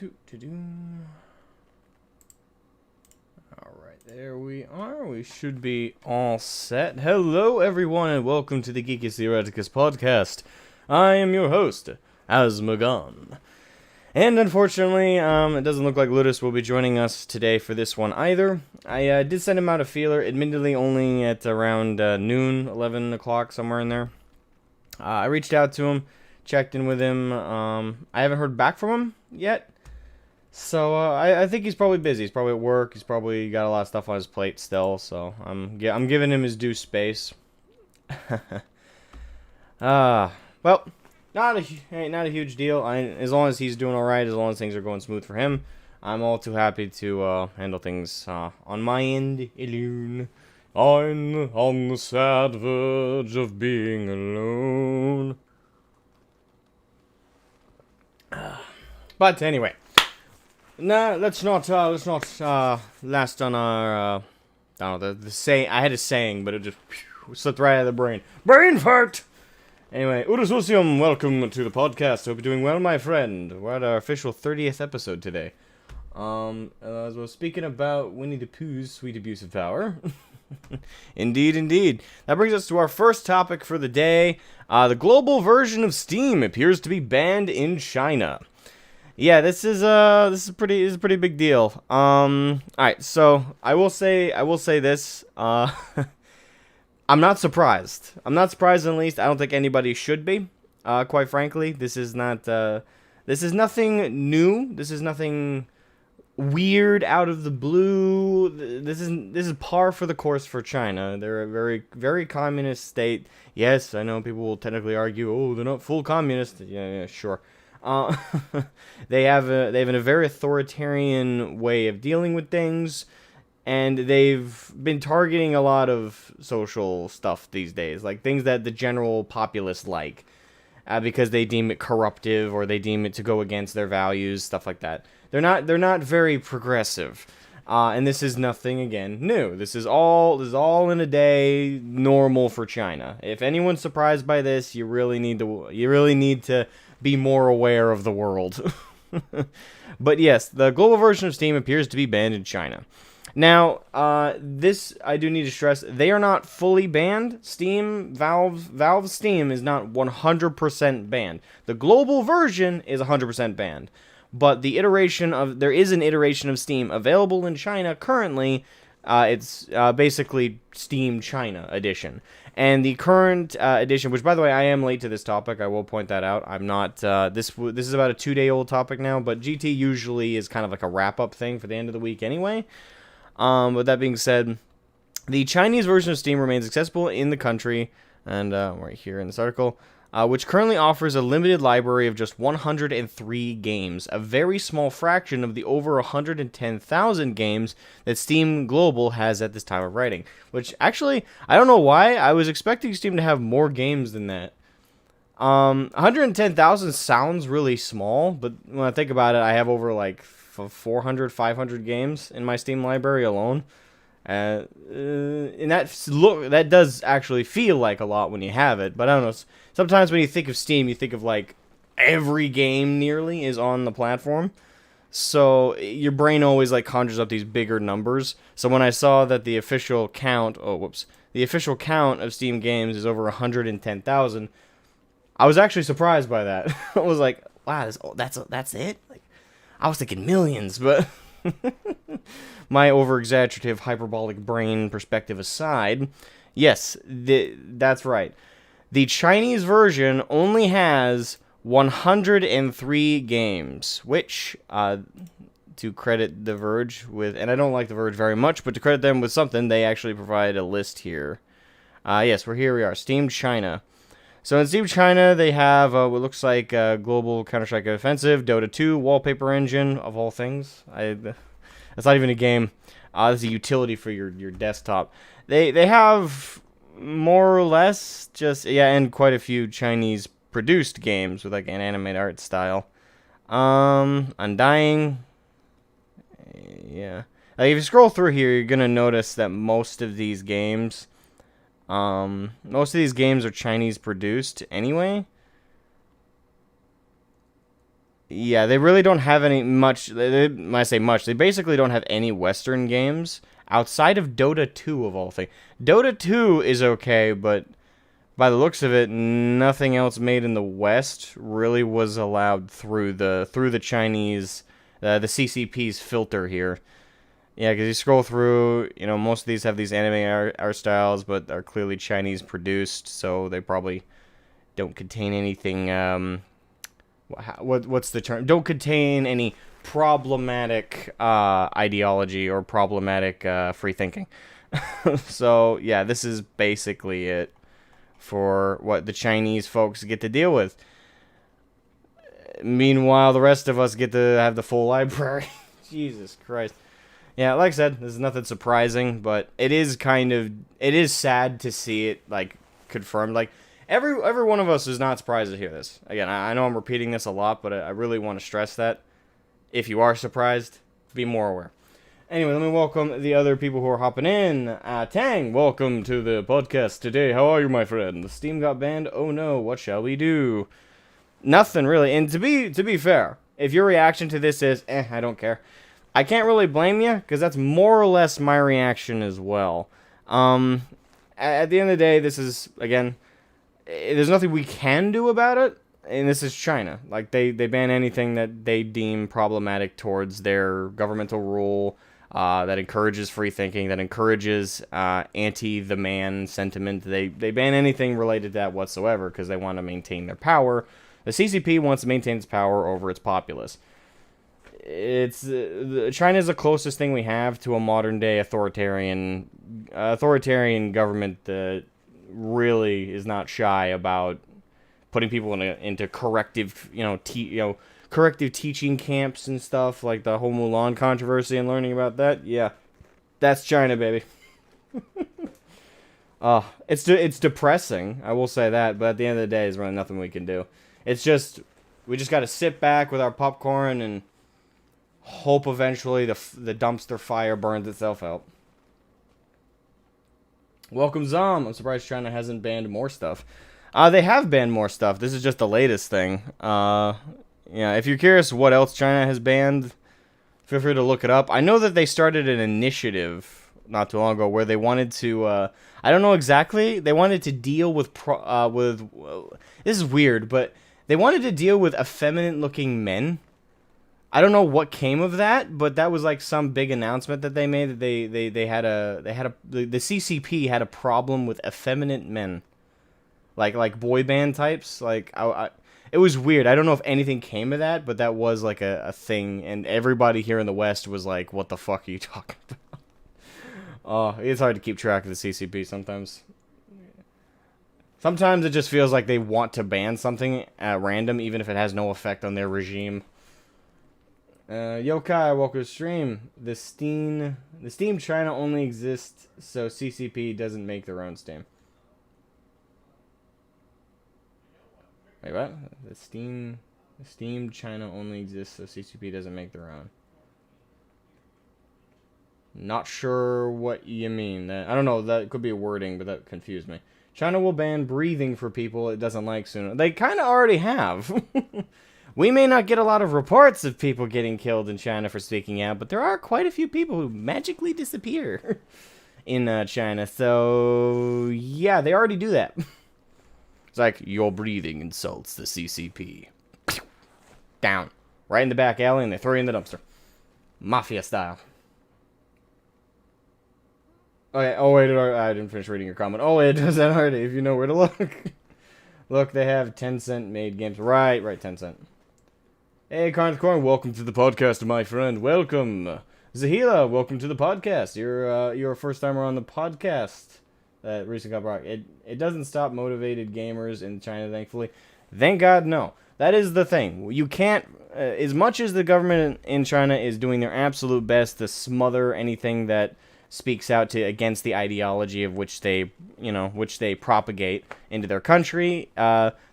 Alright, there we are. We should be all set. Hello, everyone, and welcome to the Geekus Theoreticus podcast. I am your host, Asmogan. And unfortunately, it doesn't look like Ludus will be joining us today for this one either. I did send him out a feeler, admittedly only at around noon, 11 o'clock, somewhere in there. I reached out to him, checked in with him. I haven't heard back from him yet. So, I think he's probably busy. He's probably at work. He's probably got a lot of stuff on his plate still. So, I'm giving him his due space. Well, not a huge deal. As long as he's doing all right, as long as things are going smooth for him, I'm all too happy to handle things on my end alone. I'm on the sad verge of being alone. But anyway. No, let's not last on our, I don't know, the say. I had a saying, but it just slipped right out of the brain. Brain fart! Anyway, Udasusium, welcome to the podcast. Hope you're doing well, my friend. We're at our official 30th episode today. As well, speaking about Winnie the Pooh's sweet abuse of power. Indeed. That brings us to our first topic for the day. The global version of Steam appears to be banned in China. Yeah, this is a pretty big deal. Alright, so I will say this. I'm not surprised. I'm not surprised in the least. I don't think anybody should be. Quite frankly, this is nothing new. This is nothing weird out of the blue. This is par for the course for China. They're a very, very communist state. Yes, I know people will technically argue, oh, they're not full communist. Yeah, sure. They have a very authoritarian way of dealing with things, and they've been targeting a lot of social stuff these days, like things that the general populace like, because they deem it corruptive or they deem it to go against their values, stuff like that. They're not very progressive, and this is nothing again new. This is all in a day normal for China. If anyone's surprised by this, you really need to be more aware of the world. But yes, the global version of Steam appears to be banned in China. Now, this I do need to stress, they are not fully banned. Valve Steam is not 100% banned. The global version is 100% banned. But there is an iteration of Steam available in China currently. It's basically Steam China edition. And the current edition, which, by the way, I am late to this topic. I will point that out. I'm not. This is about a 2-day-old topic now, but GT usually is kind of like a wrap-up thing for the end of the week anyway. With that being said, the Chinese version of Steam remains accessible in the country, and right here in this article, which currently offers a limited library of just 103 games, a very small fraction of the over 110,000 games that Steam Global has at this time of writing. Which, actually, I don't know why, I was expecting Steam to have more games than that. 110,000 sounds really small, but when I think about it, I have over like 400, 500 games in my Steam library alone. And that does actually feel like a lot when you have it, but I don't know. Sometimes when you think of Steam, you think of like every game nearly is on the platform. So your brain always like conjures up these bigger numbers. So when I saw that the official count, the official count of Steam games is over 110,000, I was actually surprised by that. I was like, wow, that's it? Like, I was thinking millions, but my over-exaggerative hyperbolic brain perspective aside, yes, that's right. The Chinese version only has 103 games, which, to credit The Verge with, and I don't like The Verge very much, but to credit them with something, they actually provide a list here. Yes, we are, Steam China. So in Steam China, they have what looks like Global Counter-Strike Offensive, Dota 2, Wallpaper Engine, of all things. That's not even a game. This is a utility for your desktop. They have more or less just, and quite a few Chinese produced games with like an anime art style. Undying. Yeah. Like, if you scroll through here, you're gonna notice that most of these games are Chinese produced anyway. Yeah, they really don't have any much. When I say much, they basically don't have any Western games outside of Dota 2 of all things. Dota 2 is okay, but by the looks of it, nothing else made in the West really was allowed through the Chinese, the CCP's filter here. Yeah, because you scroll through, most of these have these anime art styles, but are clearly Chinese produced, so they probably don't contain anything. What's the term? Don't contain any problematic ideology or problematic free thinking. So yeah, this is basically it for what the Chinese folks get to deal with. Meanwhile, the rest of us get to have the full library. Jesus Christ. Yeah, like I said, this is nothing surprising, but it is sad to see it, like, confirmed. Like, every one of us is not surprised to hear this. Again, I know I'm repeating this a lot, but I really want to stress that. If you are surprised, be more aware. Anyway, let me welcome the other people who are hopping in. Tang, welcome to the podcast today. How are you, my friend? The Steam got banned? Oh no, what shall we do? Nothing, really. And to be fair, if your reaction to this is, I don't care, I can't really blame you, because that's more or less my reaction as well. At the end of the day, this is, again, there's nothing we can do about it, and this is China. Like, they ban anything that they deem problematic towards their governmental rule, that encourages free thinking, that encourages anti-the-man sentiment. They ban anything related to that whatsoever, because they want to maintain their power. The CCP wants to maintain its power over its populace. China is the closest thing we have to a modern day authoritarian government that really is not shy about putting people into corrective corrective teaching camps and stuff, like the whole Mulan controversy and learning about that. Yeah, that's China, baby. It's depressing, I will say that, but at the end of the day, there's really nothing we can do. We just got to sit back with our popcorn and hope eventually the dumpster fire burns itself out. Welcome, Zom. I'm surprised China hasn't banned more stuff. They have banned more stuff. This is just the latest thing. Yeah, if you're curious what else China has banned, feel free to look it up. I know that they started an initiative not too long ago where they wanted to, I don't know exactly, they wanted to deal with, this is weird, but they wanted to deal with effeminate-looking men. I don't know what came of that, but that was like some big announcement that they made. That the CCP had a problem with effeminate men, like boy band types. Like it was weird. I don't know if anything came of that, but that was like a thing, and everybody here in the West was like, "What the fuck are you talking about?" Oh, it's hard to keep track of the CCP sometimes. Sometimes it just feels like they want to ban something at random, even if it has no effect on their regime. Yokai, welcome to stream. The Steam China only exists so CCP doesn't make their own Steam. Wait, what? The Steam China only exists so CCP doesn't make their own. Not sure what you mean. I don't know, that could be a wording, but that confused me. China will ban breathing for people it doesn't like soon. They kind of already have. We may not get a lot of reports of people getting killed in China for speaking out, but there are quite a few people who magically disappear in China. So, yeah, they already do that. It's like, your breathing insults the CCP. Down. Right in the back alley, and they throw you in the dumpster. Mafia style. Okay, oh, wait, I didn't finish reading your comment. Oh, it does that already, if you know where to look. Look, they have Tencent made games. Right, Tencent. Hey, Carnth Corn, welcome to the podcast, my friend. Welcome. Zahila, welcome to the podcast. You're a first timer on the podcast that recently got brought. It doesn't stop motivated gamers in China, thankfully. Thank God, no. That is the thing. You can't, as much as the government in China is doing their absolute best to smother anything that speaks out against the ideology of which they propagate into their country.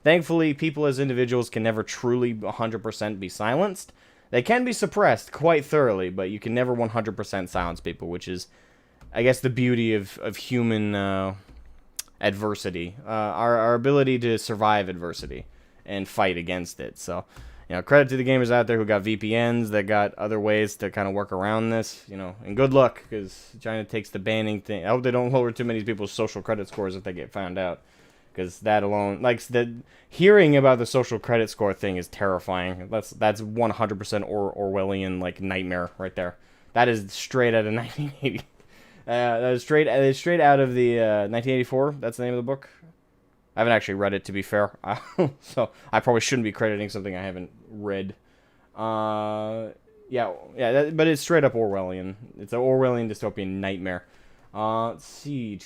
Thankfully, people as individuals can never truly 100% be silenced. They can be suppressed quite thoroughly, but you can never 100% silence people, which is, I guess, the beauty of human adversity. Our ability to survive adversity and fight against it. So, credit to the gamers out there who got VPNs, that got other ways to kind of work around this, and good luck, because China takes the banning thing. I hope they don't lower too many people's social credit scores if they get found out, because that alone, hearing about the social credit score thing is terrifying. That's 100% Orwellian, nightmare right there. That is straight out of 1980. That is straight out of the 1984. That's the name of the book. I haven't actually read it, to be fair, so I probably shouldn't be crediting something I haven't read. But it's straight up Orwellian. It's an Orwellian dystopian nightmare. Let's see.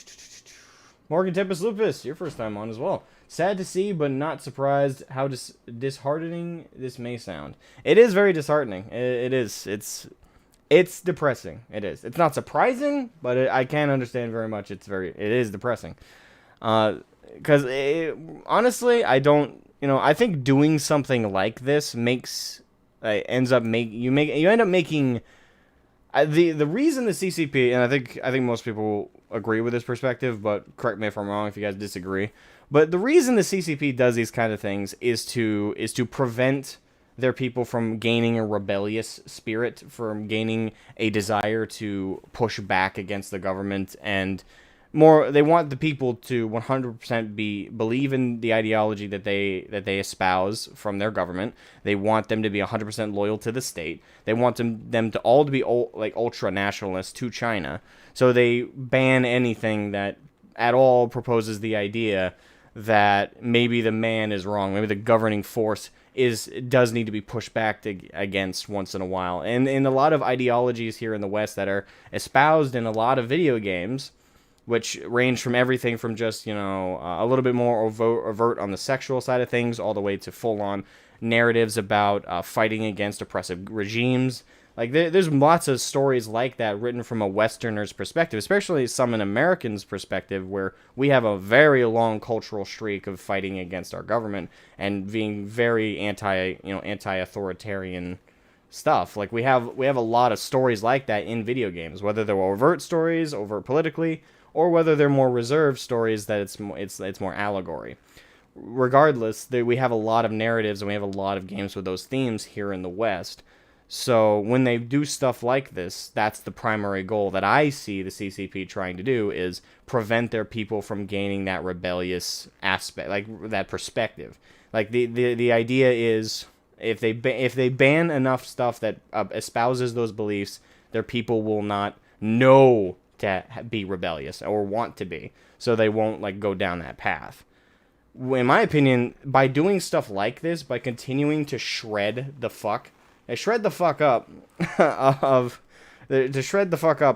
Morgan Tempest Lupus, your first time on as well. Sad to see, but not surprised how disheartening this may sound. It is very disheartening. It is. It's depressing. It is. It's not surprising, but I can understand very much. It is depressing. Because honestly, I think doing something like this ends up making the reason the CCP, and I think most people agree with this perspective, but correct me if I'm wrong if you guys disagree. But the reason the CCP does these kind of things is to prevent their people from gaining a rebellious spirit, from gaining a desire to push back against the government, and they want the people to 100% believe in the ideology that they espouse from their government. They want them to be 100% loyal to the state. They want them to all to be ultra nationalists to China. So they ban anything that at all proposes the idea that maybe the man is wrong, maybe the governing force does need to be pushed back against once in a while. And in a lot of ideologies here in the West that are espoused in a lot of video games, which range from everything from just, a little bit more overt on the sexual side of things, all the way to full-on narratives about fighting against oppressive regimes. There's lots of stories like that written from a Westerner's perspective, especially some an American's perspective, where we have a very long cultural streak of fighting against our government and being very anti-authoritarian stuff. We have a lot of stories like that in video games, whether they're overt stories, overt politically, or whether they're more reserved stories that it's more allegory. Regardless, we have a lot of narratives and we have a lot of games with those themes here in the West. So when they do stuff like this, that's the primary goal that I see the CCP trying to do, is prevent their people from gaining that rebellious aspect, that perspective. The idea is, if they ban enough stuff that espouses those beliefs, their people will not know to be rebellious or want to be, so they won't go down that path. In my opinion, by doing stuff like this, by continuing to shred the fuck up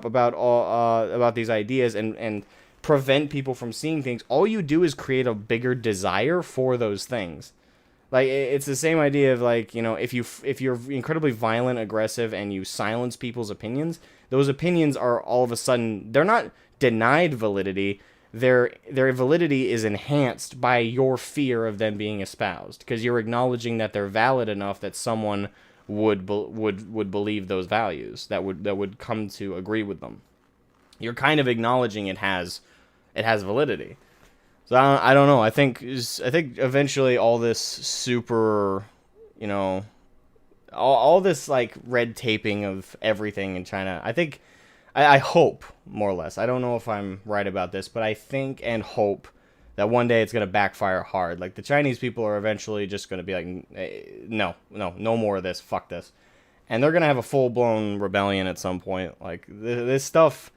about these ideas and prevent people from seeing things, all you do is create a bigger desire for those things. It's the same idea of if you're incredibly violent, aggressive, and you silence people's opinions, those opinions are all of a sudden, they're not denied validity. Their validity is enhanced by your fear of them being espoused, because you're acknowledging that they're valid enough that someone would believe those values, that would come to agree with them. You're kind of acknowledging it has validity. So I don't know. I think eventually all this super, all this red taping of everything in China, I hope, more or less. I don't know if I'm right about this, but I think and hope that one day it's going to backfire hard. The Chinese people are eventually just going to be no more of this, fuck this. And they're going to have a full-blown rebellion at some point. This stuff,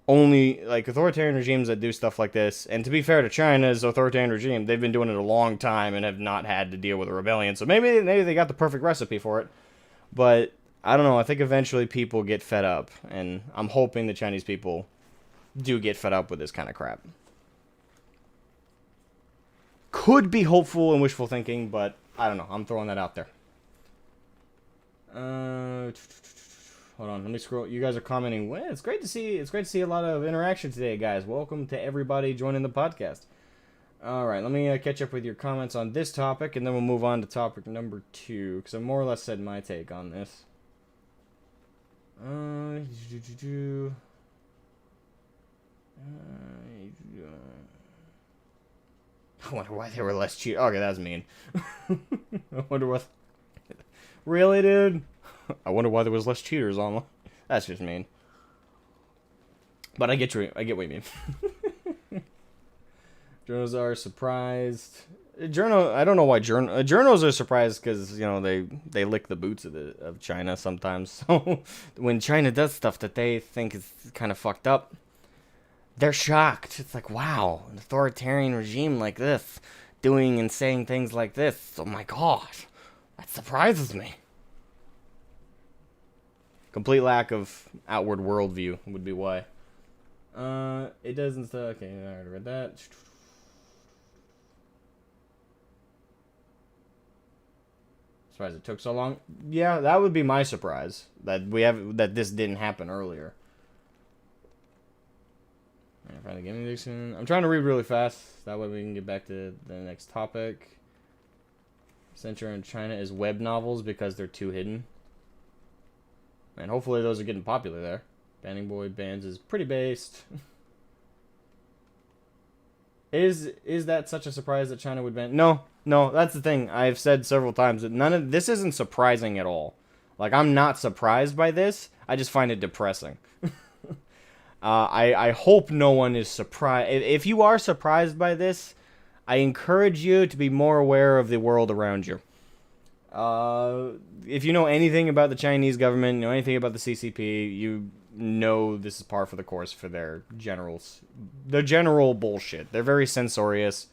only, authoritarian regimes that do stuff like this, and to be fair to China's authoritarian regime, they've been doing it a long time and have not had to deal with a rebellion, so maybe they got the perfect recipe for it. But I don't know, I think eventually people get fed up, and I'm hoping the Chinese people do get fed up with this kind of crap. Could be hopeful and wishful thinking, but I don't know. I'm throwing that out there. Hold on, let me scroll. You guys are commenting. Well, it's great to see a lot of interaction today, guys. Welcome to everybody joining the podcast. All right, let me catch up with your comments on this topic, and then we'll move on to topic number 2, because I've more or less said my take on this. I wonder why they were less cheap. Okay, that was mean. I wonder what Really, dude? I wonder why there was less cheaters online. That's just mean. But I get what you mean. Journals are surprised. Journal, I don't know why journals are surprised because you know they lick the boots of China sometimes. So when China does stuff that they think is kind of fucked up, they're shocked. It's like, wow, an authoritarian regime like this, doing and saying things like this. Oh my god, that surprises me. Complete lack of outward worldview would be why. It doesn't. Okay, I already read that. Surprised it took so long. Yeah, that would be my surprise that this didn't happen earlier. I'm trying to read really fast. That way we can get back to the next topic. Censure in China is web novels because they're too hidden. And hopefully those are getting popular there. Banning boy bans is pretty based. Is that such a surprise that China would ban? No, that's the thing. I've said several times that none of this isn't surprising at all. Like, I'm not surprised by this. I just find it depressing. I hope no one is surprised. If you are surprised by this, I encourage you to be more aware of the world around you. If you know anything about the Chinese government, know anything about the CCP, you know this is par for the course for their general bullshit. They're very censorious,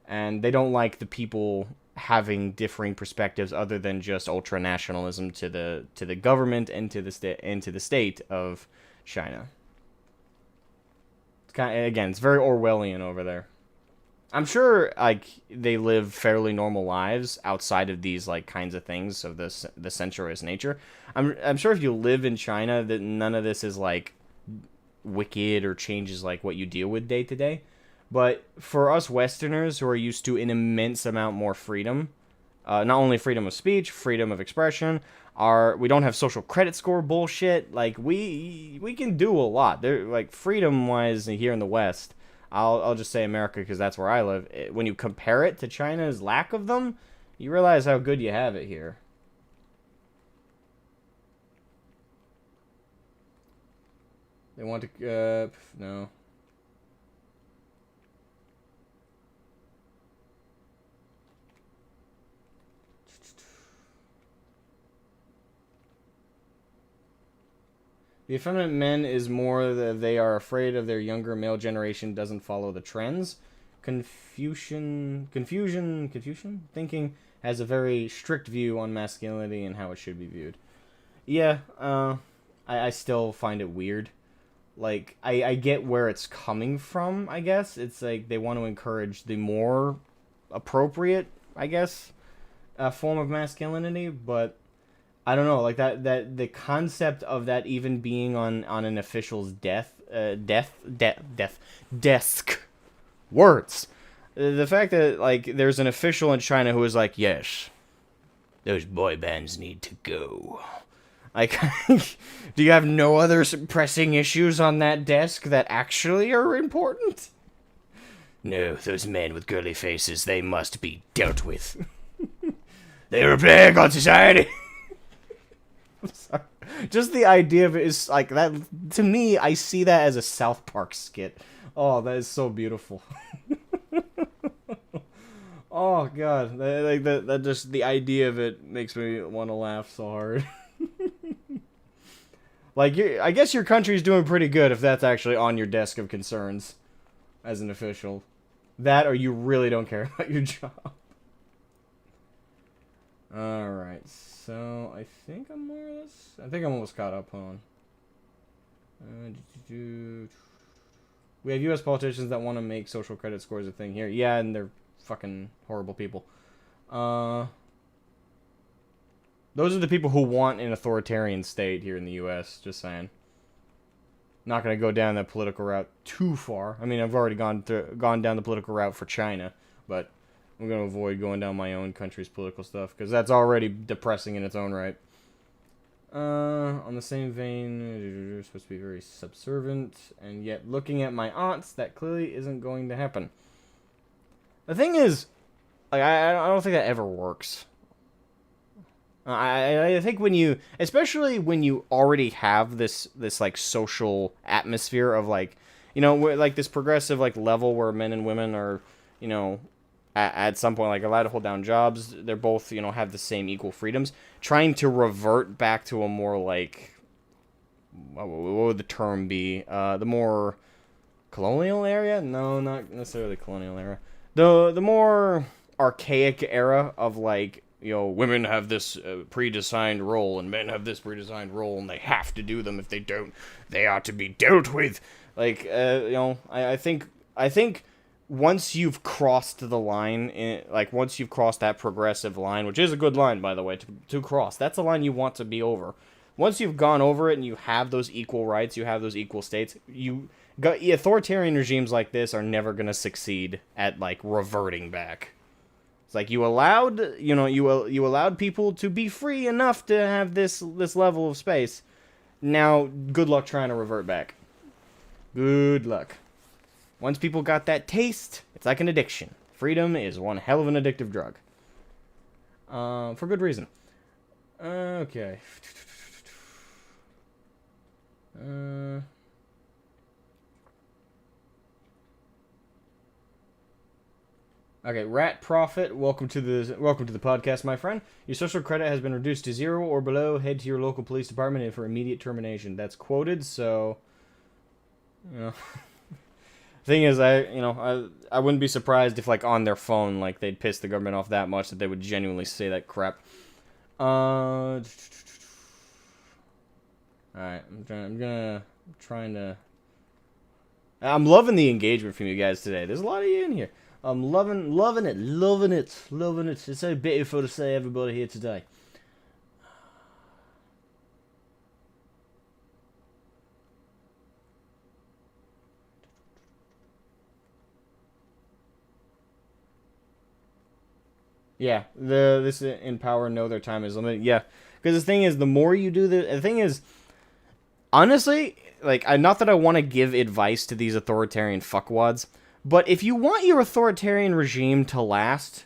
and they don't like the people having differing perspectives other than just ultra nationalism to the government and to the state of China. It's very Orwellian over there. I'm sure like they live fairly normal lives outside of these like kinds of things of the censorious nature. I'm sure if you live in China that none of this is like wicked or changes like what you deal with day to day. But for us Westerners who are used to an immense amount more freedom, not only freedom of speech, freedom of expression, we don't have social credit score bullshit. Like we can do a lot. There, like freedom wise here in the West. I'll just say America because that's where I live. When you compare it to China's lack of them, you realize how good you have it here. They want to no. The effeminate men is more that they are afraid of their younger male generation doesn't follow the trends. Confucian thinking has a very strict view on masculinity and how it should be viewed. Yeah, I still find it weird. Like, I get where it's coming from, I guess. It's like they want to encourage the more appropriate, I guess, form of masculinity, but I don't know, like that the concept of that even being on an official's desk. Words. The fact that like there's an official in China who is like, yes, those boy bands need to go. Like, do you have no other pressing issues on that desk that actually are important? No, those men with girly faces, they must be dealt with. They are a plague on society. Sorry. Just the idea of it is like that. To me, I see that as a South Park skit. Oh, that is so beautiful. Oh god, that just the idea of it makes me want to laugh so hard. Like, I guess your country's doing pretty good if that's actually on your desk of concerns as an official. That or you really don't care about your job. Alright, so I think I'm more or less... I think I'm almost caught up on. We have U.S. politicians that want to make social credit scores a thing here. Yeah, and they're fucking horrible people. Those are the people who want an authoritarian state here in the U.S., just saying. Not going to go down that political route too far. I mean, I've already gone down the political route for China, but I'm going to avoid going down my own country's political stuff, because that's already depressing in its own right. On the same vein, you're supposed to be very subservient, and yet looking at my aunts, that clearly isn't going to happen. The thing is, like, I don't think that ever works. I think when you, especially when you already have this like social atmosphere of like, like this progressive like level where men and women are, you know, at some point like allowed to hold down jobs. They're both have the same equal freedoms. Trying to revert back to a more like, what would the term be? The more colonial area? No, not necessarily colonial era. The more archaic era of like, women have this pre-designed role and men have this pre-designed role and they have to do them. If they don't, they are to be dealt with. Like, I think once you've crossed the line, like once you've crossed that progressive line, which is a good line by the way to cross, that's a line you want to be over. Once you've gone over it and you have those equal rights, you have those equal states, authoritarian regimes like this are never going to succeed at like reverting back. It's like you allowed, you allowed people to be free enough to have this level of space. Now, good luck trying to revert back. Good luck. Once people got that taste, it's like an addiction. Freedom is one hell of an addictive drug. For good reason. Okay. Okay, Rat Prophet, welcome to the podcast, my friend. Your social credit has been reduced to 0 or below. Head to your local police department for immediate termination. That's quoted, so thing is, I wouldn't be surprised if like on their phone like they'd piss the government off that much that they would genuinely say that crap. All right, I'm loving the engagement from you guys today. There's a lot of you in here. I'm loving it. It's so beautiful to see everybody here today. Yeah, this in power know their time is limited. Yeah, because the thing is, the more you do the thing is, honestly, like, not that I want to give advice to these authoritarian fuckwads, but if you want your authoritarian regime to last,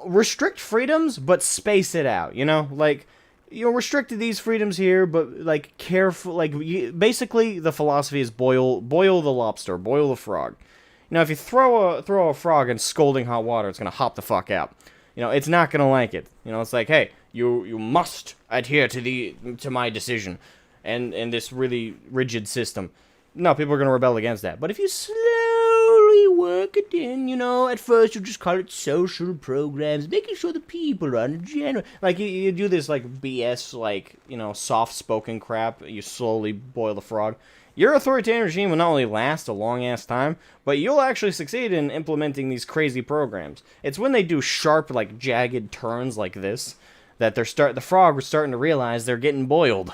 restrict freedoms, but space it out. Like, restrict these freedoms here, but like careful. Like, basically, the philosophy is boil the lobster, boil the frog. If you throw a frog in scalding hot water, it's gonna hop the fuck out. It's not gonna like it. It's like, hey, you must adhere to my decision, and this really rigid system. No, people are gonna rebel against that. But if you slowly work it in, at first you just call it social programs, making sure the people are genuine. Like you do this like BS, like soft spoken crap. You slowly boil the frog. Your authoritarian regime will not only last a long-ass time, but you'll actually succeed in implementing these crazy programs. It's when they do sharp, like, jagged turns like this that the frog is starting to realize they're getting boiled.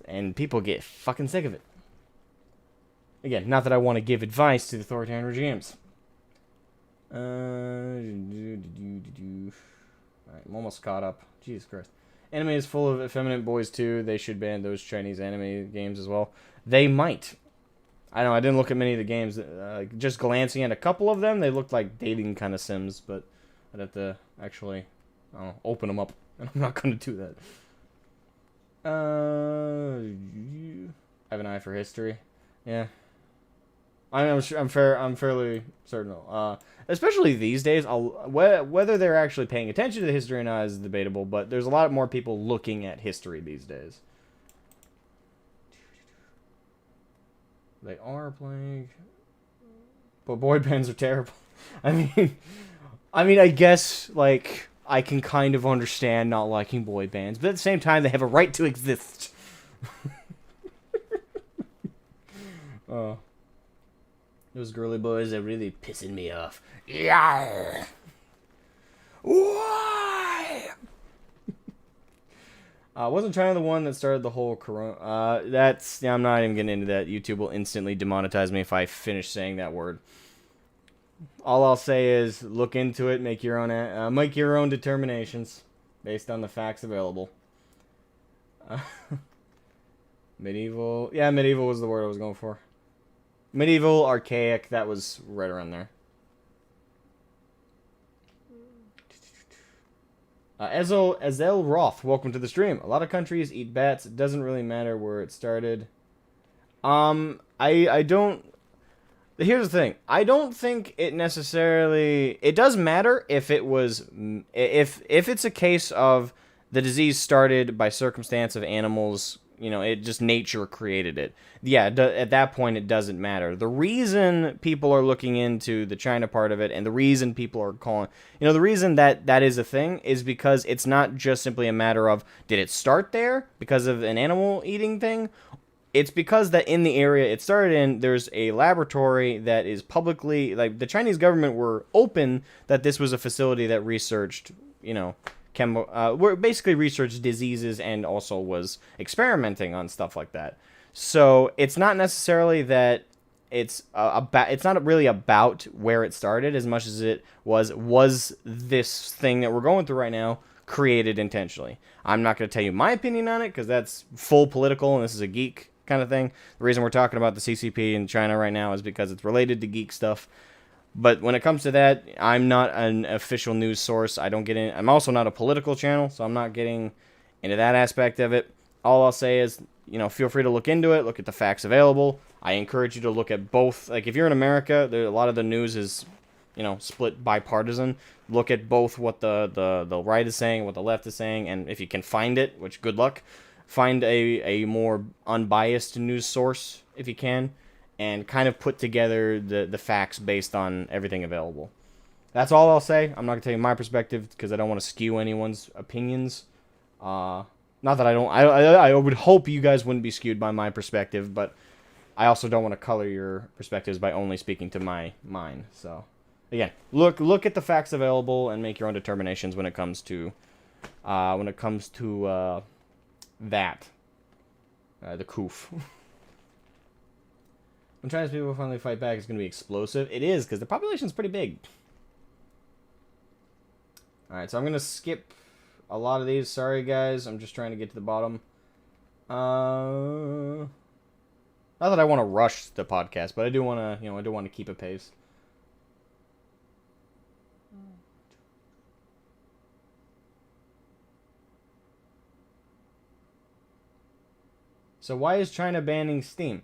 And people get fucking sick of it. Again, not that I want to give advice to the authoritarian regimes. Alright, I'm almost caught up. Jesus Christ. Anime is full of effeminate boys too. They should ban those Chinese anime games as well. They might. I know I didn't look at many of the games. Just glancing at a couple of them, they looked like dating kind of sims. But I'd have to actually open them up, and I'm not going to do that. You have an eye for history. Yeah. I'm fairly certain. Especially these days, whether they're actually paying attention to the history or not is debatable. But there's a lot more people looking at history these days. They are playing, but boy bands are terrible. I guess like I can kind of understand not liking boy bands, but at the same time, they have a right to exist. Those girly boys are really pissing me off. Yeah. Why? I wasn't China the one that started the whole corona. I'm not even getting into that. YouTube will instantly demonetize me if I finish saying that word. All I'll say is look into it, make your own determinations based on the facts available. Medieval. Yeah, medieval was the word I was going for. Medieval, archaic, that was right around there. Ezel Roth, welcome to the stream. A lot of countries eat bats. It doesn't really matter where it started. I don't. Here's the thing. I don't think it necessarily. It does matter if it was if it's a case of the disease started by circumstance of animals. You know, it just nature created it. Yeah, at that point it doesn't matter. The reason people are looking into the China part of it, and the reason people are calling, the reason that that is a thing is because it's not just simply a matter of did it start there because of an animal eating thing. It's because that in the area it started in, there's a laboratory that is publicly, like, the Chinese government were open that this was a facility that researched, where basically researched diseases and also was experimenting on stuff like that. So it's not necessarily that it's not really about where it started as much as it was this thing that we're going through right now created intentionally. I'm not going to tell you my opinion on it because that's full political and this is a geek kind of thing. The reason we're talking about the CCP in China right now is because it's related to geek stuff. But when it comes to that, I'm not an official news source. I don't get in. I'm also not a political channel, so I'm not getting into that aspect of it. All I'll say is, feel free to look into it, look at the facts available. I encourage you to look at both. Like, if you're in America, a lot of the news is, split bipartisan. Look at both what the right is saying, what the left is saying, and if you can find it, which good luck, find a more unbiased news source if you can, and kind of put together the facts based on everything available. That's all I'll say. I'm not going to tell you my perspective because I don't want to skew anyone's opinions. Not that I don't. I would hope you guys wouldn't be skewed by my perspective, but I also don't want to color your perspectives by only speaking to mine. So, again, look at the facts available and make your own determinations when it comes to that. The coof. When China's people finally fight back, it's going to be explosive. It is, because the population's pretty big. Alright, so I'm going to skip a lot of these. Sorry, guys. I'm just trying to get to the bottom. Not that I want to rush the podcast, but I do want to, I do want to keep a pace. So why is China banning Steam?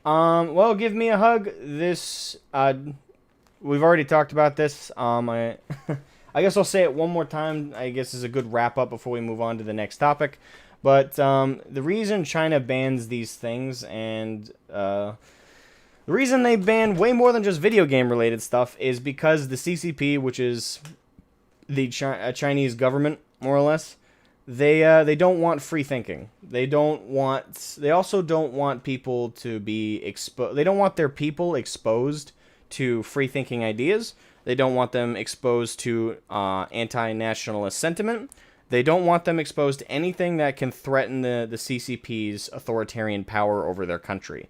Well, give me a hug. This, we've already talked about this. I guess I'll say it one more time. I guess is a good wrap up before we move on to the next topic. But the reason China bans these things and the reason they ban way more than just video game related stuff is because the CCP, which is the Chinese government, more or less, they don't want free thinking. They also don't want people to be exposed. They don't want their people exposed to free thinking ideas. They don't want them exposed to anti-nationalist sentiment. They don't want them exposed to anything that can threaten the CCP's authoritarian power over their country.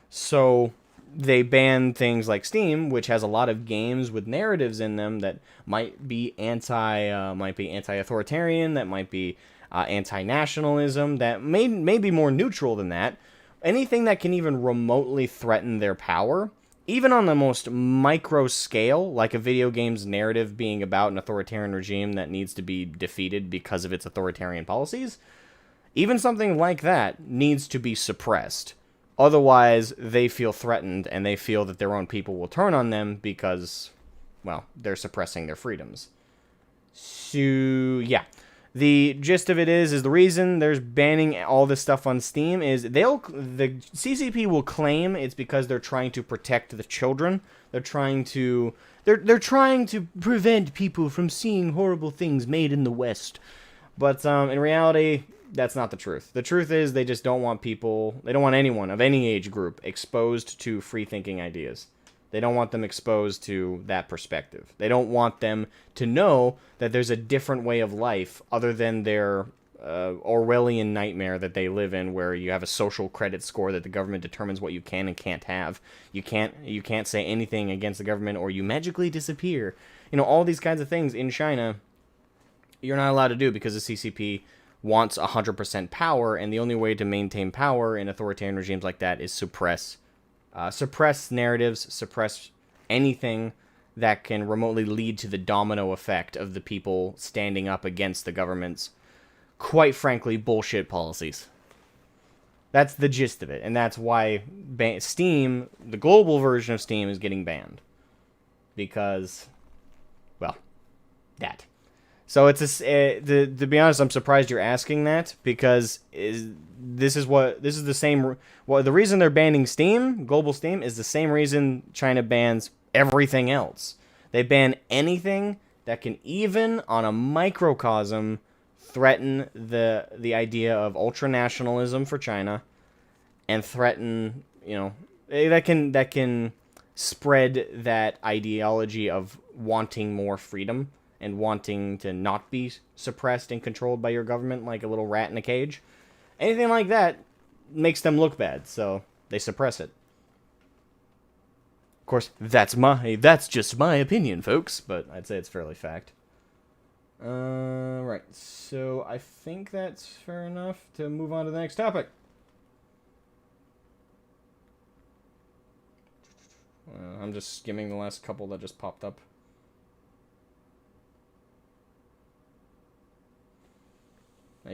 So they ban things like Steam, which has a lot of games with narratives in them that might be anti-authoritarian, that might be anti-nationalism, that may be more neutral than that. Anything that can even remotely threaten their power, even on the most micro scale, like a video game's narrative being about an authoritarian regime that needs to be defeated because of its authoritarian policies, even something like that needs to be suppressed. Otherwise, they feel threatened, and they feel that their own people will turn on them because, well, they're suppressing their freedoms. So, yeah. The gist of it is the reason there's banning all this stuff on Steam is the CCP will claim it's because they're trying to protect the children. They're trying to prevent people from seeing horrible things made in the West. But in reality, that's not the truth. The truth is they just don't want they don't want anyone of any age group exposed to free-thinking ideas. They don't want them exposed to that perspective. They don't want them to know that there's a different way of life other than their Orwellian nightmare that they live in, where you have a social credit score that the government determines what you can and can't have. You can't say anything against the government or you magically disappear. All these kinds of things in China you're not allowed to do because the CCP wants 100% power, and the only way to maintain power in authoritarian regimes like that is suppress narratives, suppress anything that can remotely lead to the domino effect of the people standing up against the government's, quite frankly, bullshit policies. That's the gist of it, and that's why Steam, the global version of Steam, is getting banned. Because, well, that. So it's to be honest, I'm surprised you're asking that, because this is the same. Well, the reason they're banning Steam, global Steam, is the same reason China bans everything else. They ban anything that can, even on a microcosm, threaten the idea of ultranationalism for China, and threaten, that can spread that ideology of wanting more freedom and wanting to not be suppressed and controlled by your government like a little rat in a cage. Anything like that makes them look bad, so they suppress it. Of course, that's just my opinion, folks, but I'd say it's fairly fact. Right, so I think that's fair enough to move on to the next topic. I'm just skimming the last couple that just popped up.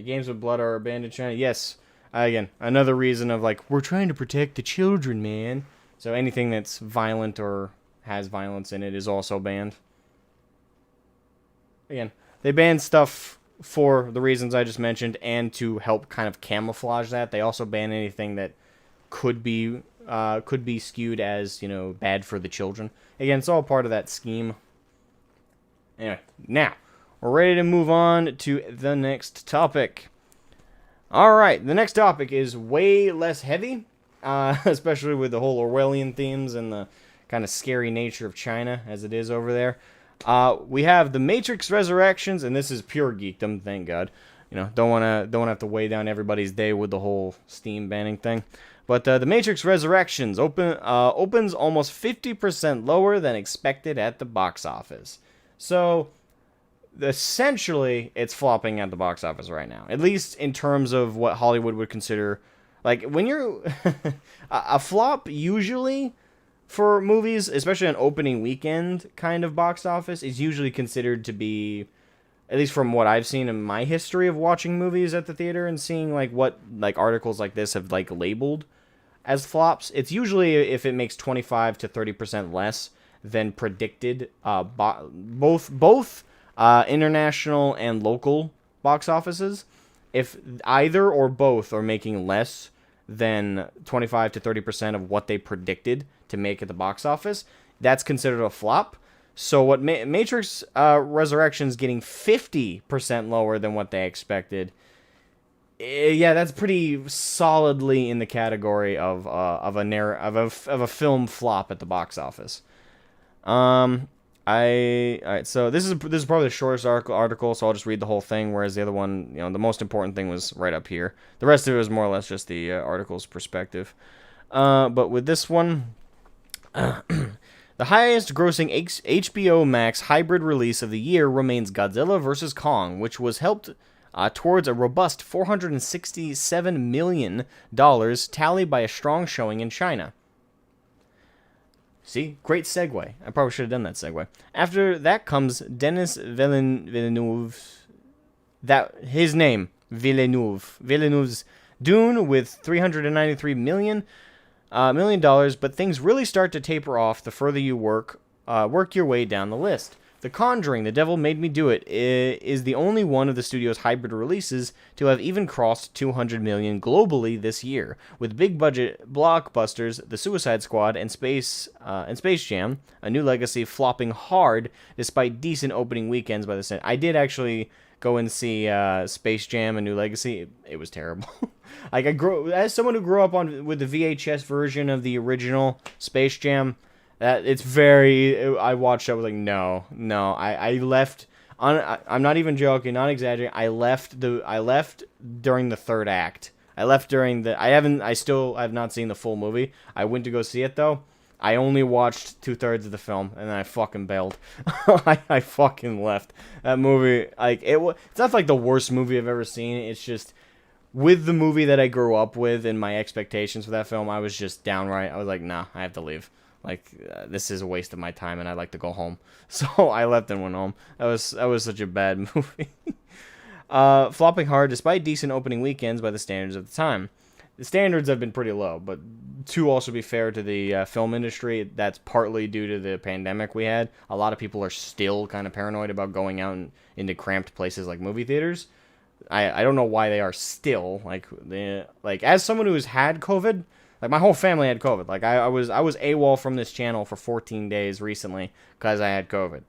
Games with blood are banned in China. Yes, again, another reason of we're trying to protect the children, man. So anything that's violent or has violence in it is also banned. Again, they ban stuff for the reasons I just mentioned, and to help kind of camouflage that. They also ban anything that could be skewed as, bad for the children. Again, it's all part of that scheme. Anyway, now we're ready to move on to the next topic. Alright, the next topic is way less heavy, especially with the whole Orwellian themes and the kind of scary nature of China as it is over there. We have The Matrix Resurrections, and this is pure geekdom, thank God. Don't want to have to weigh down everybody's day with the whole Steam banning thing. But The Matrix Resurrections opens almost 50% lower than expected at the box office. So essentially, it's flopping at the box office right now. At least in terms of what Hollywood would consider. When you're... a flop, usually, for movies, especially an opening weekend kind of box office, is usually considered to be... At least from what I've seen in my history of watching movies at the theater and seeing, what articles like this have, labeled as flops. It's usually if it makes 25 to 30% less than predicted, both international and local box offices. If either or both are making less than 25 to 30% of what they predicted to make at the box office, that's considered a flop. So what Matrix Resurrections getting 50% lower than what they expected, yeah, that's pretty solidly in the category of a film flop at the box office. Alright, so this is probably the shortest article, so I'll just read the whole thing, whereas the other one, the most important thing was right up here. The rest of it was more or less just the article's perspective. But with this one, the highest grossing HBO Max hybrid release of the year remains Godzilla vs. Kong, which was helped towards a robust $467 million tally by a strong showing in China. See? Great segue. I probably should have done that segue. After that comes Denis Villeneuve. His name, Villeneuve. Villeneuve's Dune with $393 million, but things really start to taper off the further you work your way down the list. The Conjuring, The Devil Made Me Do It, is the only one of the studio's hybrid releases to have even crossed $200 million globally this year, with big-budget blockbusters The Suicide Squad and Space Jam: A New Legacy flopping hard despite decent opening weekends by the same. I did actually go and see Space Jam: A New Legacy. It was terrible. As someone who grew up with the VHS version of the original Space Jam. I watched it, I was like, no, I left, I'm not even joking, not exaggerating, I left during the third act. I have not seen the full movie. I went to go see it, though. I only watched 2/3 of the film, and then I fucking bailed. I fucking left. That movie, it's not the worst movie I've ever seen, it's just, with the movie that I grew up with and my expectations for that film, I was just downright, I was like, nah, I have to leave. Like, this is a waste of my time, and I'd like to go home. So I left and went home. That was such a bad movie. Flopping hard despite decent opening weekends by the standards of the time. The standards have been pretty low, but to also be fair to the film industry, that's partly due to the pandemic we had. A lot of people are still kind of paranoid about going out into cramped places like movie theaters. I don't know why they are still, like as someone who's had COVID, like my whole family had COVID. Like I was AWOL from this channel for 14 days recently because I had COVID.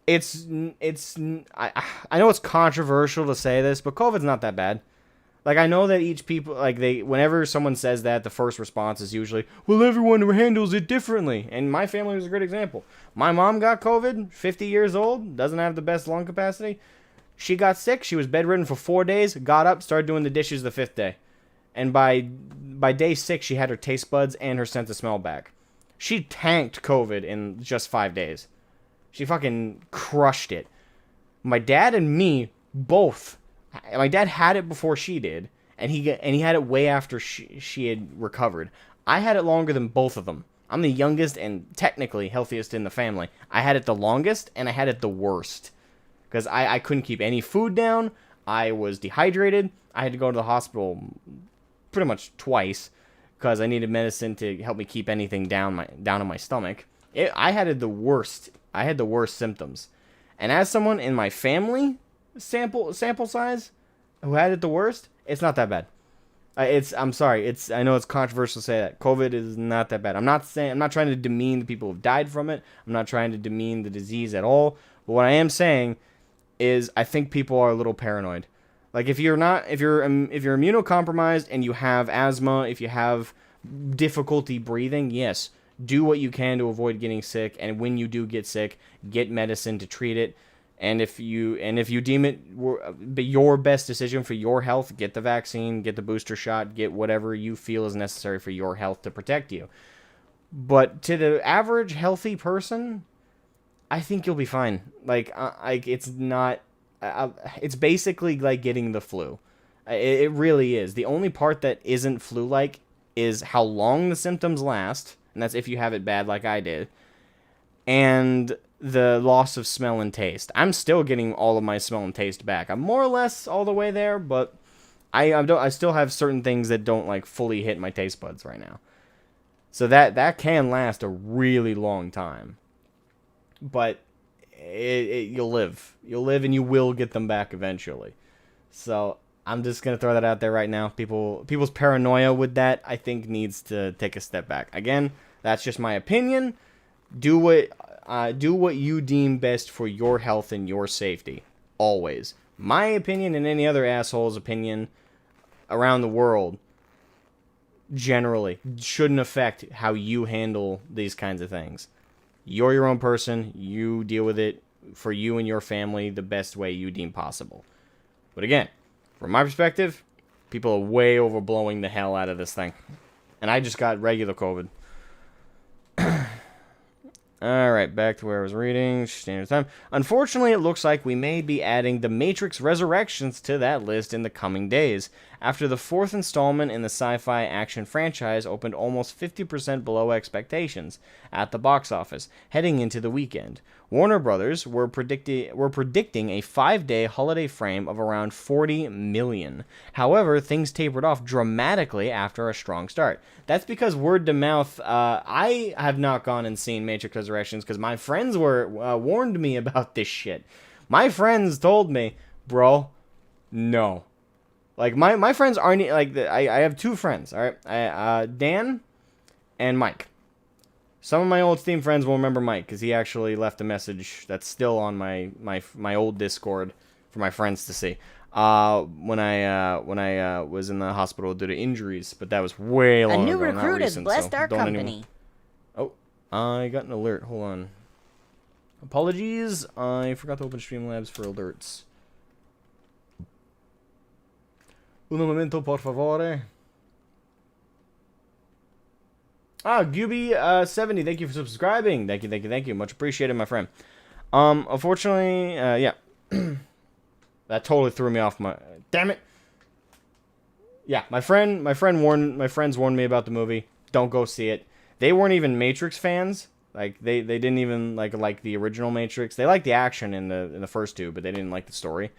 I know it's controversial to say this, but COVID's not that bad. Like, I know that each people, like, whenever someone says that, the first response is usually, well, everyone handles it differently. And my family was a great example. My mom got COVID, 50 years old, doesn't have the best lung capacity. She got sick. She was bedridden for 4 days, got up, started doing the dishes the 5th day. And by day 6, she had her taste buds and her sense of smell back. She tanked COVID in just 5 days. She fucking crushed it. My dad and me both. My dad had it before she did, and he had it way after she had recovered. I had it longer than both of them. I'm the youngest and technically healthiest in the family. I had it the longest, and I had it the worst. Because I couldn't keep any food down. I was dehydrated. I had to go to the hospital pretty much twice because I needed medicine to help me keep anything down in my stomach. I had the worst. I had the worst symptoms. And as someone in my family sample size who had it the worst, it's not that bad. I'm sorry. I know it's controversial to say that COVID is not that bad. I'm not trying to demean the people who've died from it. I'm not trying to demean the disease at all. But what I am saying is I think people are a little paranoid. Like if you're immunocompromised and you have asthma, if you have difficulty breathing, yes, do what you can to avoid getting sick. And when you do get sick, get medicine to treat it. And if you deem it your best decision for your health, get the vaccine, get the booster shot, get whatever you feel is necessary for your health to protect you. But to the average healthy person, I think you'll be fine. It's not. It's basically like getting the flu. It really is. The only part that isn't flu-like is how long the symptoms last, and that's if you have it bad like I did, and the loss of smell and taste. I'm still getting all of my smell and taste back. I'm more or less all the way there, but I still have certain things that don't like fully hit my taste buds right now. So that can last a really long time. But you'll live. You'll live and you will get them back eventually. So I'm just going to throw that out there right now. People's paranoia with that, I think, needs to take a step back. Again, that's just my opinion. Do what you deem best for your health and your safety. Always. My opinion and any other asshole's opinion around the world generally shouldn't affect how you handle these kinds of things. You're your own person. You deal with it for you and your family the best way you deem possible. But again, from my perspective, people are way overblowing the hell out of this thing. And I just got regular COVID. Alright, back to where I was reading. Standard time. Unfortunately, it looks like we may be adding The Matrix Resurrections to that list in the coming days, after the 4th installment in the sci-fi action franchise opened almost 50% below expectations at the box office, heading into the weekend. Warner Brothers were predicting a 5-day holiday frame of around 40 million. However, things tapered off dramatically after a strong start. That's because word to mouth. I have not gone and seen Matrix Resurrections because my friends warned me about this shit. My friends told me, bro, no. Like my friends aren't like I have 2 friends. All right, Dan and Mike. Some of my old Steam friends will remember Mike because he actually left a message that's still on my old Discord for my friends to see. When I was in the hospital due to injuries, but that was way long ago. A new recruit has recent, blessed so our company. Oh, I got an alert. Hold on. Apologies, I forgot to open Streamlabs for alerts. Un momento, por favore. Guby70, thank you for subscribing. Thank you. Much appreciated, my friend. Unfortunately, yeah. That totally threw me off my... Damn it! Yeah, my friends warned me about the movie. Don't go see it. they weren't even Matrix fans. Like they didn't even like the original Matrix. They liked the action in the first two, but they didn't like the story.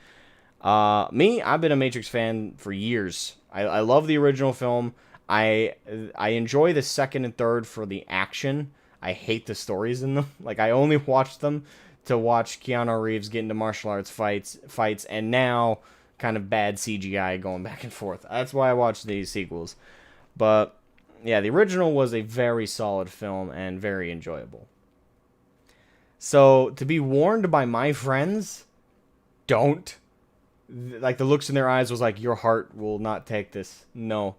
Me, I've been a Matrix fan for years. I love the original film. I enjoy the second and third for the action. I hate the stories in them. Like, I only watched them to watch Keanu Reeves get into martial arts fights, and now kind of bad CGI going back and forth. That's why I watched these sequels. But yeah, the original was a very solid film and very enjoyable. So to be warned by my friends, don't. Like, the looks in their eyes was like, your heart will not take this. No.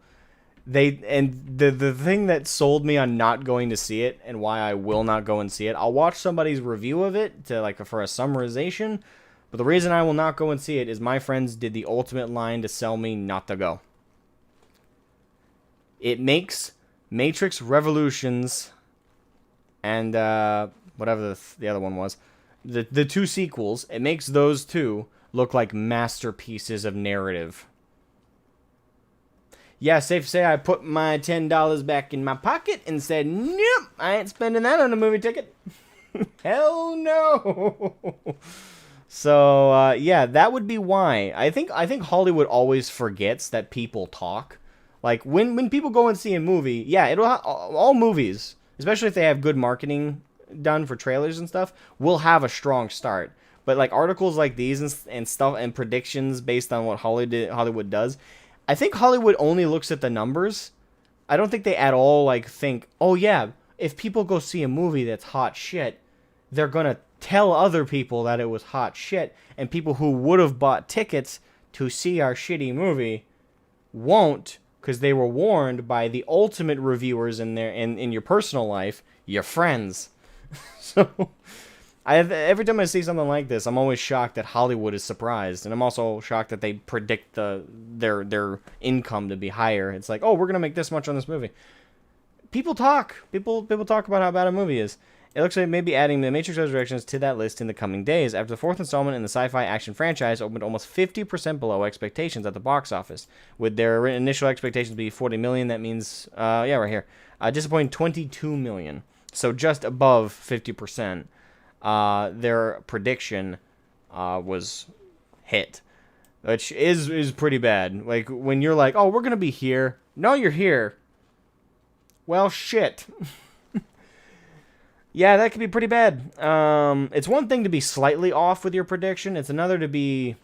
The thing that sold me on not going to see it and why I will not go and see it, I'll watch somebody's review of it for a summarization, but the reason I will not go and see it is my friends did the ultimate line to sell me not to go. It makes Matrix Revolutions and whatever the other one was, the two sequels, it makes those two look like masterpieces of narrative. Yeah, safe to say I put my $10 back in my pocket and said, nope, I ain't spending that on a movie ticket. Hell no. So, yeah, that would be why. I think Hollywood always forgets that people talk. Like, when people go and see a movie, yeah, all movies, especially if they have good marketing done for trailers and stuff, will have a strong start. But, like, articles like these and stuff and predictions based on what Hollywood does, I think Hollywood only looks at the numbers. I don't think they at all, like, think, oh, yeah, if people go see a movie that's hot shit, they're going to tell other people that it was hot shit, and people who would have bought tickets to see our shitty movie won't, because they were warned by the ultimate reviewers in your personal life, your friends. So every time I see something like this, I'm always shocked that Hollywood is surprised, and I'm also shocked that they predict their income to be higher. It's like, oh, we're gonna make this much on this movie. People talk. People talk about how bad a movie is. It looks like maybe adding The Matrix Resurrections to that list in the coming days, after the fourth installment in the sci-fi action franchise opened almost 50% below expectations at the box office. With their initial expectations be 40 million, that means, yeah, right here, disappointing 22 million. So just above 50%. Their prediction was hit, which is pretty bad. Like, when you're like, oh, we're gonna be here. No, you're here. Well, shit. Yeah, that could be pretty bad. It's one thing to be slightly off with your prediction. It's another to be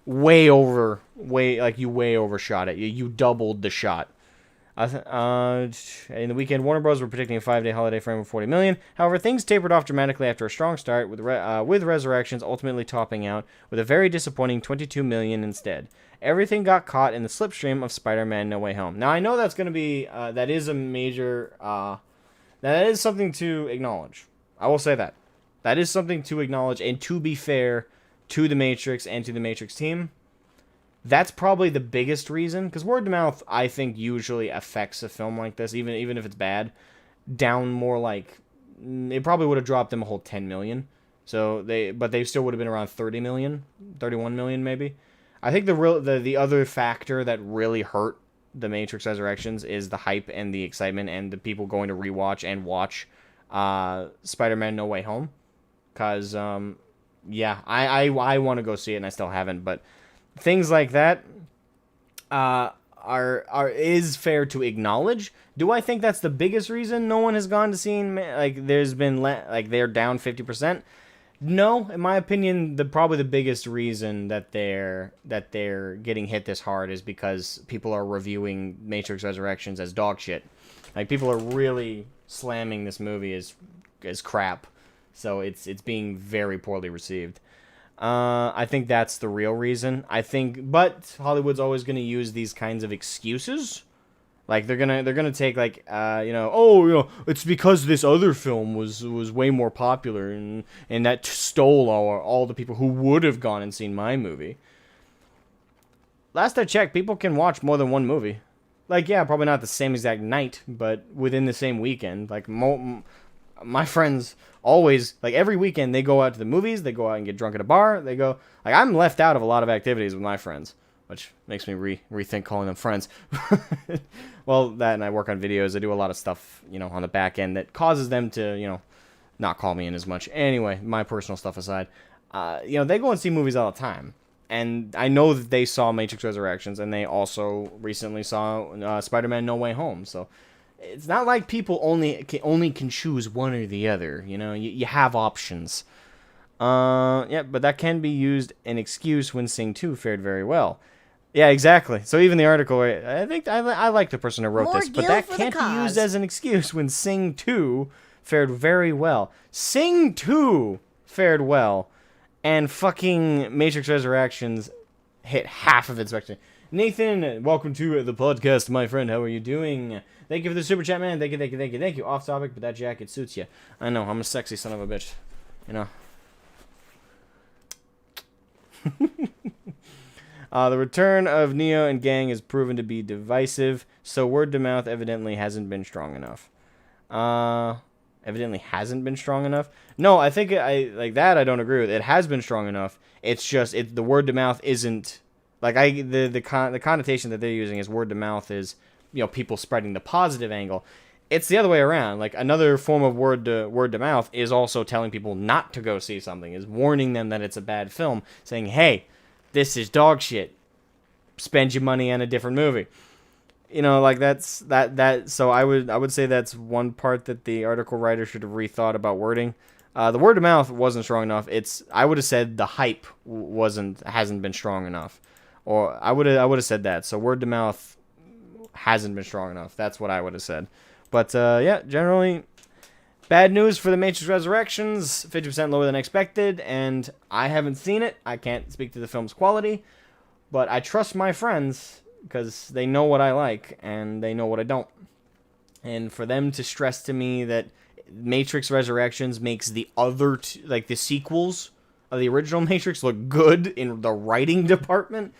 way overshot it. You doubled the shot. In the weekend, Warner Bros. Were predicting a 5-day holiday frame of 40 million. However, things tapered off dramatically after a strong start, with Resurrections ultimately topping out with a very disappointing 22 million instead. Everything got caught in the slipstream of Spider-Man: No Way Home. Now, I know that's going to be that is a major that is something to acknowledge. I will say that is something to acknowledge, and to be fair to the Matrix and to the Matrix team. That's probably the biggest reason, because word of mouth, I think, usually affects a film like this, even if it's bad, down more like, it probably would have dropped them a whole 10 million, but they still would have been around 30 million, 31 million maybe. I think the other factor that really hurt The Matrix Resurrections is the hype and the excitement and the people going to rewatch and watch Spider-Man No Way Home, because, yeah, I want to go see it, and I still haven't, but things like that is fair to acknowledge. Do I think that's the biggest reason no one has gone to see? Like, there's been they're down 50%. No, in my opinion, probably the biggest reason that they're getting hit this hard is because people are reviewing Matrix Resurrections as dog shit. Like, people are really slamming this movie as crap. So it's being very poorly received. I think that's the real reason. But Hollywood's always going to use these kinds of excuses. Like, they're gonna take, like, it's because this other film was way more popular and that stole all the people who would have gone and seen my movie. Last I checked, people can watch more than one movie. Like, yeah, probably not the same exact night, but within the same weekend. Like, my friends always, like, every weekend, they go out to the movies, they go out and get drunk at a bar, I'm left out of a lot of activities with my friends. which makes me rethink calling them friends. Well, that and I work on videos. I do a lot of stuff, on the back end that causes them to, not call me in as much. Anyway, my personal stuff aside, they go and see movies all the time. And I know that they saw Matrix Resurrections, and they also recently saw Spider-Man No Way Home. So it's not like people only can choose one or the other. You have options. Yeah, but that can be used an excuse when Sing 2 fared very well. Yeah, exactly. So even the article, I think I like the person who wrote this, but that can't be used as an excuse when Sing 2 fared very well. Sing 2 fared well, and fucking Matrix Resurrections hit half of its expectation. Nathan, welcome to the podcast, my friend. How are you doing? Thank you for the super chat, man. Thank you. Off topic, but that jacket suits you. I know, I'm a sexy son of a bitch. The return of Neo and gang is proven to be divisive, so word to mouth evidently hasn't been strong enough. Evidently hasn't been strong enough? No, I think I don't agree with. It has been strong enough. It's just the word to mouth isn't the connotation that they're using is word to mouth is people spreading the positive angle. It's the other way around. Like another form of word to mouth is also telling people not to go see something, is warning them that it's a bad film, saying, "Hey, this is dog shit. Spend your money on a different movie." That's that. So I would say that's one part that the article writer should have rethought about wording. The word of mouth wasn't strong enough. I would have said the hype hasn't been strong enough, or I would have said that. So word to mouth hasn't been strong enough. That's what I would have said. But yeah, generally bad news for the Matrix Resurrections. 50% lower than expected, and I haven't seen it. I can't speak to the film's quality, but I trust my friends because they know what I like and they know what I don't. And for them to stress to me that Matrix Resurrections makes the other the sequels of the original Matrix look good in the writing department,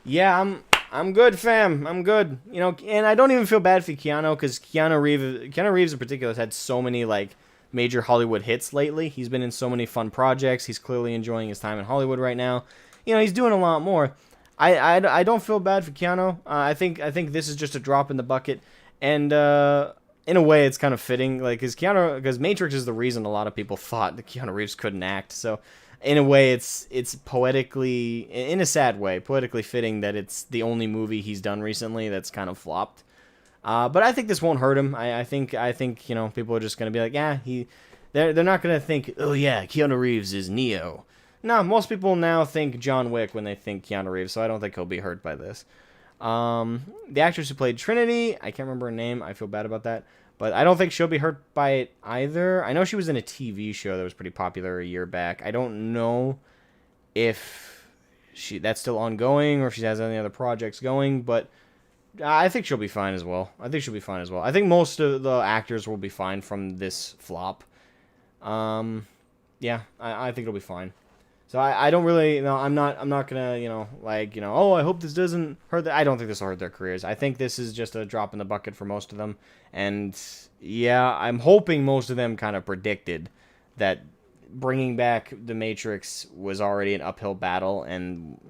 yeah, I'm good, fam. I'm good. And I don't even feel bad for Keanu because Keanu Reeves in particular has had so many major Hollywood hits lately. He's been in so many fun projects. He's clearly enjoying his time in Hollywood right now. He's doing a lot more. I don't feel bad for Keanu. I think this is just a drop in the bucket, and in a way it's kind of fitting. Because Matrix is the reason a lot of people thought that Keanu Reeves couldn't act. So in a way it's poetically, in a sad way, poetically fitting that it's the only movie he's done recently that's kind of flopped. But I think this won't hurt him. I think people are just gonna be like, yeah, they're not gonna think, oh yeah, Keanu Reeves is Neo. No, most people now think John Wick when they think Keanu Reeves, so I don't think he'll be hurt by this. The actress who played Trinity, I can't remember her name, I feel bad about that, but I don't think she'll be hurt by it either. I know she was in a TV show that was pretty popular a year back. I don't know if that's still ongoing or if she has any other projects going, but I think she'll be fine as well. I think most of the actors will be fine from this flop. Yeah, I think it'll be fine. So I don't really, I'm not gonna, oh, I hope this doesn't hurt I don't think this will hurt their careers. I think this is just a drop in the bucket for most of them. And yeah, I'm hoping most of them kind of predicted that bringing back The Matrix was already an uphill battle, and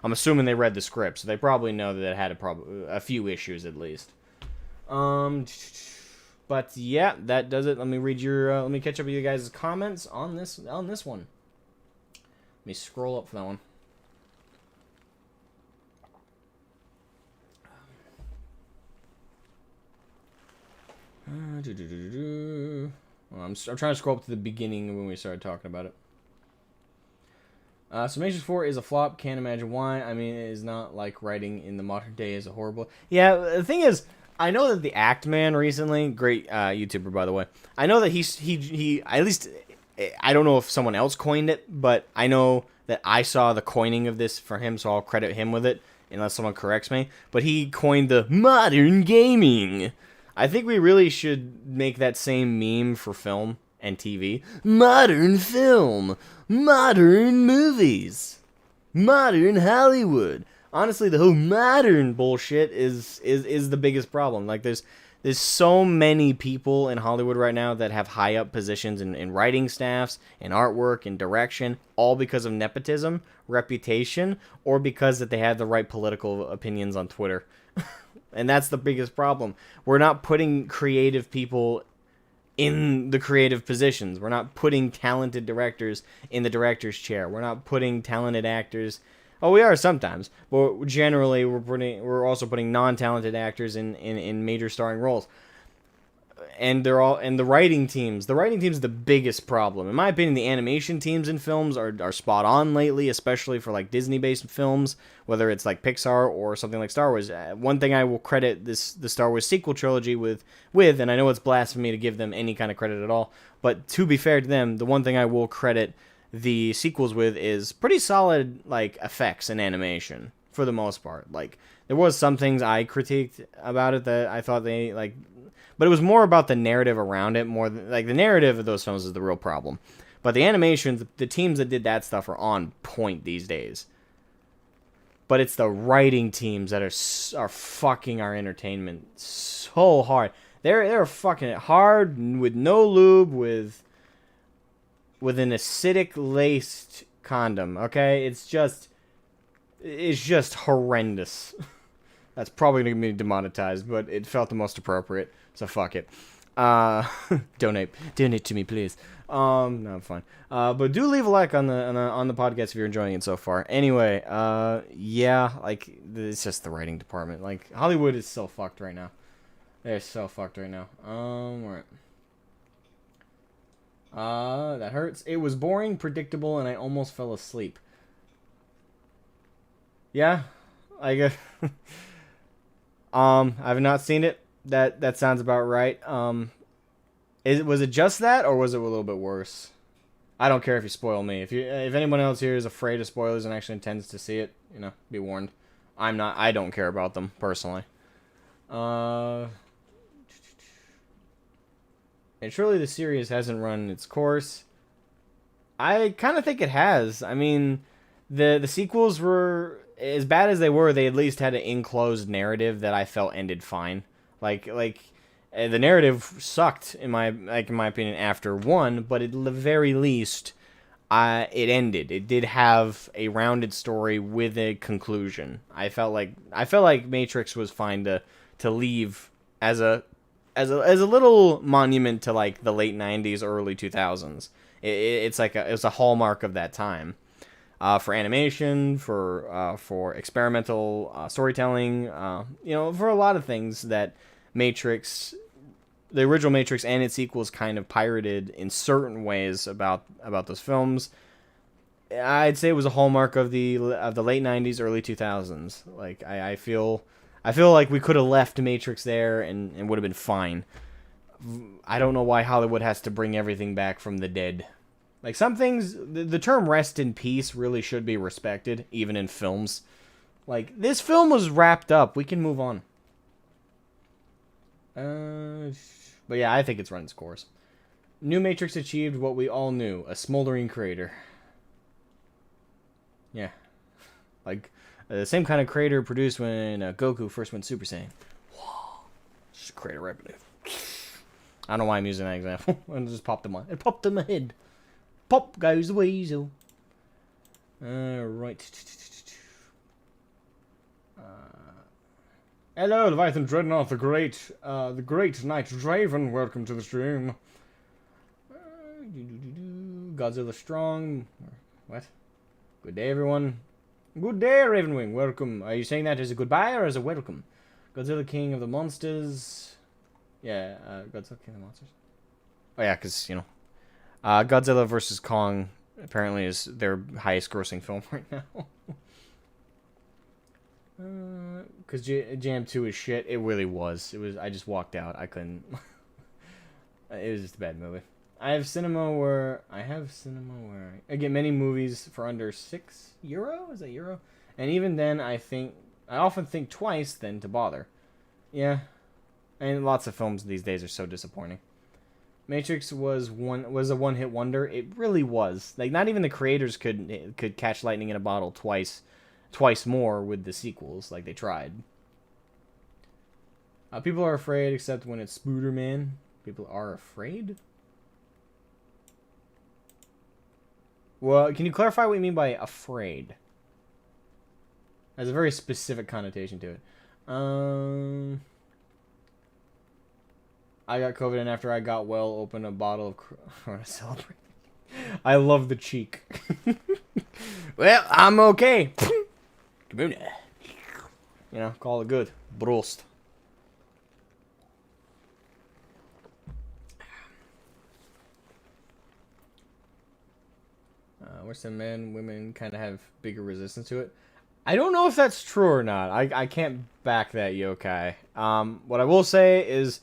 I'm assuming they read the script, so they probably know that it had a few issues at least. But yeah, that does it. Let me read let me catch up with you guys' comments on this one. Let me scroll up for that one. Well, I'm trying to scroll up to the beginning when we started talking about it. So Matrix 4 is a flop. Can't imagine why. I mean, it is not like writing in the modern day is a horrible. Yeah, the thing is, I know that the Act Man recently, great YouTuber by the way. I know that he at least, I don't know if someone else coined it, but I know that I saw the coining of this for him, so I'll credit him with it, unless someone corrects me. But he coined the modern gaming. I think we really should make that same meme for film and TV. Modern film. Modern movies. Modern Hollywood. Honestly, the whole modern bullshit is the biggest problem. There's There's so many people in Hollywood right now that have high up positions in writing staffs, in artwork, in direction, all because of nepotism, reputation, or because that they have the right political opinions on Twitter. And that's the biggest problem. We're not putting creative people in the creative positions. We're not putting talented directors in the director's chair. We're not putting talented actors. Oh, we are sometimes, but generally we're also putting non-talented actors in major starring roles. And they're all and the writing teams. The writing teams is the biggest problem. In my opinion, the animation teams in films are spot on lately, especially for like Disney-based films, whether it's like Pixar or something like Star Wars. One thing I will credit the Star Wars sequel trilogy with, and I know it's blasphemy to give them any kind of credit at all, but to be fair to them, the one thing I will credit the sequels with is pretty solid like effects and animation for the most part. Like there was some things I critiqued about it that I thought they like. But it was more about the narrative around it, more than, like the narrative of those films is the real problem. But the animations, the teams that did that stuff are on point these days. But it's the writing teams that are fucking our entertainment so hard. They're fucking it hard with no lube, with an acidic laced condom. Okay, it's just horrendous. That's probably going to be demonetized, but it felt the most appropriate, so fuck it. Donate to me, please. No, I'm fine. But do leave a like on the podcast if you're enjoying it so far. Anyway, yeah, like it's just the writing department. Like Hollywood is so fucked right now. They're so fucked right now. Right. That hurts. It was boring, predictable, and I almost fell asleep. Yeah, I guess. I've not seen it. That sounds about right. Was it just that, or was it a little bit worse? I don't care if you spoil me. If anyone else here is afraid of spoilers and actually intends to see it, be warned. I'm not. I don't care about them personally. And surely the series hasn't run its course. I kind of think it has. I mean, the sequels were as bad as they were. They at least had an enclosed narrative that I felt ended fine. Like the narrative sucked in my opinion after one, but at the very least, it ended. It did have a rounded story with a conclusion. I felt like Matrix was fine to leave as a little monument to like the late 90s, early 2000s. It's a hallmark of that time. For animation, for experimental storytelling, for a lot of things that Matrix, the original Matrix and its sequels kind of pirated in certain ways about those films. I'd say it was a hallmark of the late 90s, early 2000s. Like I feel like we could have left Matrix there and would have been fine. I don't know why Hollywood has to bring everything back from the dead. Like some things, the term rest in peace really should be respected, even in films. Like, this film was wrapped up. We can move on. But yeah, I think it's run its course. New Matrix achieved what we all knew, a smoldering crater. Yeah. Like, the same kind of crater produced when Goku first went Super Saiyan. Whoa. Just a crater right beneath. I don't know why I'm using that example. It just popped in my head. Pop goes the weasel. Right. Hello, Leviathan Dreadnought, the great Knight Draven. Welcome to the stream. Godzilla Strong. What? Good day, everyone. Good day, Ravenwing. Welcome. Are you saying that as a goodbye or as a welcome? Godzilla King of the Monsters. Yeah, Godzilla King of the Monsters. Oh yeah, because Godzilla vs. Kong apparently is their highest grossing film right now. Because Jam 2 is shit. It really was. I just walked out. I couldn't. It was just a bad movie. I have cinema where I get many movies for under €6. Is that euro? And even then, I often think twice then to bother. Yeah. And lots of films these days are so disappointing. Matrix was a one-hit wonder. It really was. Like, not even the creators could catch lightning in a bottle twice more with the sequels, like they tried. People are afraid except when it's Spooderman. People are afraid? Well, can you clarify what you mean by afraid? Has a very specific connotation to it. I got COVID, and after I got well, opened a bottle of... I want to celebrate. I love the cheek. Well, I'm okay. You know, call it good. Brost. Western men, women kind of have bigger resistance to it. I don't know if that's true or not. I can't back that, yokai. What I will say is,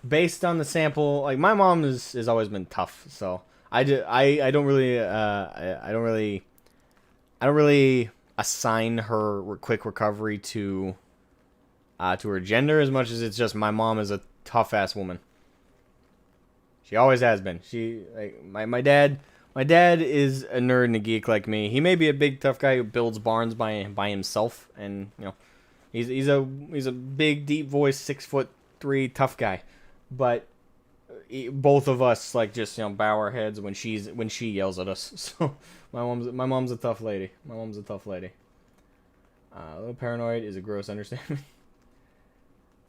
based on the sample, like my mom has always been tough, so I don't really assign her quick recovery to her gender as much as it's just my mom is a tough ass woman. She always has been. She like my dad. My dad is a nerd and a geek like me. He may be a big tough guy who builds barns by himself, and you know, he's a big deep voice 6'3" tough guy. But both of us like just bow our heads when she yells at us. So my mom's a tough lady. My mom's a tough lady. A little paranoid is a gross understatement.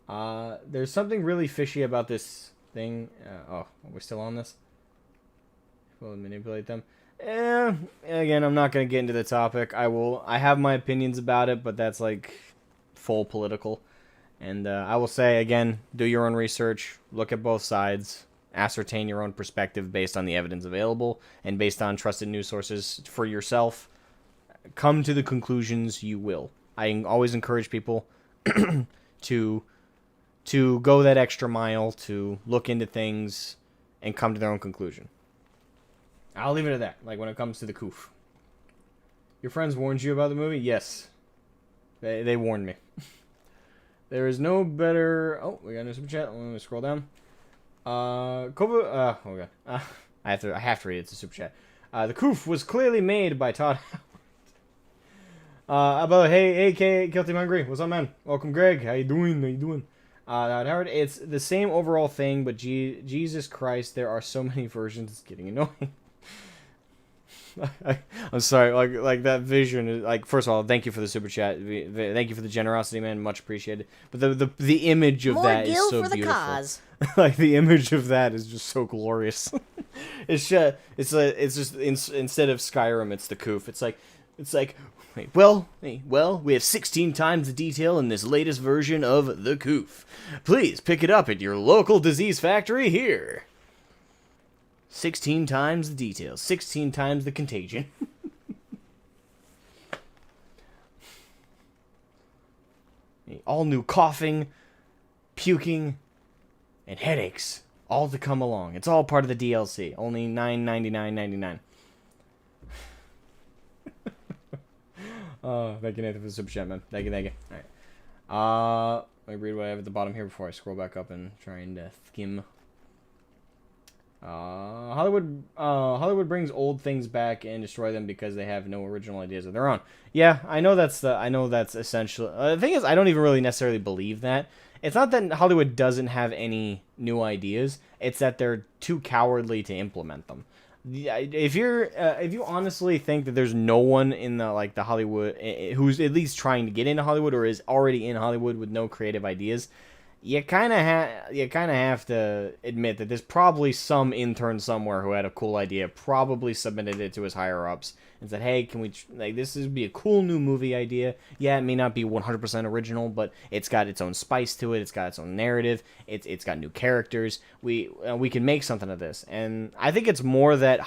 There's something really fishy about this thing. Oh, we're still on this. Will manipulate them. Again, I'm not gonna get into the topic. I have my opinions about it, but that's like full political. And I will say again, do your own research, look at both sides, ascertain your own perspective based on the evidence available and based on trusted news sources for yourself. Come to the conclusions you will. I always encourage people to go that extra mile, to look into things and come to their own conclusion. I'll leave it at that. Like when it comes to the Koof. Your friends warned you about the movie? Yes. They warned me. There is no better... Oh, we got a super chat. Let me scroll down. Oh god. I have to read it. It's a super chat. The Koof was clearly made by Todd Howard. Hey, Guilty Hungry. What's up, man? Welcome, Greg. How you doing? Howard, it's the same overall thing, but Jesus Christ, there are so many versions. It's getting annoying. I'm sorry, like that vision. Like, first of all, thank you for the super chat. Thank you for the generosity, man. Much appreciated. But the image of that is so beautiful. Cause. Like the image of that is just so glorious. It's just instead of Skyrim, it's the Koof. It's like. Well, we have 16 times the detail in this latest version of the Koof. Please pick it up at your local disease factory here. 16 times the details, 16 times the contagion. All new coughing, puking, and headaches, all to come along. It's all part of the DLC. Only $9.99.99. Thank you, Nathan, for the super chat, man. Thank you. All right. Let me read what I have at the bottom here before I scroll back up and try and skim. Hollywood brings old things back and destroy them because they have no original ideas of their own. Yeah, I know that's essential. The thing is, I don't even really necessarily believe that. It's not that Hollywood doesn't have any new ideas. It's that they're too cowardly to implement them. If you honestly think that there's no one in the Hollywood who's at least trying to get into Hollywood or is already in Hollywood with no creative ideas, you kind of have to admit that there's probably some intern somewhere who had a cool idea, probably submitted it to his higher ups and said, "Hey, can we this would be a cool new movie idea? Yeah, it may not be 100% original, but it's got its own spice to it. It's got its own narrative. It's got new characters. We can make something of this." And I think it's more that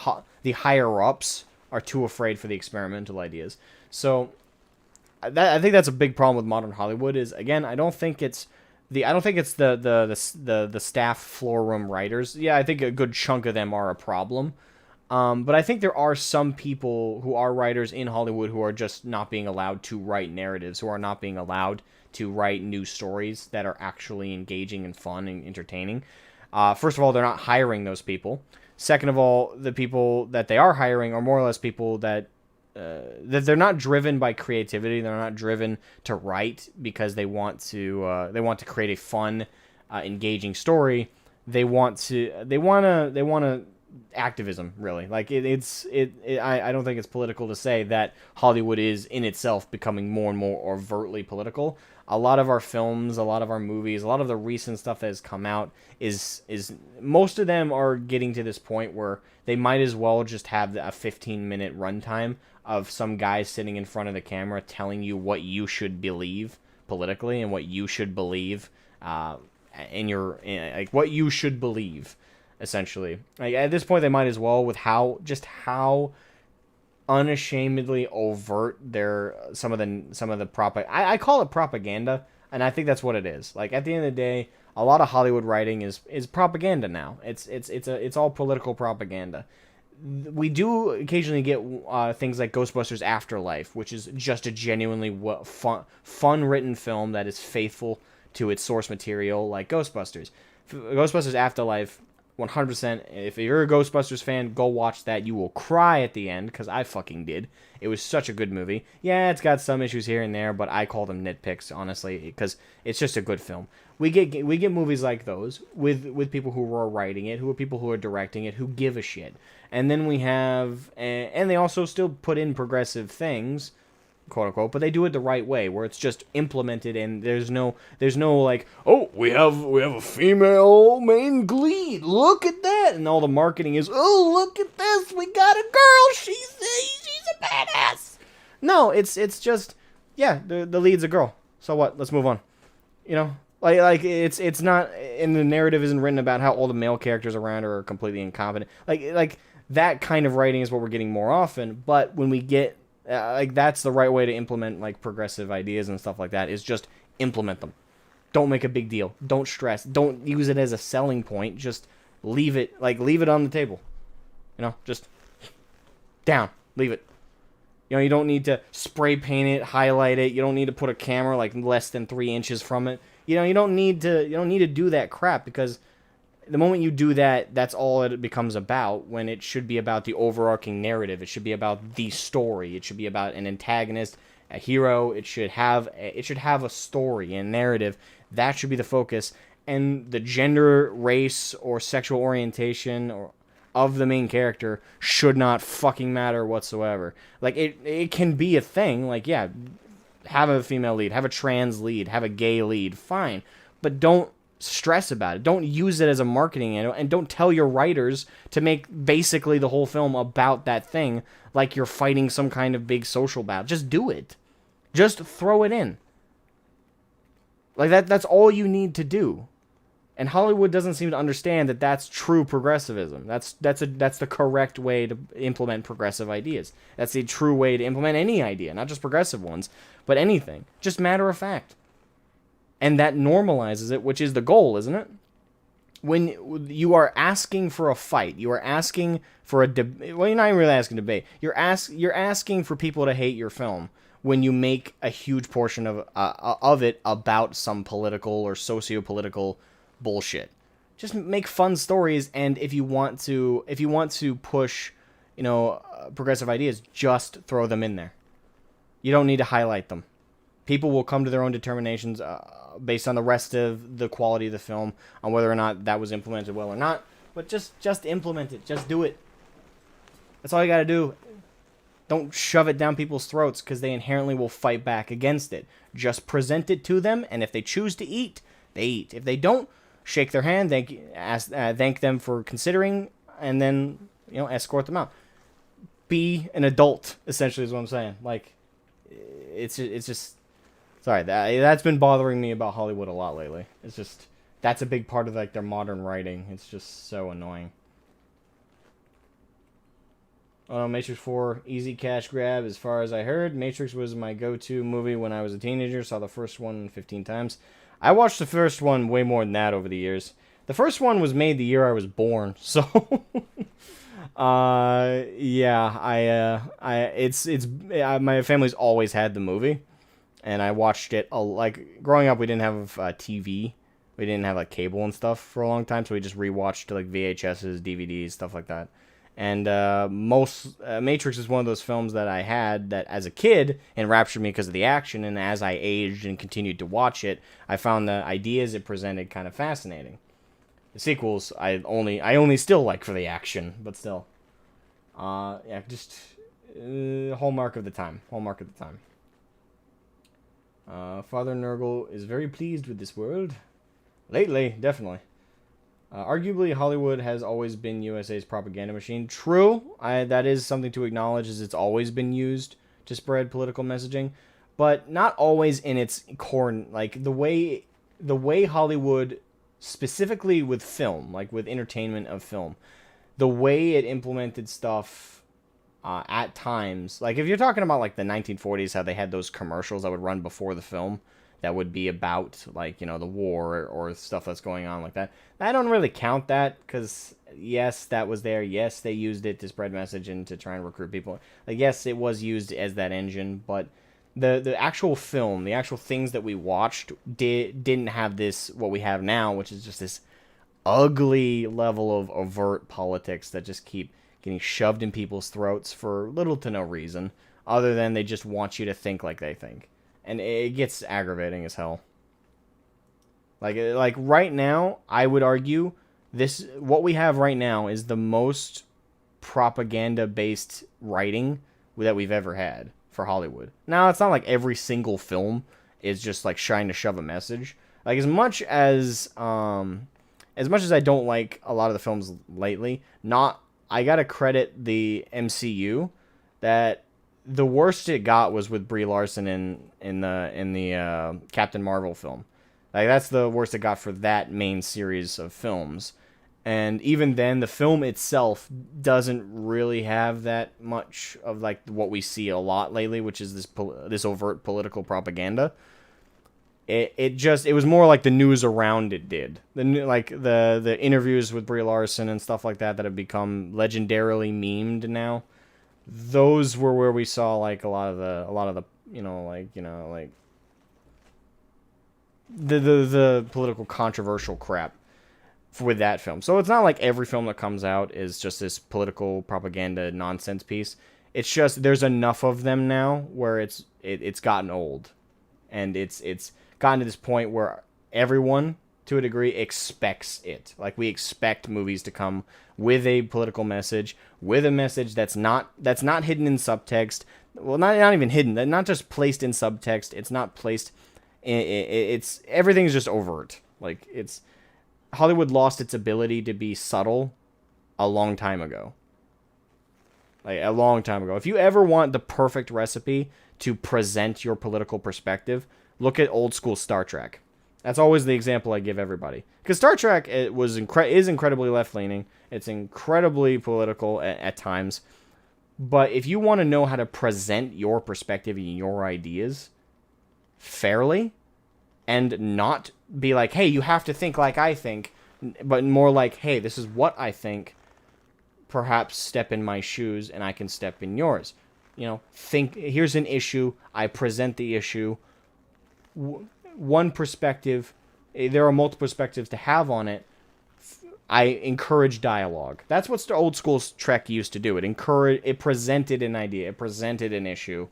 the higher ups are too afraid for the experimental ideas. So I think that's a big problem with modern Hollywood. Is again, I don't think it's the staff floor room writers. Yeah, I think a good chunk of them are a problem. But I think there are some people who are writers in Hollywood who are just not being allowed to write narratives, who are not being allowed to write new stories that are actually engaging and fun and entertaining. First of all, they're not hiring those people. Second of all, the people that they are hiring are more or less people that that they're not driven by creativity. They're not driven to write because they want to create a fun, engaging story. They want to activism, really. Like I don't think it's political to say that Hollywood is in itself becoming more and more overtly political. A lot of our films, a lot of our movies, a lot of the recent stuff that has come out is most of them are getting to this point where they might as well just have a 15-minute runtime of some guy sitting in front of the camera telling you what you should believe politically and what you should believe like what you should believe, essentially. Like, at this point, they might as well, with how unashamedly overt some of the I call it propaganda, and I think that's what it is. Like, at the end of the day, a lot of Hollywood writing is propaganda now. It's all political propaganda. We do occasionally get things like Ghostbusters Afterlife, which is just a genuinely fun written film that is faithful to its source material, like Ghostbusters. Ghostbusters Afterlife, 100%. If you're a Ghostbusters fan, go watch that. You will cry at the end, because I fucking did. It was such a good movie. Yeah, it's got some issues here and there, but I call them nitpicks, honestly, because it's just a good film. We get movies like those with people who are writing it, who are people who are directing it, who give a shit. And then we have, and they also still put in progressive things, quote unquote, but they do it the right way, where it's just implemented, and there's no like, oh, we have a female main lead, look at that, and all the marketing is, oh, look at this, we got a girl, she's a badass. No, it's just, yeah, the lead's a girl, so what? Let's move on. You know, like it's not, and the narrative isn't written about how all the male characters around her are completely incompetent. Like that kind of writing is what we're getting more often. But when we get like, that's the right way to implement like progressive ideas and stuff like that, is just implement them. Don't make a big deal. Don't stress. Don't use it as a selling point. Just leave it on the table. You know, just down. Leave it. You know, you don't need to spray paint it, highlight it. You don't need to put a camera like less than 3 inches from it. You know, you don't need to do that crap, because the moment you do that, that's all it becomes about, when it should be about the overarching narrative. It should be about the story. It should be about an antagonist, a hero. It should have a story and narrative. That should be the focus. And the gender, race, or sexual orientation of the main character should not fucking matter whatsoever. Like, it can be a thing. Like, yeah, have a female lead, have a trans lead, have a gay lead, fine. But don't stress about it. Don't use it as a marketing and don't tell your writers to make basically the whole film about that thing, like you're fighting some kind of big social battle. Just do it. Just throw it in. Like, that's all you need to do. And Hollywood doesn't seem to understand that that's true progressivism. That's the correct way to implement progressive ideas. That's the true way to implement any idea, not just progressive ones, but anything. Just matter of fact. And that normalizes it, which is the goal, isn't it? When you are asking for a fight, you are asking for a well, you're not even really asking debate. You're asking for people to hate your film when you make a huge portion of it about some political or socio-political bullshit. Just make fun stories, and if you want to push, you know, progressive ideas, just throw them in there. You don't need to highlight them. People will come to their own determinations based on the rest of the quality of the film, on whether or not that was implemented well or not. But just implement it. Just do it. That's all you gotta do. Don't shove it down people's throats, because they inherently will fight back against it. Just present it to them, and if they choose to eat, they eat. If they don't, shake their hand, thank them for considering, and then, you know, escort them out. Be an adult, essentially, is what I'm saying. Like, it's just sorry, that's been bothering me about Hollywood a lot lately. It's just, that's a big part of like their modern writing. It's just so annoying. Matrix 4, easy cash grab, as far as I heard. Matrix was my go-to movie when I was a teenager. Saw the first one 15 times. I watched the first one way more than that over the years. The first one was made the year I was born, so yeah, my family's always had the movie, and I watched it like growing up. We didn't have TV, we didn't have like cable and stuff for a long time, so we just rewatched like VHSs, DVDs, stuff like that. And Matrix is one of those films that I had that as a kid enraptured me because of the action, and as I aged and continued to watch it, I found the ideas it presented kind of fascinating. The sequels I only still like for the action, but still, yeah, just hallmark of the time. Hallmark of the time. Father Nurgle is very pleased with this world. Lately, definitely. Arguably, Hollywood has always been USA's propaganda machine. True, that is something to acknowledge, is it's always been used to spread political messaging, but not always in its core. Like the way Hollywood, specifically with film, like with entertainment of film, the way it implemented stuff at times, like if you're talking about like the 1940s, how they had those commercials that would run before the film that would be about like, you know, the war or stuff that's going on like that. I don't really count that because yes, that was there. Yes, they used it to spread message and to try and recruit people. Like yes, it was used as that engine, but the actual film, the actual things that we watched didn't have this what we have now, which is just this ugly level of overt politics that just keep getting shoved in people's throats for little to no reason, other than they just want you to think like they think. And it gets aggravating as hell. Like right now, I would argue what we have right now is the most propaganda-based writing that we've ever had for Hollywood. Now, it's not like every single film is just like trying to shove a message. Like as much as I don't like a lot of the films lately, I gotta credit the MCU that the worst it got was with Brie Larson in the Captain Marvel film. Like that's the worst it got for that main series of films. And even then, the film itself doesn't really have that much of like what we see a lot lately, which is this overt political propaganda. It was more like the news around it did. The interviews with Brie Larson and stuff like that have become legendarily memed now. Those were where we saw like a lot of the the political controversial crap with that film. So it's not like every film that comes out is just this political propaganda nonsense piece. It's just there's enough of them now where it's gotten old, and it's gotten to this point where everyone, to a degree, expects it. Like we expect movies to come with a political message, with a message that's not hidden in subtext. Well, not even hidden. Not just placed in subtext. It's not placed. It's everything's just overt. Like it's Hollywood lost its ability to be subtle a long time ago. Like a long time ago. If you ever want the perfect recipe to present your political perspective, look at old school Star Trek. That's always the example I give everybody. Because Star Trek is incredibly left-leaning. It's incredibly political at times. But if you want to know how to present your perspective and your ideas fairly, and not be like, hey, you have to think like I think, but more like, hey, this is what I think. Perhaps step in my shoes and I can step in yours. You know, here's an issue. I present the issue. One perspective, there are multiple perspectives to have on it. I encourage dialogue. That's what old school Trek used to do. It presented an idea, it presented an issue,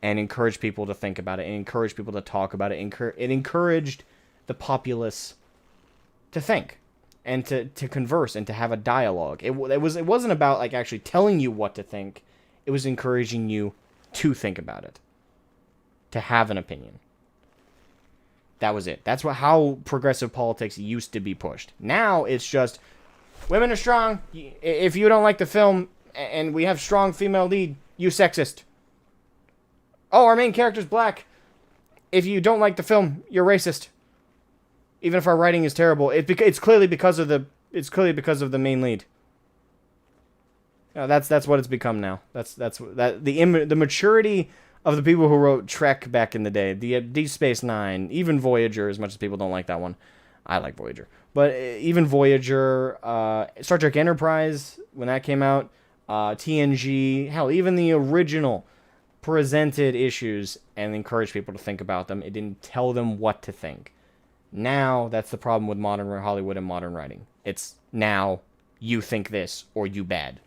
and encouraged people to think about it, and encouraged people to talk about it. It encouraged the populace to think, and to converse, and to have a dialogue. It wasn't about like actually telling you what to think. It was encouraging you to think about it, to have an opinion. That was it. That's how progressive politics used to be pushed. Now it's just women are strong. If you don't like the film and we have strong female lead, you sexist. Oh, our main character's black. If you don't like the film, you're racist. Even if our writing is terrible, it's clearly because of the main lead. That's what it's become now. The maturity of the people who wrote Trek back in the day, the Deep Space Nine, even Voyager, as much as people don't like that one. I like Voyager. But even Voyager, Star Trek Enterprise, when that came out, TNG, hell, even the original presented issues and encouraged people to think about them. It didn't tell them what to think. Now, that's the problem with modern Hollywood and modern writing. It's now, you think this, or you bad.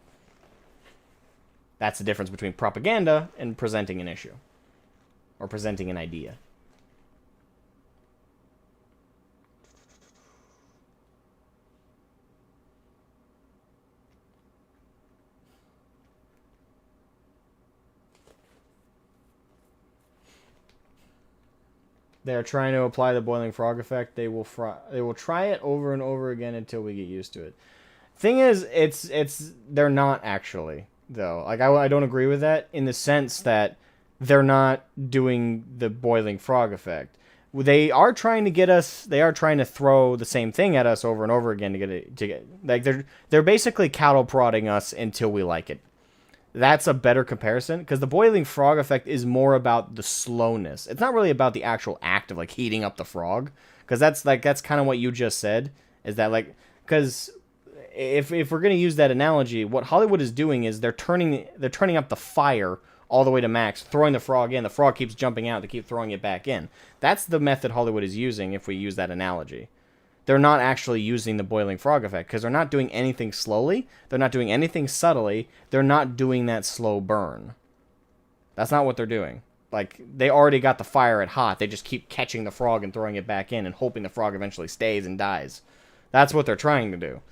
That's the difference between propaganda and presenting an issue. Or presenting an idea. They are trying to apply the boiling frog effect. They will try it over and over again until we get used to it. Thing is, they're not actually though. Like I don't agree with that in the sense that they're not doing the boiling frog effect. They are trying to get us. They are trying to throw the same thing at us over and over again to get like they're basically cattle prodding us until we like it. That's a better comparison because the boiling frog effect is more about the slowness. It's not really about the actual act of like heating up the frog, because that's kind of what you just said. Is that like, because if we're gonna use that analogy, what Hollywood is doing is they're turning up the fire all the way to max, throwing the frog in. The frog keeps jumping out. They keep throwing it back in. That's the method Hollywood is using. If we use that analogy. They're not actually using the boiling frog effect because they're not doing anything slowly. They're not doing anything subtly. They're not doing that slow burn. That's not what they're doing. Like, they already got the fire at hot. They just keep catching the frog and throwing it back in and hoping the frog eventually stays and dies. That's what they're trying to do.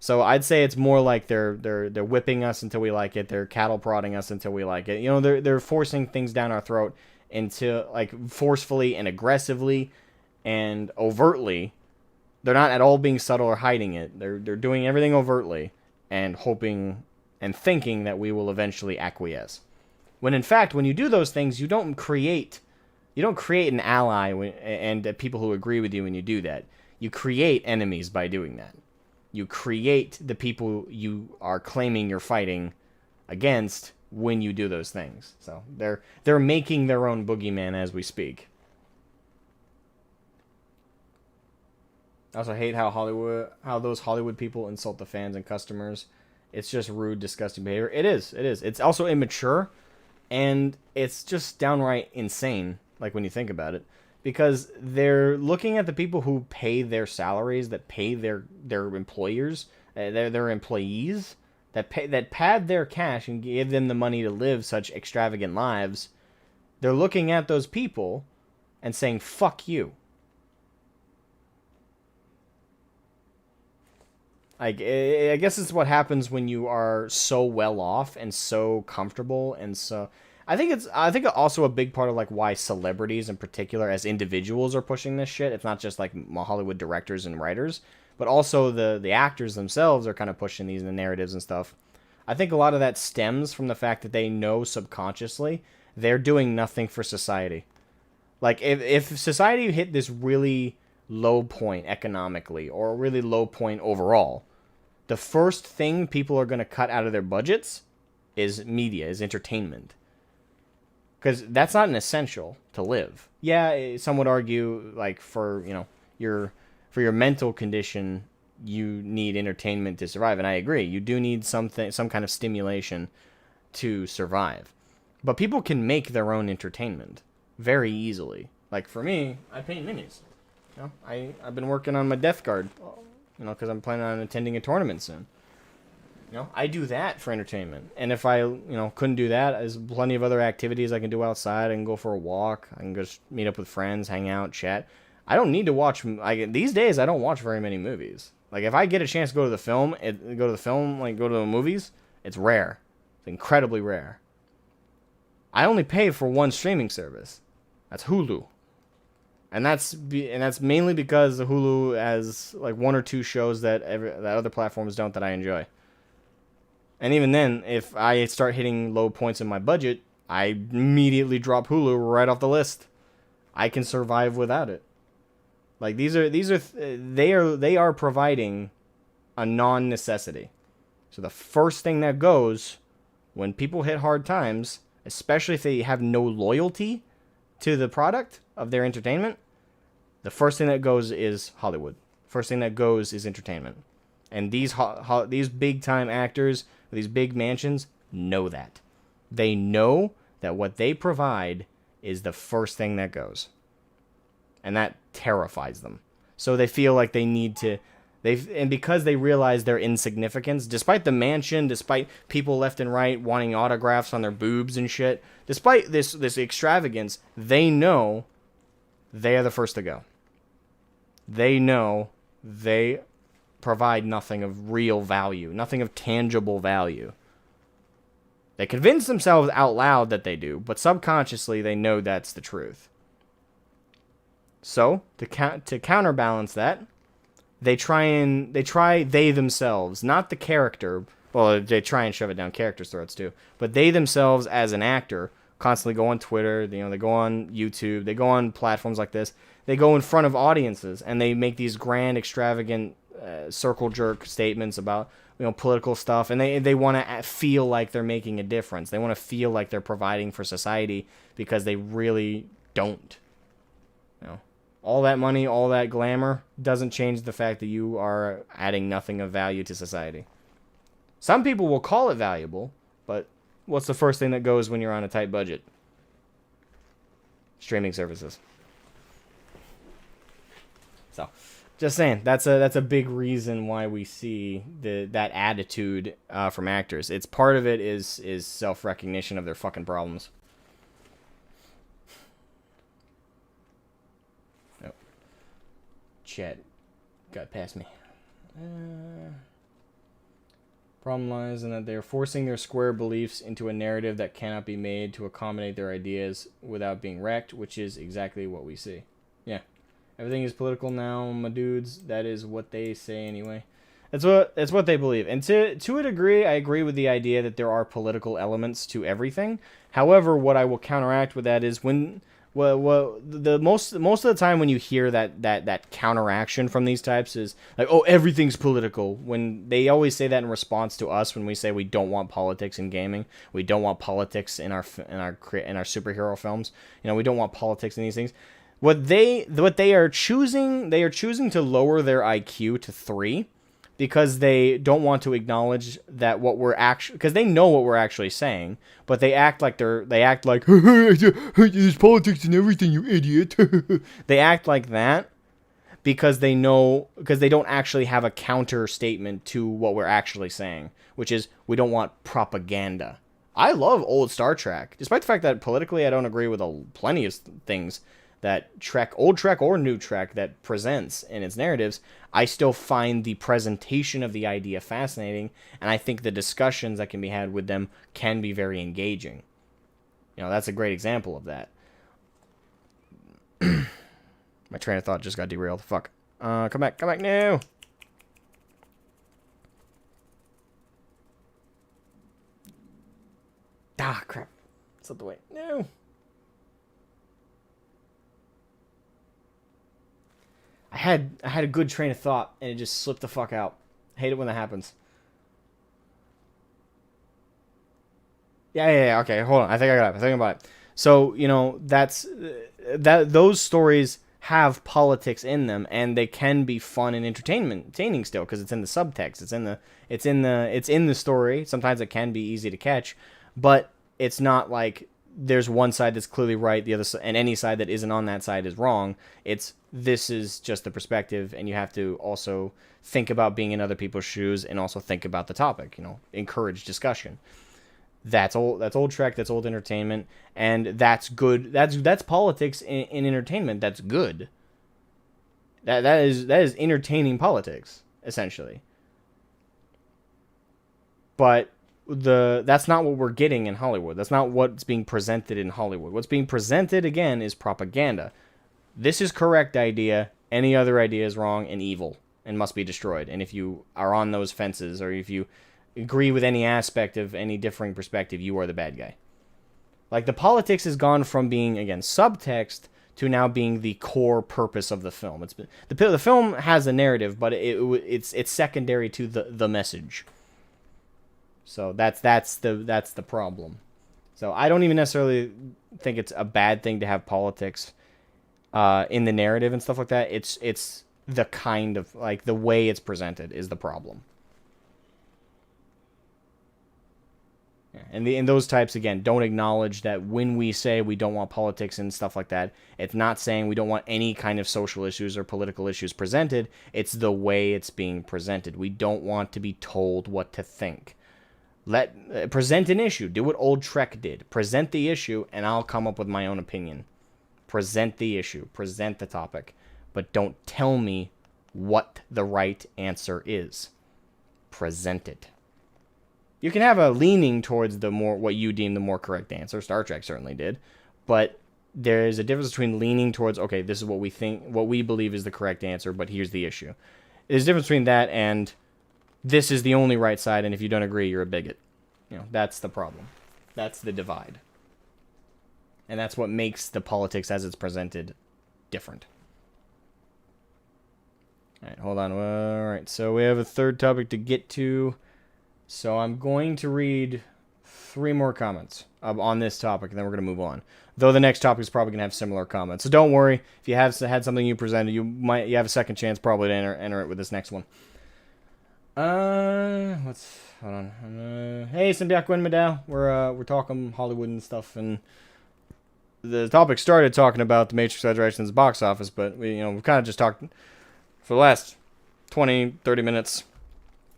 So I'd say it's more like they're whipping us until we like it. They're cattle prodding us until we like it. You know, they're forcing things down our throat into, like, forcefully and aggressively and overtly. They're not at all being subtle or hiding it. They're doing everything overtly and hoping and thinking that we will eventually acquiesce. When in fact, when you do those things, you don't create an ally and people who agree with you when you do that. You create enemies by doing that. You create the people you are claiming you're fighting against when you do those things. So they're making their own boogeyman as we speak. I also hate how those Hollywood people insult the fans and customers. It's just rude, disgusting behavior. It is. It's also immature, and it's just downright insane, like when you think about it. Because they're looking at the people who pay their salaries, that pay their employers, their employees, that pad their cash and give them the money to live such extravagant lives. They're looking at those people and saying, fuck you. Like, I guess it's what happens when you are so well off and so comfortable, and so I think also a big part of like why celebrities in particular as individuals are pushing this shit. It's not just like Hollywood directors and writers, but also the actors themselves are kind of pushing these in the narratives and stuff. I think a lot of that stems from the fact that they know subconsciously they're doing nothing for society. Like if society hit this really low point economically or a really low point overall, the first thing people are going to cut out of their budgets is media, is entertainment. Because that's not an essential to live. Yeah, some would argue, like, for your mental condition, you need entertainment to survive, and I agree. You do need some kind of stimulation to survive. But people can make their own entertainment very easily. Like, for me, I paint minis. I've been working on my Death Guard, because I'm planning on attending a tournament soon. I do that for entertainment. And if I, couldn't do that, there's plenty of other activities I can do outside. I can go for a walk. I can just meet up with friends, hang out, chat. I don't need to watch. These days, I don't watch very many movies. Like, if I get a chance to go to the movies, it's rare. It's incredibly rare. I only pay for one streaming service. That's Hulu. And that's mainly because Hulu has like one or two shows that other platforms don't that I enjoy. And even then, if I start hitting low points in my budget, I immediately drop Hulu right off the list. I can survive without it. Like they are providing a non-necessity. So the first thing that goes when people hit hard times, especially if they have no loyalty to the product of their entertainment, the first thing that goes is Hollywood. First thing that goes is entertainment. And these big time actors with these big mansions know that. They know that what they provide is the first thing that goes. And that terrifies them. So they feel like they need to And because they realize their insignificance, despite the mansion, despite people left and right wanting autographs on their boobs and shit, despite this extravagance, they know they are the first to go. They know they provide nothing of real value, nothing of tangible value. They convince themselves out loud that they do, but subconsciously they know that's the truth. So, to counterbalance that, they themselves, not the character, well, they try and shove it down characters' throats too, but they themselves as an actor constantly go on Twitter, they go on YouTube, they go on platforms like this, they go in front of audiences, and they make these grand, extravagant, circle jerk statements about political stuff, and they want to feel like they're making a difference. They want to feel like they're providing for society because they really don't. All that money, all that glamour doesn't change the fact that you are adding nothing of value to society. Some people will call it valuable, but what's the first thing that goes when you're on a tight budget? Streaming services. So, just saying, that's a big reason why we see that attitude from actors. It's part of it is self-recognition of their fucking problems. Nope. Chat got past me. Problem lies in that they're forcing their square beliefs into a narrative that cannot be made to accommodate their ideas without being wrecked, which is exactly what we see. Yeah. Everything is political now, my dudes. That is what they say anyway. It's what they believe. And to a degree, I agree with the idea that there are political elements to everything. However, what I will counteract with that is when the most of the time when you hear that counteraction from these types is like, oh, everything's political. When they always say that in response to us when we say we don't want politics in gaming, we don't want politics in our superhero films. We don't want politics in these things. What they are choosing to lower their IQ to 3 because they don't want to acknowledge that what we're actually, because they know what we're actually saying, but they act like there's politics in everything, you idiot. They act like that because they don't actually have a counter statement to what we're actually saying, which is we don't want propaganda. I love old Star Trek, despite the fact that politically I don't agree with plenty of things that old Trek or new Trek that presents in its narratives. I still find the presentation of the idea fascinating, and I think the discussions that can be had with them can be very engaging. That's a great example of that. My train of thought just got derailed. Fuck. Come back, no! Ah, crap. It's out the way. No! I had a good train of thought, and it just slipped the fuck out. I hate it when that happens. Yeah, okay, hold on. I think I got it. I think about it. So, those stories have politics in them, and they can be fun and entertaining still, because it's in the subtext. It's in the story. Sometimes it can be easy to catch, but it's not like there's one side that's clearly right, the other side, and any side that isn't on that side is wrong. This is just the perspective, and you have to also think about being in other people's shoes, and also think about the topic. Encourage discussion. That's old Trek. That's old entertainment, and that's good. That's politics in entertainment. That's good. That is entertaining politics, essentially. But that's not what we're getting in Hollywood. That's not what's being presented in Hollywood. What's being presented, again, is propaganda. This is correct idea. Any other idea is wrong and evil and must be destroyed. And if you are on those fences, or if you agree with any aspect of any differing perspective, you are the bad guy. Like, the politics has gone from being, again, subtext to now being the core purpose of the film. The film has a narrative, but it's secondary to the message. So that's the problem. So I don't even necessarily think it's a bad thing to have politics in the narrative and stuff like that. It's the kind of, like, the way it's presented is the problem. Yeah, And those types, again, don't acknowledge that when we say we don't want politics and stuff like that, it's not saying we don't want any kind of social issues or political issues presented. It's the way it's being presented. We don't want to be told what to think. Present an issue. Do what old Trek did. Present the issue, and I'll come up with my own opinion. Present the issue. Present the topic. But don't tell me what the right answer is. Present it. You can have a leaning towards what you deem the more correct answer. Star Trek certainly did. But there is a difference between leaning towards, okay, this is what we believe is the correct answer, but here's the issue. There's a difference between that and this is the only right side, and if you don't agree, you're a bigot. That's the problem. That's the divide. And that's what makes the politics as it's presented different. All right, hold on. All right, so we have a third topic to get to. So I'm going to read 3 more comments on this topic, and then we're going to move on. Though the next topic is probably going to have similar comments. So don't worry. If you have had something you presented, you have a second chance probably to enter it with this next one. Hold on. Hey, Simbiak Gwen Madao. We're talking Hollywood and stuff, and the topic started talking about the Matrix Federation's box office, but we've kind of just talked for the last 20, 30 minutes.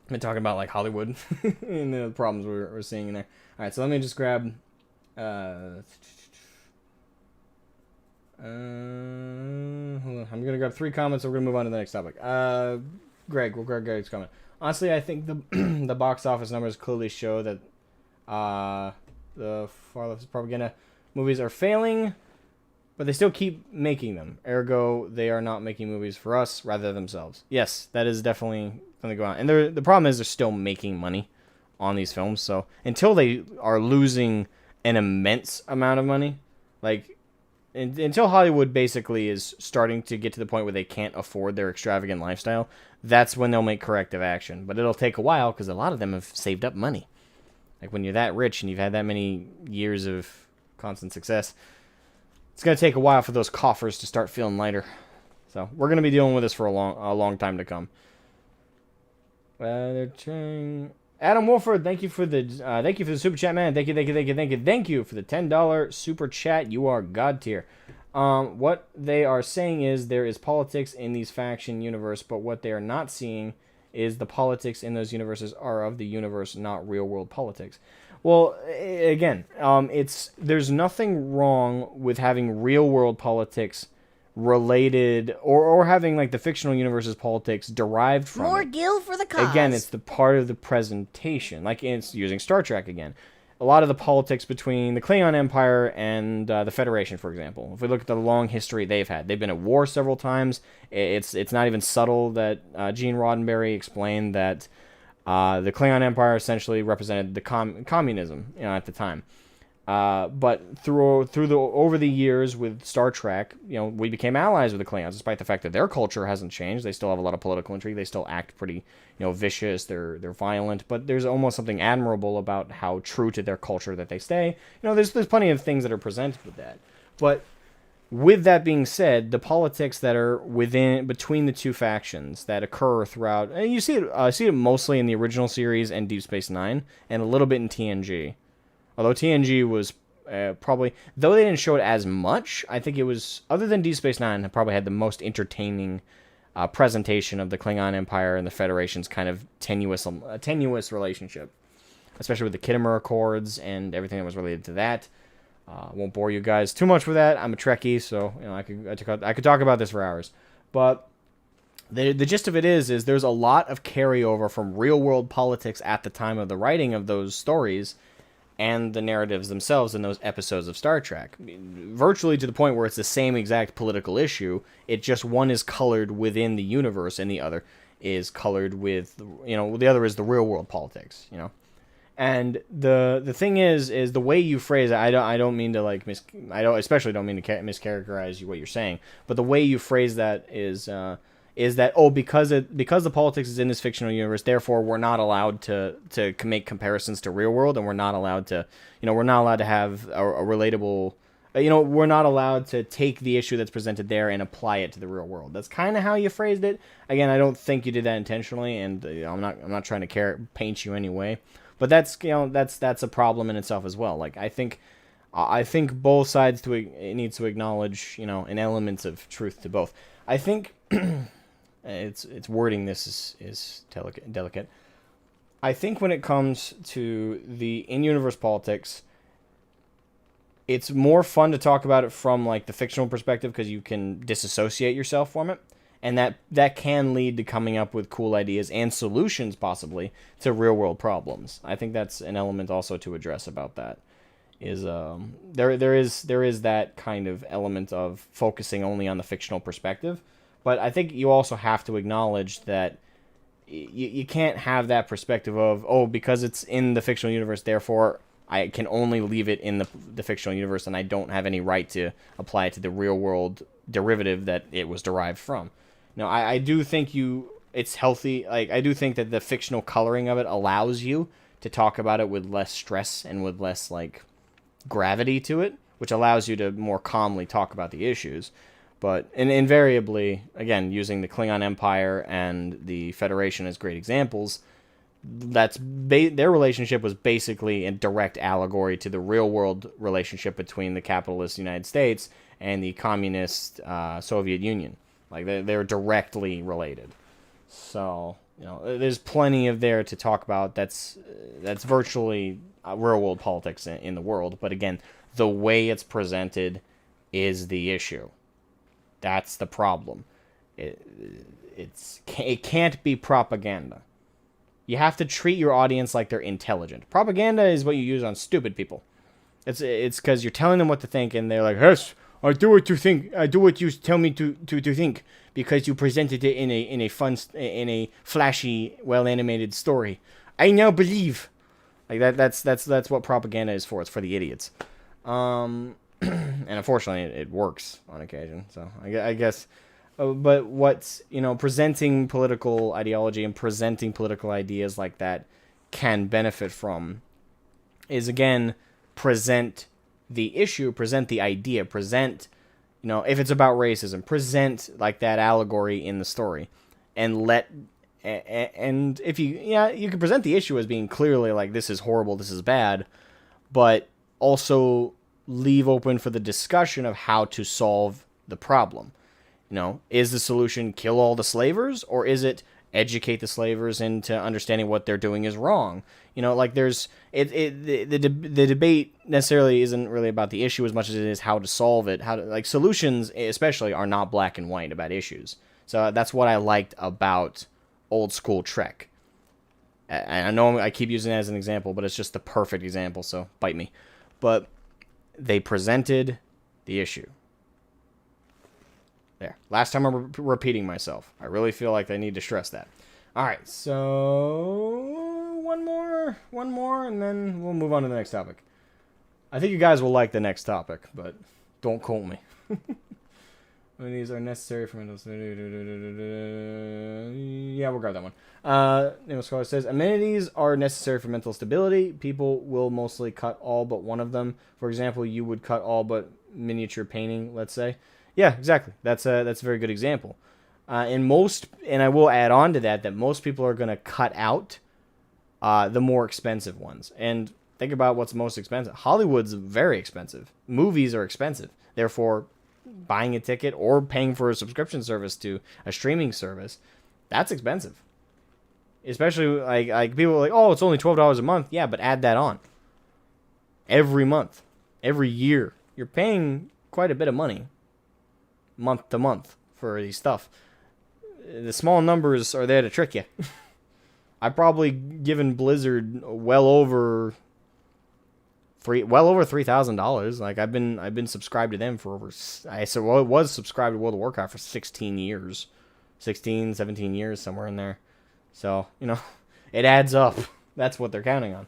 Been talking about like Hollywood and the problems we're seeing in there. All right, so let me just grab. Hold on. I'm gonna grab 3 comments. So we're gonna move on to the next topic. Greg, we'll grab Greg's comment. Honestly, I think the the box office numbers clearly show that the far left propaganda movies are failing, but they still keep making them. Ergo, they are not making movies for us, rather themselves. Yes, that is definitely something going on. And the problem is they're still making money on these films. So until they are losing an immense amount of money, like until Hollywood basically is starting to get to the point where they can't afford their extravagant lifestyle, that's when they'll make corrective action. But it'll take a while because a lot of them have saved up money. Like when you're that rich and you've had that many years of constant success, it's going to take a while for those coffers to start feeling lighter. So we're going to be dealing with this for a long time to come. They're trying. Adam Wolford, thank you for the super chat, man. Thank you for the $10 super chat. You are god tier. What they are saying is there is politics in these faction universe, but what they are not seeing is the politics in those universes are of the universe, not real world politics. Well, again, there's nothing wrong with having real world politics related or having like the fictional universe's politics derived from more it. Gil for the cause. Again, it's the part of the presentation. Like it's using Star Trek again. A lot of the politics between the Klingon Empire and the Federation, for example. If we look at the long history they've been at war several times. It's not even subtle that Gene Roddenberry explained that the Klingon Empire essentially represented the communism, at the time. But over the years with Star Trek, we became allies with the Klingons, despite the fact that their culture hasn't changed. They still have a lot of political intrigue. They still act pretty, vicious. They're violent. But there's almost something admirable about how true to their culture that they stay. There's plenty of things that are presented with that. But with that being said, the politics that are between the two factions that occur throughout, and you see it mostly in the original series and Deep Space Nine, and a little bit in TNG. Although TNG was probably, though they didn't show it as much, I think it was, other than Deep Space Nine, it probably had the most entertaining presentation of the Klingon Empire and the Federation's kind of tenuous relationship, especially with the Khitomer Accords and everything that was related to that. I won't bore you guys too much with that. I'm a Trekkie, so I could talk about this for hours. But the gist of it is there's a lot of carryover from real world politics at the time of the writing of those stories and the narratives themselves in those episodes of Star Trek. Virtually to the point where it's the same exact political issue, it just one is colored within the universe and the other is colored with, the other is the real world politics, And the thing is the way you phrase it, I don't mean to especially don't mean to mischaracterize what you're saying, but the way you phrase that is that because the politics is in this fictional universe, therefore we're not allowed to make comparisons to real world, and we're not allowed to have a relatable we're not allowed to take the issue that's presented there and apply it to the real world. That's kind of how you phrased it. Again, I don't think you did that intentionally, and I'm not trying to paint you anyway. But that's that's a problem in itself as well. Like I think both sides it needs to acknowledge an element of truth to both. I think it's wording this is delicate. I think when it comes to the in-universe politics, it's more fun to talk about it from like the fictional perspective because you can disassociate yourself from it, and that can lead to coming up with cool ideas and solutions possibly to real-world problems. I think that's an element also to address about that. Is there is that kind of element of focusing only on the fictional perspective, but I think you also have to acknowledge that you can't have that perspective of, because it's in the fictional universe, therefore I can only leave it in the fictional universe and I don't have any right to apply it to the real world derivative that it was derived from. No, I do think it's healthy. Like I do think that the fictional coloring of it allows you to talk about it with less stress and with less like gravity to it, which allows you to more calmly talk about the issues. But invariably, again, using the Klingon Empire and the Federation as great examples, their relationship was basically a direct allegory to the real-world relationship between the capitalist United States and the communist Soviet Union. Like they're directly related. So there's plenty of there to talk about. That's virtually real-world politics in the world. But again, the way it's presented is the issue. That's the problem. It can't be propaganda. You have to treat your audience like they're intelligent. Propaganda is what you use on stupid people. It's because you're telling them what to think, and they're like, "Yes, I do what you think. I do what you tell me to think because you presented it in a flashy, well animated story. I now believe." Like that's what propaganda is for. It's for the idiots. And unfortunately, it works on occasion. So I guess, but what's presenting political ideology and presenting political ideas like that can benefit from is again present the issue, present the idea, present if it's about racism, present like that allegory in the story, and if you can present the issue as being clearly like this is horrible, this is bad, but also leave open for the discussion of how to solve the problem. Is the solution kill all the slavers, or is it educate the slavers into understanding what they're doing is wrong? Like there's the debate necessarily isn't really about the issue as much as it is how to solve it. Solutions especially are not black and white about issues. So that's what I liked about old school Trek. And I know I keep using it as an example, but it's just the perfect example, so bite me. But they presented the issue. There. Last time I'm repeating myself. I really feel like I need to stress that. All right, so one more, and then we'll move on to the next topic. I think you guys will like the next topic, but don't quote me. These are necessary for mental. Yeah, we'll grab that one. Nemo Scholar says amenities are necessary for mental stability. People will mostly cut all but one of them. For example, you would cut all but miniature painting. Let's say, yeah, exactly. That's a very good example. And I will add on to that most people are going to cut out the more expensive ones. And think about what's most expensive. Hollywood's very expensive. Movies are expensive. Therefore, buying a ticket or paying for a subscription service to a streaming service, that's expensive. Especially like people are like, oh, it's only $12 a month. Yeah, but add that on. Every month, every year, you're paying quite a bit of money, month to month, for these stuff. The small numbers are there to trick you. I've probably given Blizzard well over $3,000. Like I've been subscribed to them for over. I was subscribed to World of Warcraft for 16 years, 16, 17 years, somewhere in there. So it adds up. That's what they're counting on.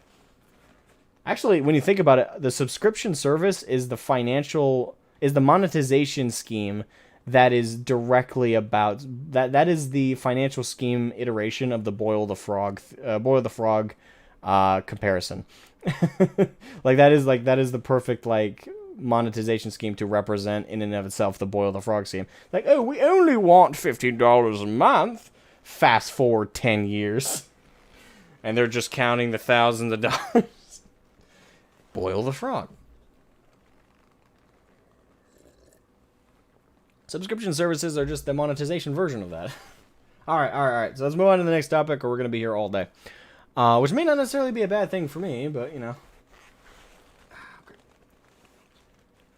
Actually, when you think about it, the subscription service is the monetization scheme that is directly about that. That is the financial scheme iteration of the Boil the Frog comparison. That is the perfect monetization scheme to represent in and of itself the Boil the Frog scheme. Like, oh, we only want $15 a month. Fast forward 10 years. And they're just counting the thousands of dollars. Boil the Frog. Subscription services are just the monetization version of that. Alright. So let's move on to the next topic, or we're going to be here all day. Which may not necessarily be a bad thing for me, but, you know.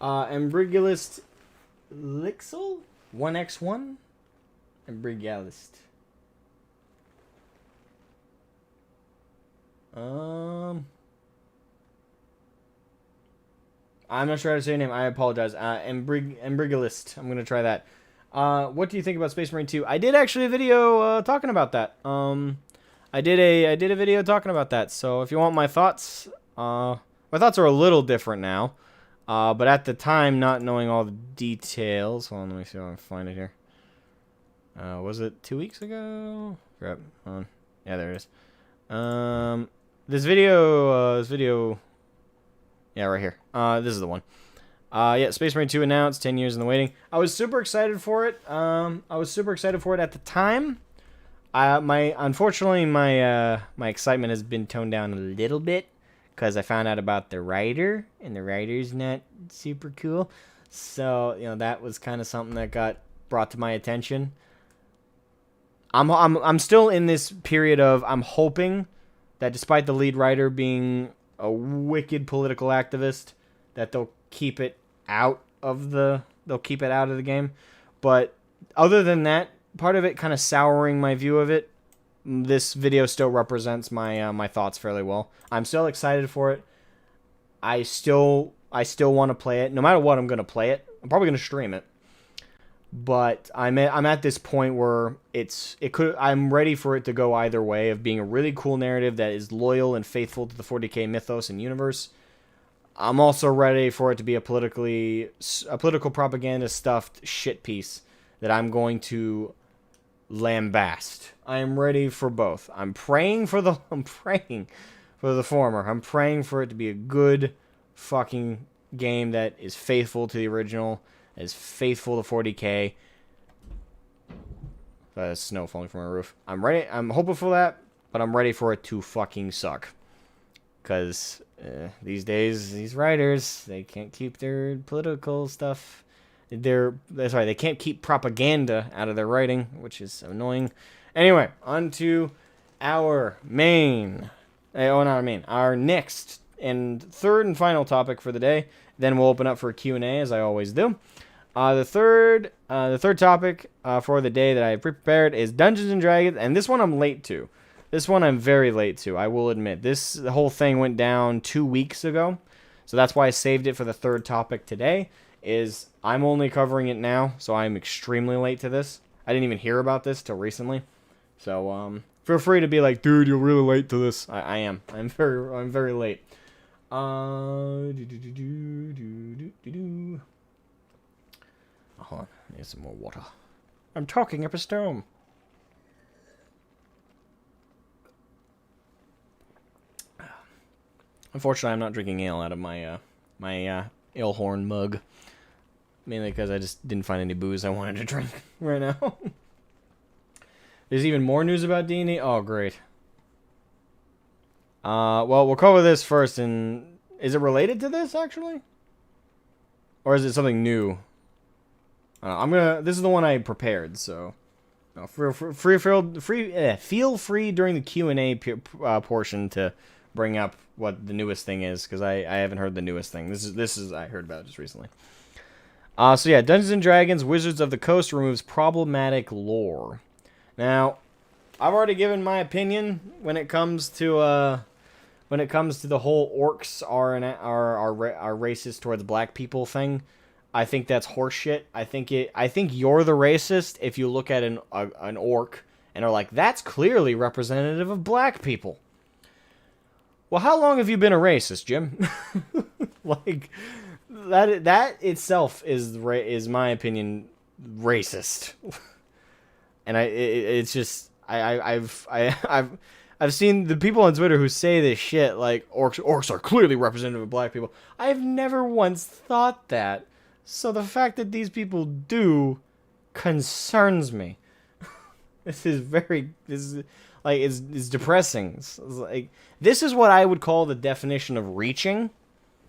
Embryolist Lixel? 1x1? Embryolist. I'm not sure how to say your name. I apologize. Embryolist. I'm going to try that. What do you think about Space Marine 2? I did actually a video talking about that. I did a video talking about that. So if you want my thoughts are a little different now. But at the time, not knowing all the details. Hold on, let me see if I can find it here. Was it 2 weeks ago? Crap. Hold on. Yeah, there it is. This video. Yeah, right here. This is the one. Yeah, Space Marine 2 announced, 10 years in the waiting. I was super excited for it. I was super excited for it at the time. Unfortunately, my excitement has been toned down a little bit because I found out about the writer, and the writer's not super cool. So, you know, that was kind of something that got brought to my attention. I'm still in this period of I'm hoping that despite the lead writer being a wicked political activist, that they'll keep it out of the game. But other than that, part of it kind of souring my view of it, this video still represents my thoughts fairly well. I'm still excited for it. I still want to play it. No matter what, I'm going to play it. I'm probably going to stream it. But I'm at this point where I'm ready for it to go either way, of being a really cool narrative that is loyal and faithful to the 40K mythos and universe. I'm also ready for it to be a political propaganda stuffed shit piece that I'm going to lambast. I am ready for both. I'm praying for the former. I'm praying for it to be a good fucking game that is faithful to the original, is faithful to 40K. There's snow falling from my roof. I'm ready. I'm hoping for that, but I'm ready for it to fucking suck. Because these days, these writers, they can't keep their political stuff. They can't keep propaganda out of their writing, which is annoying. Anyway, on to our our next and third and final topic for the day. Then we'll open up for a Q&A, as I always do. The third topic for the day that I prepared is Dungeons and Dragons, and this one I'm late to. This one I'm very late to, I will admit. The whole thing went down 2 weeks ago, so that's why I saved it for the third topic today. I'm only covering it now, so I'm extremely late to this. I didn't even hear about this till recently, so feel free to be like, dude, you're really late to this. I am. I'm very late. Hold on, I need some more water. I'm talking up a storm. Unfortunately, I'm not drinking ale out of my ale horn mug. Mainly because I just didn't find any booze I wanted to drink right now. There's even more news about D&D? Oh, great. Well, we'll cover this first. And is it related to this, actually? Or is it something new? This is the one I prepared, so... feel free during the Q&A portion to bring up what the newest thing is, because I haven't heard the newest thing. This is I heard about it just recently. So yeah, Dungeons and Dragons Wizards of the Coast removes problematic lore. Now, I've already given my opinion when it comes to the whole orcs are racist towards black people thing. I think that's horseshit. I think you're the racist if you look at an orc and are like, that's clearly representative of black people. Well, how long have you been a racist, Jim? Like, that itself is my opinion racist. And I've I've seen the people on Twitter who say this shit like orcs are clearly representative of black people. I've never once thought that. So the fact that these people do concerns me. This is like it's depressing. It's like this is what I would call the definition of reaching.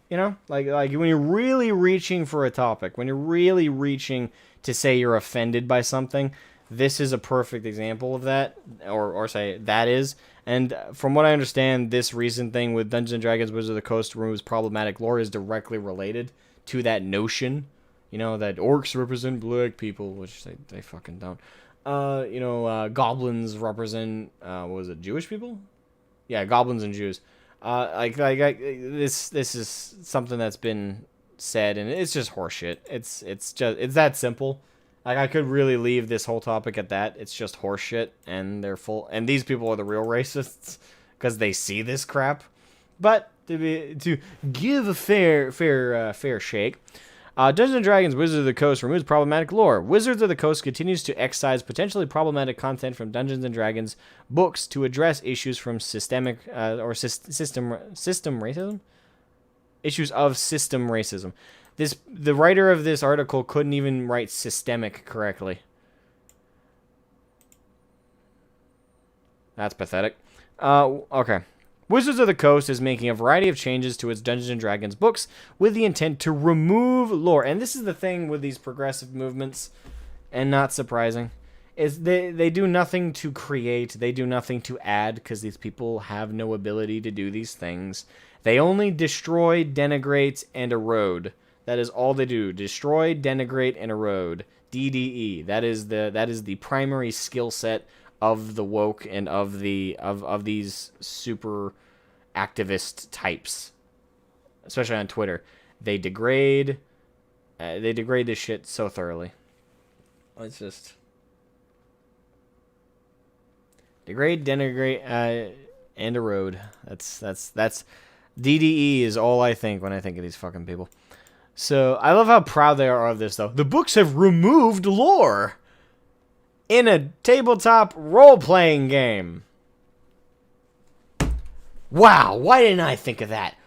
You know, like when you're really reaching for a topic, when you're really reaching to say you're offended by something, this is a perfect example of that, or say that is. And from what I understand, this recent thing with Dungeons & Dragons Wizards of the Coast removes problematic lore is directly related to that notion, you know, that orcs represent black people, which they fucking don't. Goblins represent, what was it, Jewish people? Yeah, goblins and Jews. This is something that's been said, and it's just horseshit. It's that simple. Like, I could really leave this whole topic at that. It's just horseshit, and and these people are the real racists because they see this crap. But to give a fair shake, Dungeons & Dragons Wizards of the Coast removes problematic lore. Wizards of the Coast continues to excise potentially problematic content from Dungeons & Dragons books to address issues from system racism? Issues of system racism. The writer of this article couldn't even write systemic correctly. That's pathetic. Okay. Wizards of the Coast is making a variety of changes to its Dungeons & Dragons books with the intent to remove lore. And this is the thing with these progressive movements, and not surprising, is they do nothing to create, they do nothing to add, because these people have no ability to do these things. They only destroy, denigrate, and erode. That is all they do. Destroy, denigrate, and erode. DDE. That is the primary skill set of the woke and of these super activist types, especially on Twitter. They degrade this shit so thoroughly. It's just degrade, denigrate, and erode. That's DDE is all I think when I think of these fucking people. So I love how proud they are of this, though. The books have removed lore in a tabletop role-playing game. Wow, why didn't I think of that?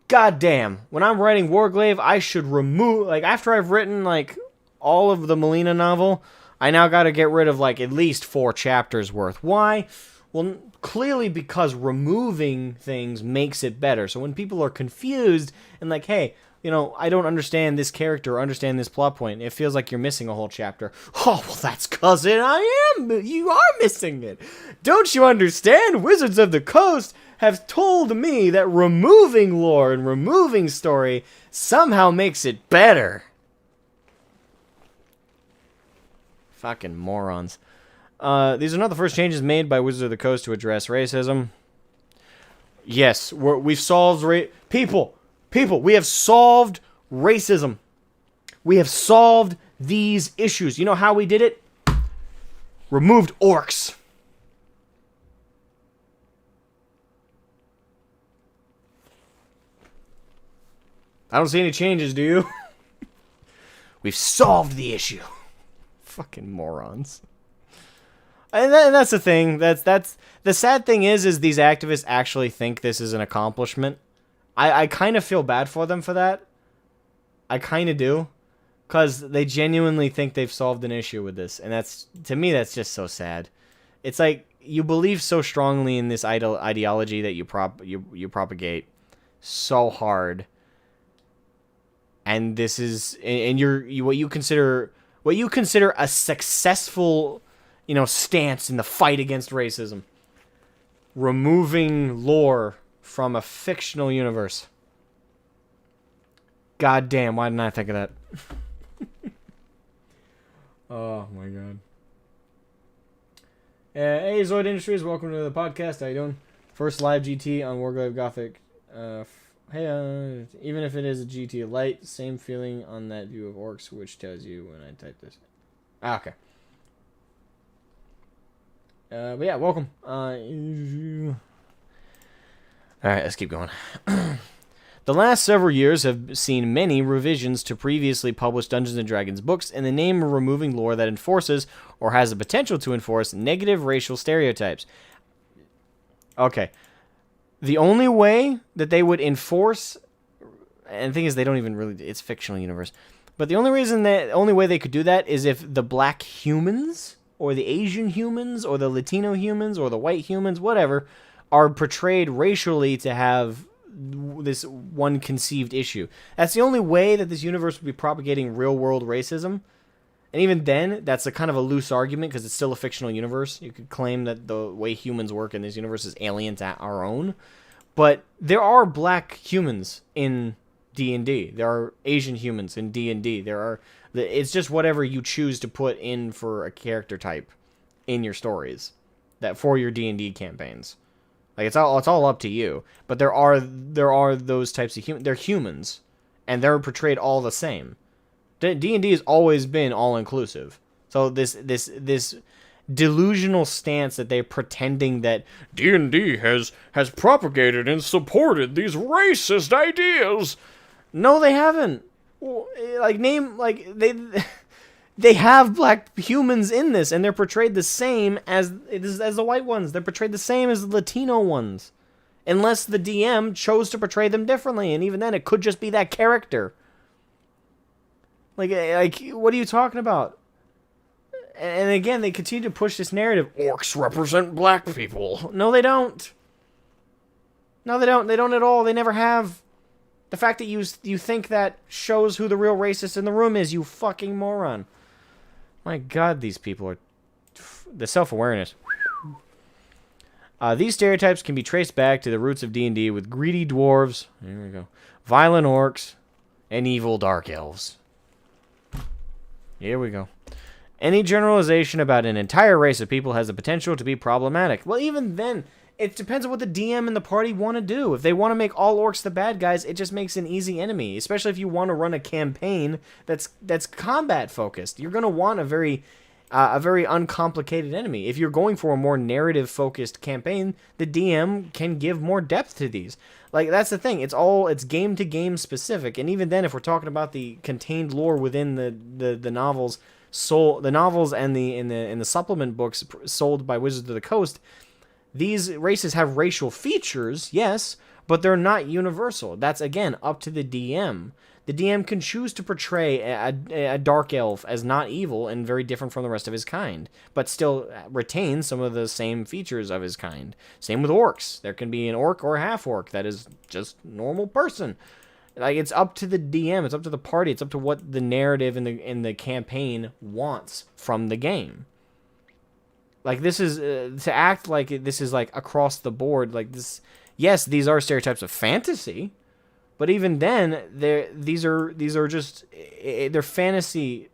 God damn, when I'm writing Warglaive, I should remove, like, after I've written, like, all of the Melina novel, I now gotta get rid of, like, at least 4 chapters worth. Why? Well, clearly because removing things makes it better. So when people are confused and like, hey, you know, I don't understand this character or understand this plot point, it feels like you're missing a whole chapter. Oh, well, that's because you are missing it. Don't you understand? Wizards of the Coast have told me that removing lore and removing story somehow makes it better. Fucking morons. These are not the first changes made by Wizards of the Coast to address racism. Yes, we've solved people, we have solved racism. We have solved these issues. You know how we did it? Removed orcs. I don't see any changes, do you? We've solved the issue. Fucking morons. And that's the thing. That's the sad thing is these activists actually think this is an accomplishment. I kind of feel bad for them for that. I kind of do. Because they genuinely think they've solved an issue with this. And that's, to me, that's just so sad. It's like, you believe so strongly in this ideology that you propagate so hard. And this is, and what you consider a successful, you know, stance in the fight against racism. Removing lore from a fictional universe. God damn, why didn't I think of that? Oh my god. Hey, Zoid Industries, welcome to the podcast. How you doing? First live GT on Warglaive Gothic. Even if it is a GT Lite, same feeling on that view of orcs, which tells you when I type this. Okay. But yeah, welcome. Alright, let's keep going. The last several years have seen many revisions to previously published Dungeons & Dragons books in the name of removing lore that enforces, or has the potential to enforce, negative racial stereotypes. Okay. The only way that they would enforce, and the thing is, they don't even really. It's fictional universe, but the only way they could do that is if the black humans, or the Asian humans, or the Latino humans, or the white humans, whatever, are portrayed racially to have this one conceived issue. That's the only way that this universe would be propagating real world racism. And even then, that's a kind of a loose argument because it's still a fictional universe. You could claim that the way humans work in this universe is alien to our own. But there are black humans in D&D. There are Asian humans in D&D. It's just whatever you choose to put in for a character type in your stories that for your D&D campaigns. Like it's all up to you. But there are those types of humans. They're humans, and they're portrayed all the same. D&D has always been all-inclusive. So this delusional stance that they're pretending that D&D has propagated and supported these racist ideas. No, they haven't. They have black humans in this, and they're portrayed the same as the white ones. They're portrayed the same as the Latino ones. Unless the DM chose to portray them differently, and even then it could just be that character. Like, what are you talking about? And again, they continue to push this narrative. Orcs represent black people. No, they don't. No, they don't. They don't at all. They never have. The fact that you think that shows who the real racist in the room is, you fucking moron. My God, these people are... The self-awareness. These stereotypes can be traced back to the roots of D&D with greedy dwarves, here we go, violent orcs, and evil dark elves. Here we go. Any generalization about an entire race of people has the potential to be problematic. Well, even then, it depends on what the DM and the party want to do. If they want to make all orcs the bad guys, it just makes an easy enemy. Especially if you want to run a campaign that's combat focused. You're going to want a very uncomplicated enemy. If you're going for a more narrative focused campaign, the DM can give more depth to these. Like, that's the thing. It's game to game specific. And even then, if we're talking about the contained lore within the novels, the novels and the supplement books sold by Wizards of the Coast, these races have racial features, yes, but they're not universal. That's, again, up to the DM. The DM can choose to portray a dark elf as not evil and very different from the rest of his kind, but still retain some of the same features of his kind. Same with orcs. There can be an orc or a half-orc that is just normal person. Like, it's up to the DM, it's up to the party, it's up to what the narrative in the campaign wants from the game. Like, this is, to act like this is, like, across the board, like, this, yes, these are stereotypes of fantasy, but even then, these are just, they're fantasy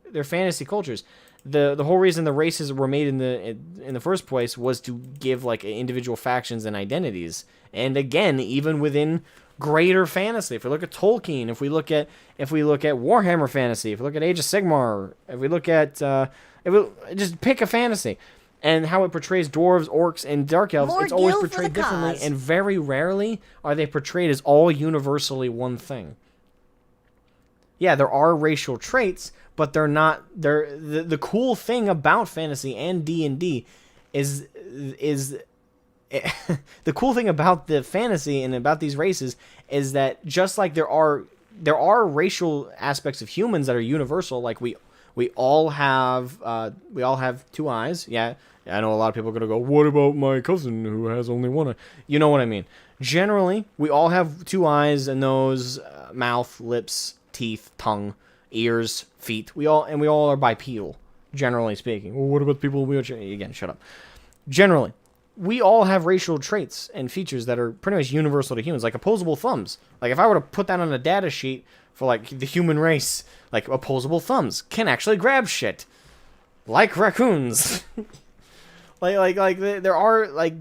cultures. The whole reason the races were made in the first place was to give, like, individual factions and identities. And again, even within greater fantasy, if we look at Tolkien, if we look at Warhammer fantasy, if we look at Age of Sigmar, if we look at just pick a fantasy. And how it portrays dwarves, orcs, and dark elves, it's always portrayed differently, and very rarely are they portrayed as all universally one thing. Yeah, there are racial traits, but they're not. The cool thing about fantasy and D&D is the cool thing about the fantasy and about these races is that just like there are racial aspects of humans that are universal, like we all have two eyes. Yeah, I know a lot of people are gonna go, what about my cousin who has only one eye? You know what I mean. Generally, we all have two eyes, a nose, mouth, lips, teeth, tongue, ears, feet. We all are bipedal, generally speaking. Well, what about people in wheelchairs? Again, shut up. Generally, we all have racial traits and features that are pretty much universal to humans, like opposable thumbs. Like, if I were to put that on a data sheet for, like, the human race, like, opposable thumbs can actually grab shit. Like raccoons. like, there are, like,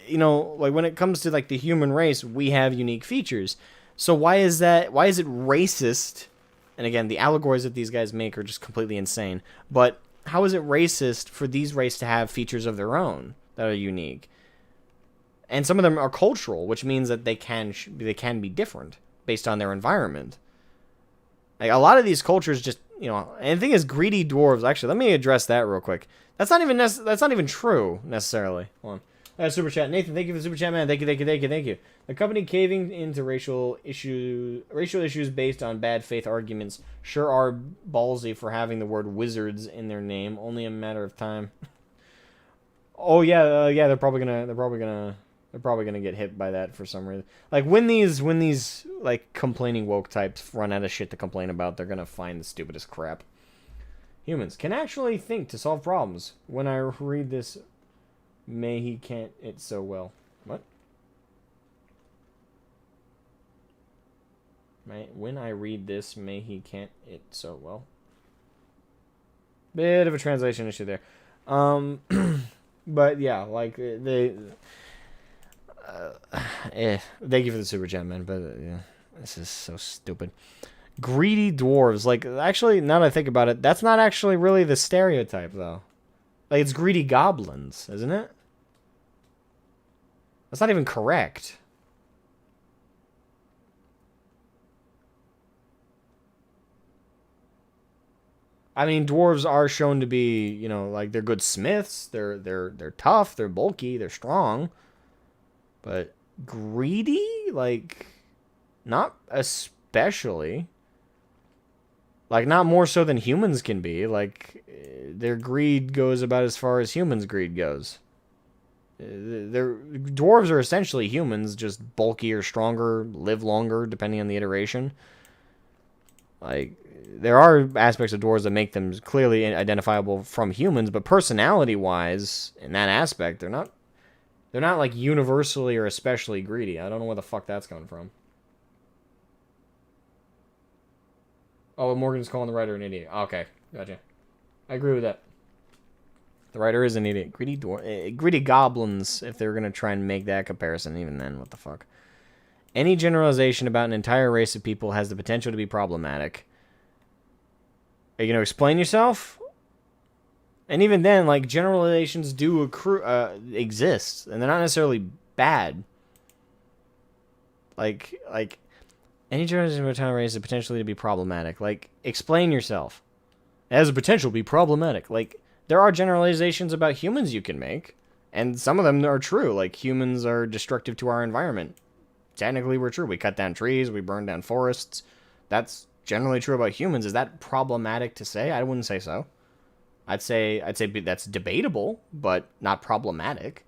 you know, like, when it comes to, like, the human race, we have unique features. So why is it racist? And again, the allegories that these guys make are just completely insane. But how is it racist for these races to have features of their own that are unique? And some of them are cultural, which means that they can be different based on their environment. Like, a lot of these cultures just, you know, and the thing is, greedy dwarves, actually, let me address that real quick. That's not even true, necessarily. Hold on. Super chat. Nathan, thank you for the super chat, man. Thank you, thank you, thank you, thank you. The company caving into racial issues based on bad faith arguments sure are ballsy for having the word wizards in their name. Only a matter of time. Oh yeah, yeah. They're probably gonna get hit by that for some reason. Like when these like complaining woke types run out of shit to complain about, they're gonna find the stupidest crap. Humans can actually think to solve problems. When I read this, may he can't it so well. What? When I read this, may he can't it so well. Bit of a translation issue there. But yeah, like they. Thank you for the super chat, man. But yeah, this is so stupid. Greedy dwarves. Like, actually, now that I think about it, that's not actually really the stereotype, though. Like, it's greedy goblins, isn't it? That's not even correct. I mean, dwarves are shown to be, you know, like they're good smiths. They're tough. They're bulky. They're strong. But greedy, like, not especially. Like, not more so than humans can be. Like, their greed goes about as far as humans' greed goes. Dwarves are essentially humans, just bulkier, stronger, live longer, depending on the iteration. Like, there are aspects of dwarves that make them clearly identifiable from humans, but personality-wise, in that aspect, they're not like universally or especially greedy. I don't know where the fuck that's coming from. Oh, Morgan's calling the writer an idiot. Okay, gotcha. I agree with that. The writer is an idiot. Greedy goblins, if they were going to try and make that comparison, even then, what the fuck. Any generalization about an entire race of people has the potential to be problematic. Are you going to explain yourself? And even then, like, generalizations do exist, and they're not necessarily bad. Like, any generalization about an entire race is potentially to be problematic. Like, explain yourself. It has a potential to be problematic. Like, there are generalizations about humans you can make, and some of them are true. Like, humans are destructive to our environment. Technically, we're true. We cut down trees, we burn down forests. That's generally true about humans. Is that problematic to say? I wouldn't say so. I'd say that's debatable, but not problematic.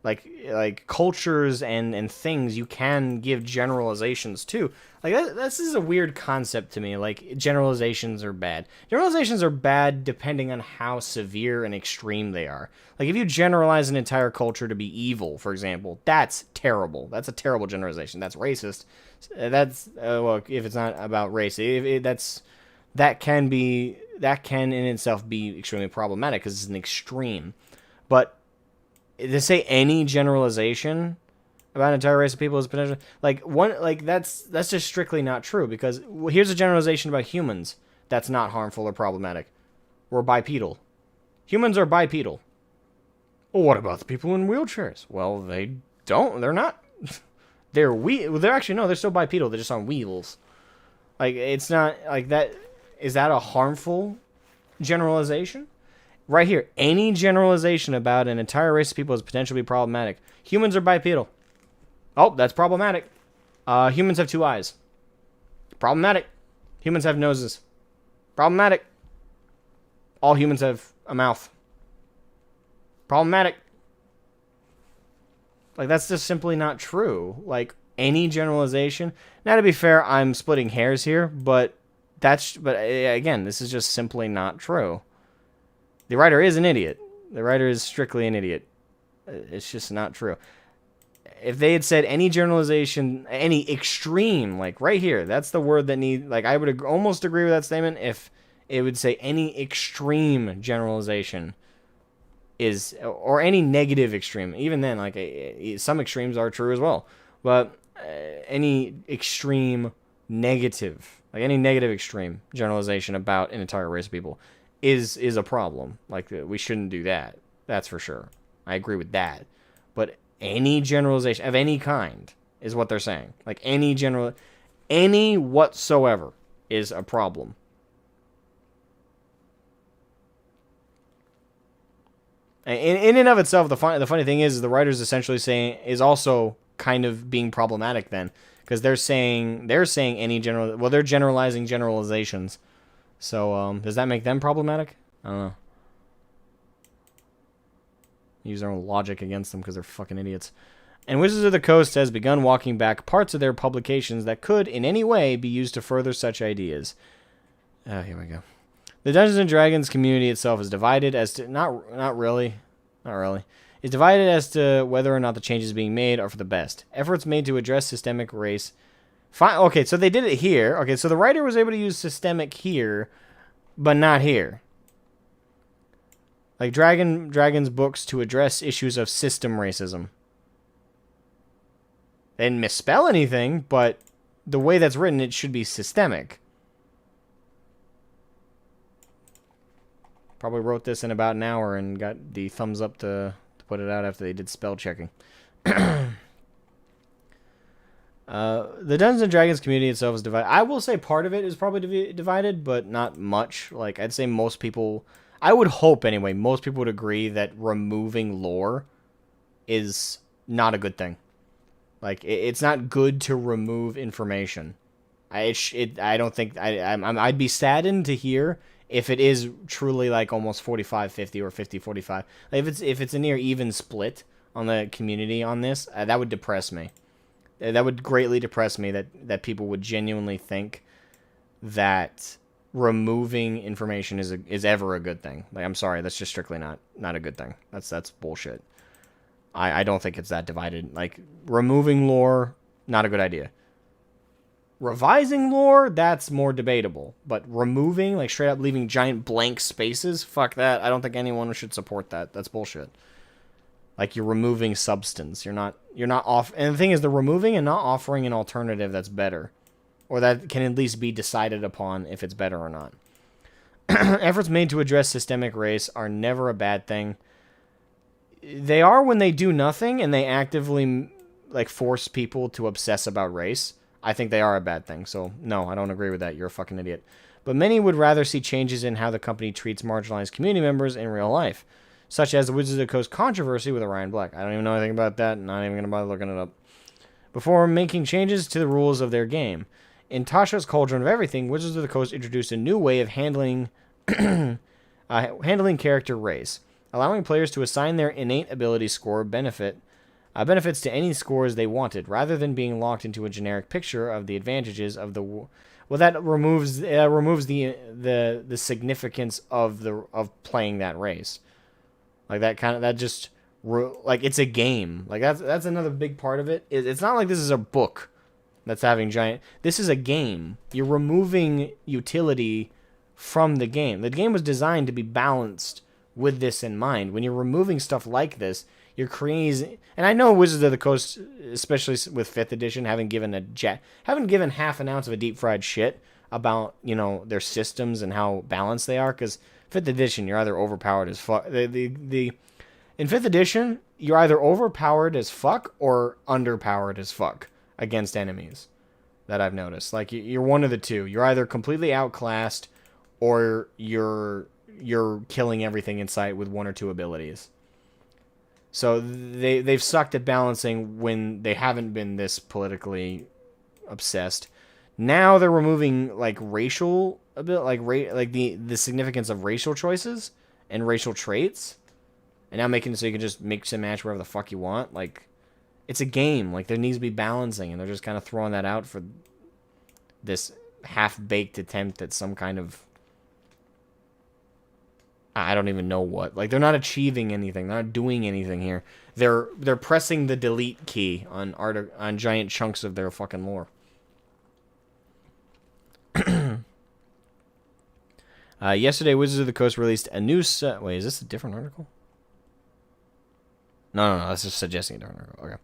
Like cultures and things, you can give generalizations to. Like, this is a weird concept to me. Like, generalizations are bad. Generalizations are bad depending on how severe and extreme they are. Like, if you generalize an entire culture to be evil, for example, that's terrible. That's a terrible generalization. That's racist. That's well, if it's not about race, that can in itself be extremely problematic because it's an extreme. But to say any generalization about an entire race of people is potential, that's just strictly not true, because here's a generalization about humans that's not harmful or problematic. We're bipedal. Humans are bipedal. Well, what about the people in wheelchairs? Well, they're not. They're actually, no, they're still bipedal. They're just on wheels. Like, it's not like that. Is that a harmful generalization? Right here, any generalization about an entire race of people is potentially problematic. Humans are bipedal. Oh, that's problematic. Humans have 2 eyes. Problematic. Humans have noses. Problematic. All humans have a mouth. Problematic. Like, that's just simply not true. Like, any generalization. Now, to be fair, I'm splitting hairs here, but again, this is just simply not true. The writer is an idiot. The writer is strictly an idiot. It's just not true. If they had said any generalization, any extreme, like right here, that's the word that like, I would almost agree with that statement if it would say any extreme generalization is, or any negative extreme. Even then, like, some extremes are true as well. But any extreme negative, like any negative extreme generalization about an entire race of people is a problem. Like, we shouldn't do that. That's for sure. I agree with that. But any generalization of any kind is what they're saying. Like, any whatsoever is a problem. In and of itself, the funny thing is the writer's essentially saying is also kind of being problematic then, because they're saying any general. Well, they're generalizing generalizations. So does that make them problematic? I don't know. Use their own logic against them because they're fucking idiots. And Wizards of the Coast has begun walking back parts of their publications that could, in any way, be used to further such ideas. Here we go. The Dungeons and Dragons community itself is divided as to not really. Is divided as to whether or not the changes being made are for the best. Efforts made to address systemic race. Okay, so they did it here. Okay, so the writer was able to use systemic here, but not here. Like Dragon's books to address issues of system racism. They didn't misspell anything, but the way that's written, it should be systemic. Probably wrote this in about an hour and got the thumbs up to put it out after they did spell checking. The Dungeons and Dragons community itself is divided. I will say part of it is probably divided, but not much. Like, I'd say most people... I would hope, anyway, most people would agree that removing lore is not a good thing. Like, it's not good to remove information. I don't think... I'd be saddened to hear if it is truly, like, almost 45-50 or 50-45. Like, if it's a near even split on the community on this, that would depress me. That would greatly depress me that people would genuinely think that removing information is ever a good thing. Like, I'm sorry, that's just strictly not a good thing. That's bullshit. I don't think it's that divided. Like, removing lore, not a good idea. Revising lore, that's more debatable. But removing, like, straight up leaving giant blank spaces, fuck that. I don't think anyone should support that. That's bullshit. Like, you're removing substance. You're not off. And the thing is, they're removing and not offering an alternative that's better, or that can at least be decided upon if it's better or not. Efforts made to address systemic race are never a bad thing. They are when they do nothing and they actively, like, force people to obsess about race. I think they are a bad thing. So, no, I don't agree with that. You're a fucking idiot. But many would rather see changes in how the company treats marginalized community members in real life, such as the Wizards of the Coast controversy with Orion Black. I don't even know anything about that. Not even going to bother looking it up. Before making changes to the rules of their game. In Tasha's Cauldron of Everything, Wizards of the Coast introduced a new way of handling character race, allowing players to assign their innate ability score benefits to any scores they wanted, rather than being locked into a generic picture of the advantages of the. Well, that removes the significance of playing that race, like like it's a game. Like that's another big part of it. It's not like this is a book that's having giant... This is a game. You're removing utility from the game. The game was designed to be balanced with this in mind. When you're removing stuff like this, you're creating... And I know Wizards of the Coast, especially with 5th edition, haven't given half an ounce of a deep fried shit about, their systems and how balanced they are, because 5th edition, you're either overpowered as fuck... In 5th edition, you're either overpowered as fuck or underpowered as fuck against enemies, that I've noticed. Like, you're one of the two. You're either completely outclassed or you're killing everything in sight with one or two abilities. So they've sucked at balancing when they haven't been this politically obsessed. Now they're removing, like, racial the significance of racial choices and racial traits, and now making it so you can just mix and match wherever the fuck you want. Like, it's a game. Like, there needs to be balancing, and they're just kind of throwing that out for this half-baked attempt at some kind of... I don't even know what. Like, they're not achieving anything. They're not doing anything here. They're pressing the delete key on giant chunks of their fucking lore. Yesterday, Wizards of the Coast released a new set... Wait, is this a different article? No, that's just suggesting a different article. Okay.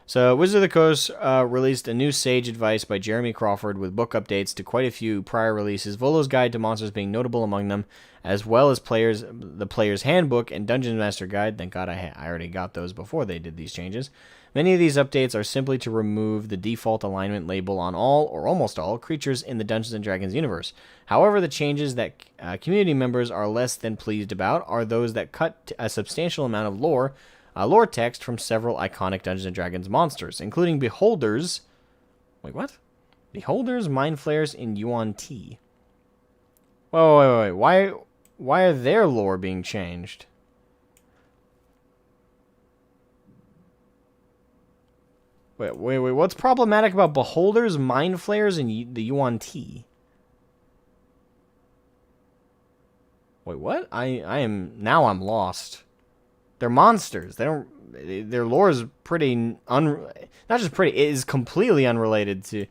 So, Wizards of the Coast released a new Sage Advice by Jeremy Crawford with book updates to quite a few prior releases, Volo's Guide to Monsters being notable among them, as well as the Player's Handbook and Dungeon Master Guide. Thank God I already got those before they did these changes. Many of these updates are simply to remove the default alignment label on all, or almost all, creatures in the Dungeons & Dragons universe. However, the changes that community members are less than pleased about are those that cut a substantial amount of lore text from several iconic Dungeons & Dragons monsters, including Beholders... Wait, what? Beholders, Mind Flayers, and Yuan Ti. Wait. Why are their lore being changed? Wait. What's problematic about Beholders, Mind Flayers, and the Yuan Ti? Wait, what? I'm lost. They're monsters. Their lore is pretty not just pretty. It is completely unrelated to.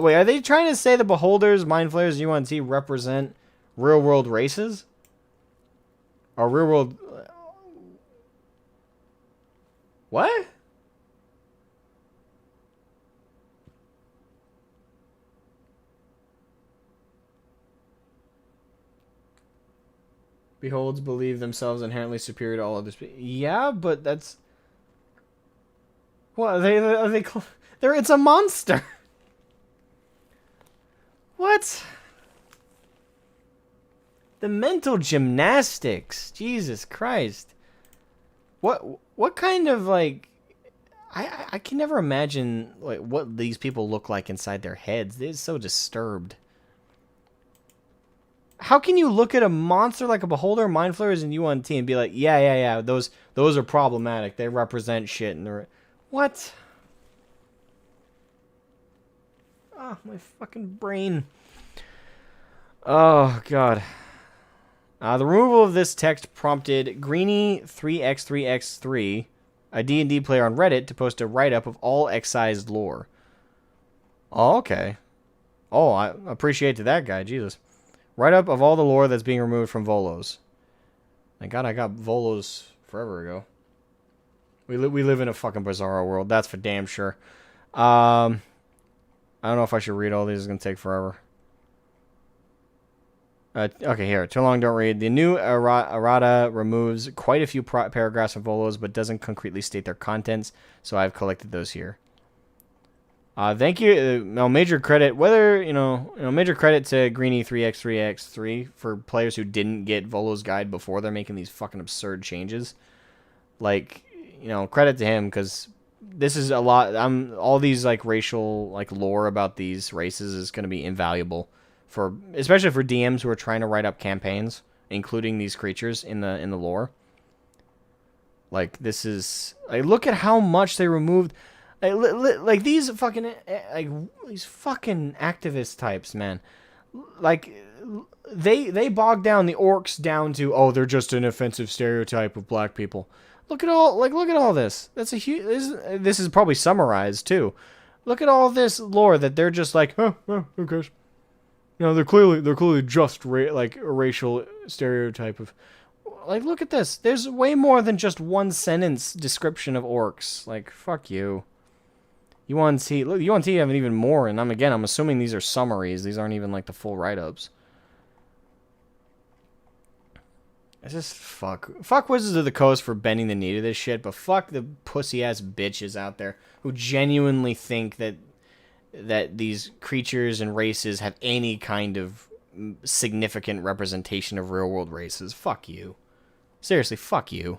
Wait, are they trying to say the Beholders, Mind Flayers, and Yuan Ti represent real world races? Or real world? What? Beholds believe themselves inherently superior to all others. Yeah, but that's... What, are they it's a monster! What? The mental gymnastics! Jesus Christ. What kind of, like... I can never imagine, like, what these people look like inside their heads. They're so disturbed. How can you look at a monster like a Beholder, Mind Flayers, and Yuan Ti and be like, yeah, those are problematic. They represent shit. And what? Oh, my fucking brain. Oh, God. The removal of this text prompted Greeny3x3x3, a D&D player on Reddit, to post a write-up of all excised lore. Oh, okay. Oh, I appreciate that guy. Jesus. Write-up of all the lore that's being removed from Volos. Thank God I got Volos forever ago. We live in a fucking bizarro world. That's for damn sure. I don't know if I should read all these. It's going to take forever. Okay, here. Too long, don't read. The new errata removes quite a few paragraphs from Volos, but doesn't concretely state their contents, so I've collected those here. Thank you. Major credit, major credit to Greeny3x3x3 for players who didn't get Volo's guide before they're making these fucking absurd changes. Like, credit to him, because this is a lot. All these like racial like lore about these races is going to be invaluable especially for DMs who are trying to write up campaigns, including these creatures in the lore. Like, this is look at how much they removed. Like these fucking activist types, man. Like they bog down the orcs down to they're just an offensive stereotype of black people. Look at all this. That's a huge. This is probably summarized too. Look at all this lore that they're just like, who cares? They're clearly just a racial stereotype of. Like, look at this. There's way more than just one sentence description of orcs. Like, fuck you. Yuan Ti have even more, and I'm assuming these are summaries. These aren't even like the full write-ups. It's just fuck Wizards of the Coast for bending the knee to this shit, but fuck the pussy-ass bitches out there who genuinely think that these creatures and races have any kind of significant representation of real-world races. Fuck you. Seriously, fuck you.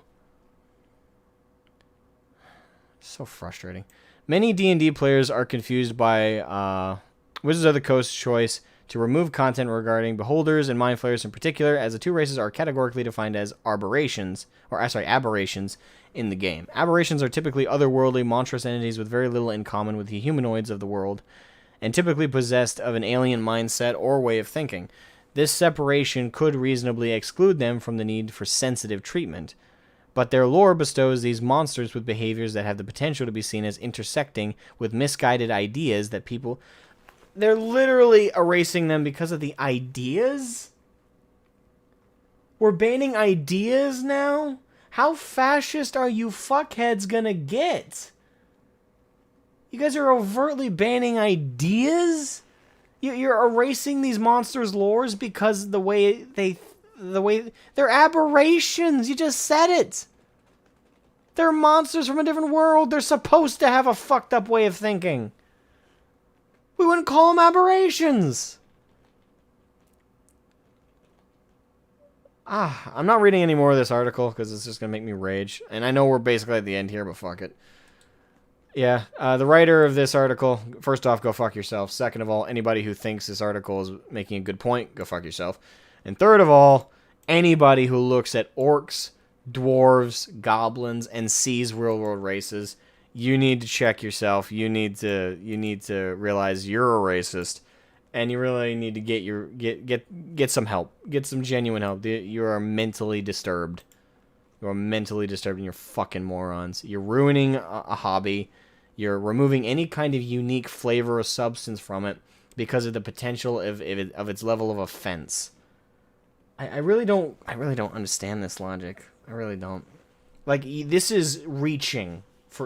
So frustrating. Many D&D players are confused by Wizards of the Coast's choice to remove content regarding Beholders and Mind Flayers in particular, as the two races are categorically defined as aberrations in the game. Aberrations are typically otherworldly, monstrous entities with very little in common with the humanoids of the world, and typically possessed of an alien mindset or way of thinking. This separation could reasonably exclude them from the need for sensitive treatment. But their lore bestows these monsters with behaviors that have the potential to be seen as intersecting with misguided ideas that people... They're literally erasing them because of the ideas? We're banning ideas now? How fascist are you fuckheads gonna get? You guys are overtly banning ideas? You're erasing these monsters' lores because the way they're aberrations. You just said it. They're monsters from a different world. They're supposed to have a fucked up way of thinking. We wouldn't call them aberrations. I'm not reading any more of this article because it's just going to make me rage. And I know we're basically at the end here, but fuck it. Yeah, the writer of this article, first off, go fuck yourself. Second of all, anybody who thinks this article is making a good point, go fuck yourself. And third of all, anybody who looks at orcs, dwarves, goblins, and sees real-world races, you need to check yourself. You need to realize you're a racist. And you really need to get some help. Get some genuine help. You are mentally disturbed. You are mentally disturbed and you're fucking morons. You're ruining a hobby. You're removing any kind of unique flavor or substance from it because of the potential of its level of offense. I really don't understand this logic. I really don't. Like, this is reaching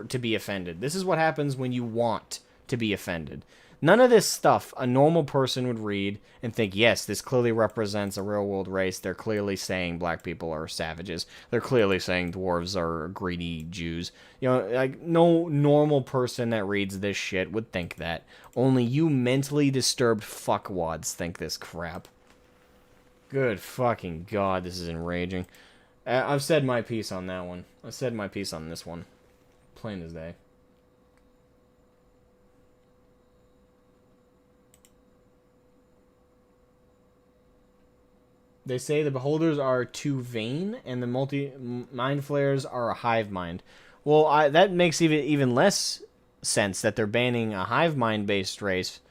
to be offended. This is what happens when you want to be offended. None of this stuff a normal person would read and think, yes, this clearly represents a real-world race. They're clearly saying black people are savages. They're clearly saying dwarves are greedy Jews. You know, like, no normal person that reads this shit would think that. Only you mentally disturbed fuckwads think this crap. Good fucking God, this is enraging. I've said my piece on that one. I've said my piece on this one. Plain as day. They say the beholders are too vain, and the mind flayers are a hive mind. Well, that makes even less sense that they're banning a hive mind based race,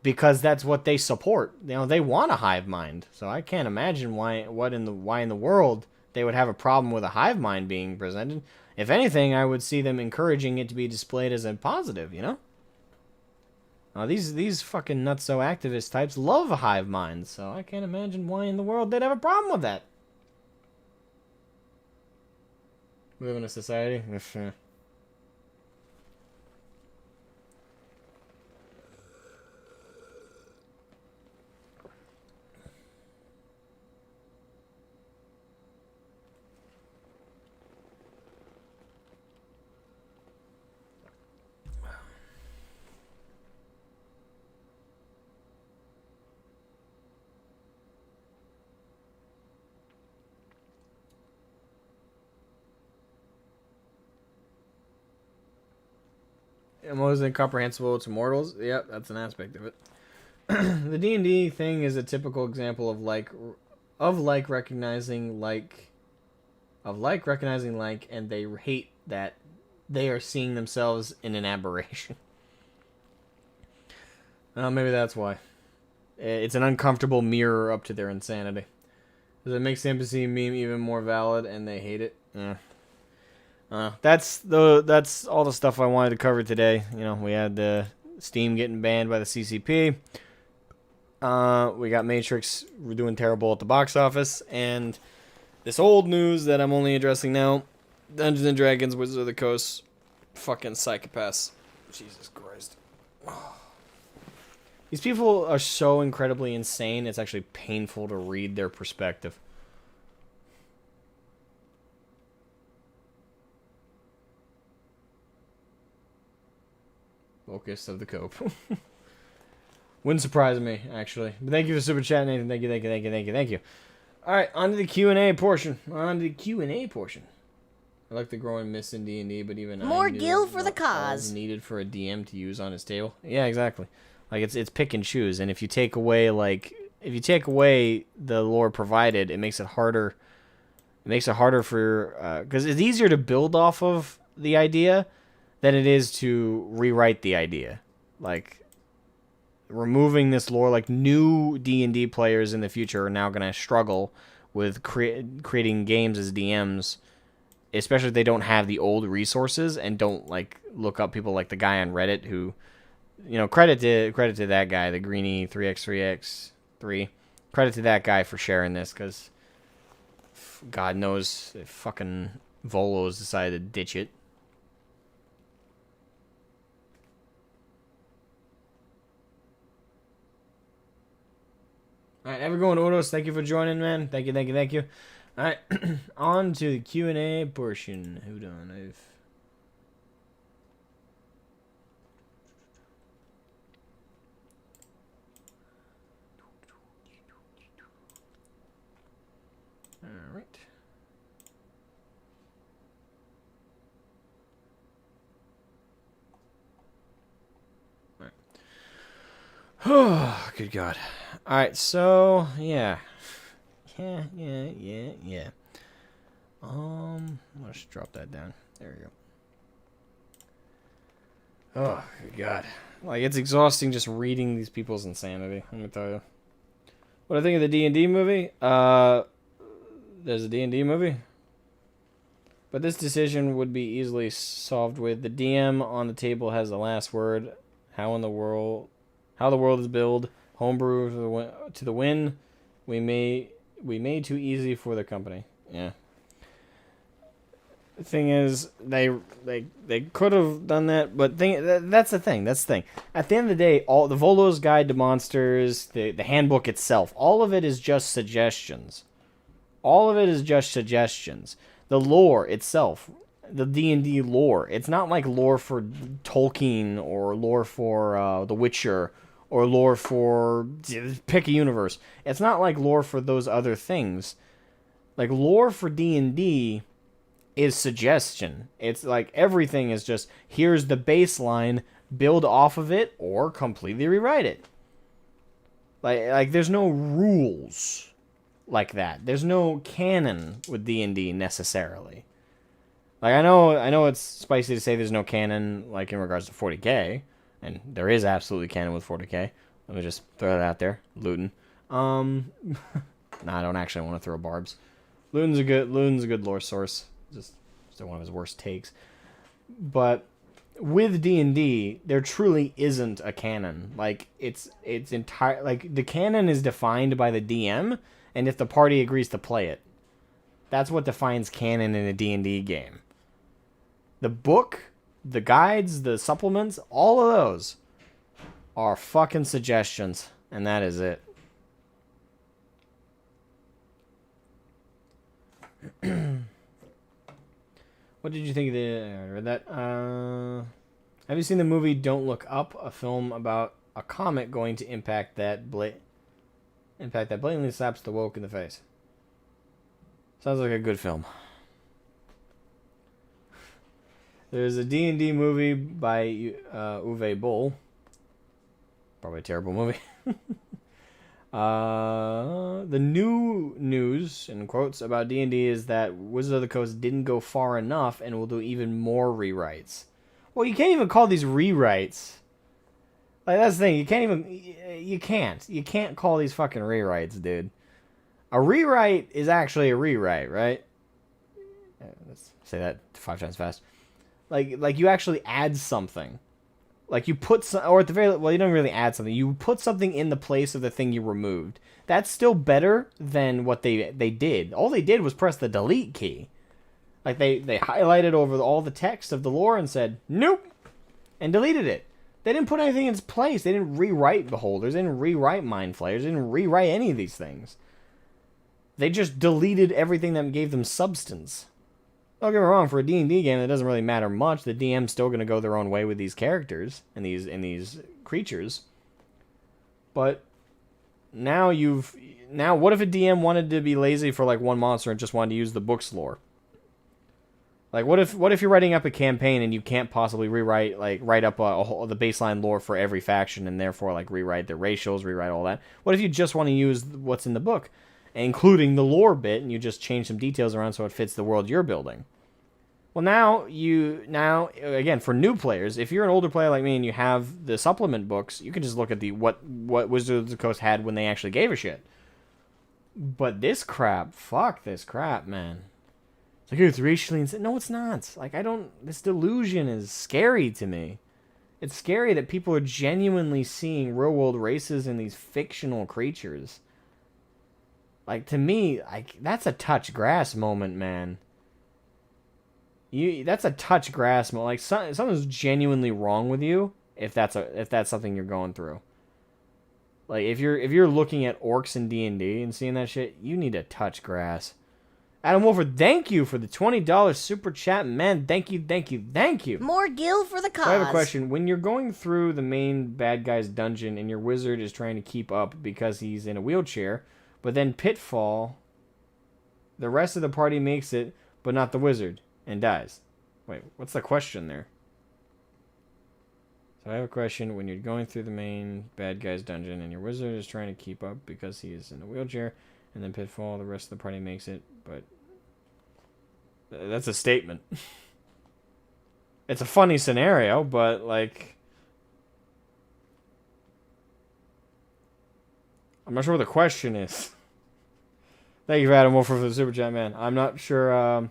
because that's what they support. You know, they want a hive mind. So I can't imagine why in the world they would have a problem with a hive mind being presented. If anything, I would see them encouraging it to be displayed as a positive. You know. These fucking nutso activist types love a hive mind, so I can't imagine why in the world they'd have a problem with that. We live in a society. Almost incomprehensible to mortals. Yep, that's an aspect of it. The D&D thing is a typical example of like recognizing like, and they hate that they are seeing themselves in an aberration. Maybe that's why. It's an uncomfortable mirror up to their insanity. Does it make the empathy meme even more valid and they hate it? That's all the stuff I wanted to cover today. You know, we had the Steam getting banned by the CCP. We got Matrix doing terrible at the box office, and this old news that I'm only addressing now: Dungeons and Dragons, Wizards of the Coast, fucking psychopaths. Jesus Christ. These people are so incredibly insane. It's actually painful to read their perspective. Focus of the cope. Wouldn't surprise me, actually. But thank you for super chat, Nathan. Thank you. Alright, on to the Q&A portion. I like the growing miss in D&D, but even more gil for the cause. Needed for a DM to use on his table. Yeah, exactly. Like it's pick and choose, and if you take away the lore provided, it makes it harder. It makes it harder for because it's easier to build off of the idea than it is to rewrite the idea. Like, removing this lore, like, new D&D players in the future are now going to struggle with creating games as DMs, especially if they don't have the old resources and don't, like, look up people like the guy on Reddit who, you know, credit to that guy, the Greenie 3x3x3. Credit to that guy for sharing this, because God knows if fucking Volos decided to ditch it. Alright, everyone, Odos, thank you for joining, man. Thank you. All right, on to the Q&A portion. Hold on, all right. Oh, good God. All right, so yeah. Yeah. I'll just drop that down. There we go. Oh, good God. Like, it's exhausting just reading these people's insanity, let me tell you. What I think of the D&D movie? There's a D&D movie? But this decision would be easily solved with the DM on the table has the last word. How the world is built. Homebrew to the win. We made too easy for the company. Yeah. The thing is, they could have done that, but that's the thing. That's the thing. At the end of the day, all the Volo's Guide to Monsters, the handbook itself, all of it is just suggestions. All of it is just suggestions. The lore itself, the D&D lore, it's not like lore for Tolkien or lore for The Witcher or lore for pick a universe. It's not like lore for those other things. Like lore for D&D is suggestion. It's like everything is just here's the baseline, build off of it or completely rewrite it. Like there's no rules like that. There's no canon with D&D necessarily. Like I know it's spicy to say there's no canon like in regards to 40K, and there is absolutely canon with 40K. Let me just throw that out there. Luton. Nah, I don't actually want to throw barbs. Luton's a good lore source. Just one of his worst takes. But with D&D, there truly isn't a canon. Like it's entire like the canon is defined by the DM, and if the party agrees to play it. That's what defines canon in a D&D game. The book, the guides, the supplements, all of those are fucking suggestions, and that is it. What did you think of have you seen the movie Don't Look Up, a film about a comet going to impact that blatantly slaps the woke in the face? Sounds like a good film. There's a D&D movie by Uwe Boll. Probably a terrible movie. The new news, in quotes, about D&D is that Wizards of the Coast didn't go far enough and will do even more rewrites. Well, you can't even call these rewrites. Like, that's the thing. You can't call these fucking rewrites, dude. A rewrite is actually a rewrite, right? Let's say that 5 times fast. Like you actually add something. Like you put some, or at the very well, you don't really add something. You put something in the place of the thing you removed. That's still better than what they did. All they did was press the delete key. Like they highlighted over all the text of the lore and said nope, and deleted it. They didn't put anything in its place. They didn't rewrite Beholders. They didn't rewrite Mind Flayers. They didn't rewrite any of these things. They just deleted everything that gave them substance. Don't get me wrong, for a D&D game, it doesn't really matter much. The DM's still going to go their own way with these characters and these creatures. But now what if a DM wanted to be lazy for like one monster and just wanted to use the book's lore? Like what if you're writing up a campaign and you can't possibly write up the baseline lore for every faction and therefore like rewrite the racials, rewrite all that? What if you just want to use what's in the book, including the lore bit, and you just change some details around so it fits the world you're building? Well, now again, for new players, if you're an older player like me and you have the supplement books, you can just look at what Wizards of the Coast had when they actually gave a shit. But this crap, fuck this crap, man. It's like, it's racially insane. No, it's not. Like, this delusion is scary to me. It's scary that people are genuinely seeing real world races in these fictional creatures. Like, to me, that's a touch grass moment, man. That's a touch grass moment. Like, something's genuinely wrong with you if that's something you're going through. Like, if you're looking at orcs in D&D and seeing that shit, you need to touch grass. Adam Wolford, thank you for the $20 super chat, man. Thank you, thank you, thank you. More gil for the cause. So I have a question. When you're going through the main bad guy's dungeon and your wizard is trying to keep up because he's in a wheelchair, but then Pitfall, the rest of the party makes it, but not the wizard, and dies. Wait, what's the question there? So I have a question. When you're going through the main bad guy's dungeon and your wizard is trying to keep up because he is in a wheelchair, and then Pitfall, the rest of the party makes it, but... That's a statement. It's a funny scenario, but, like... I'm not sure what the question is. Thank you for Adam Wolfer for the super chat, man. I'm not sure,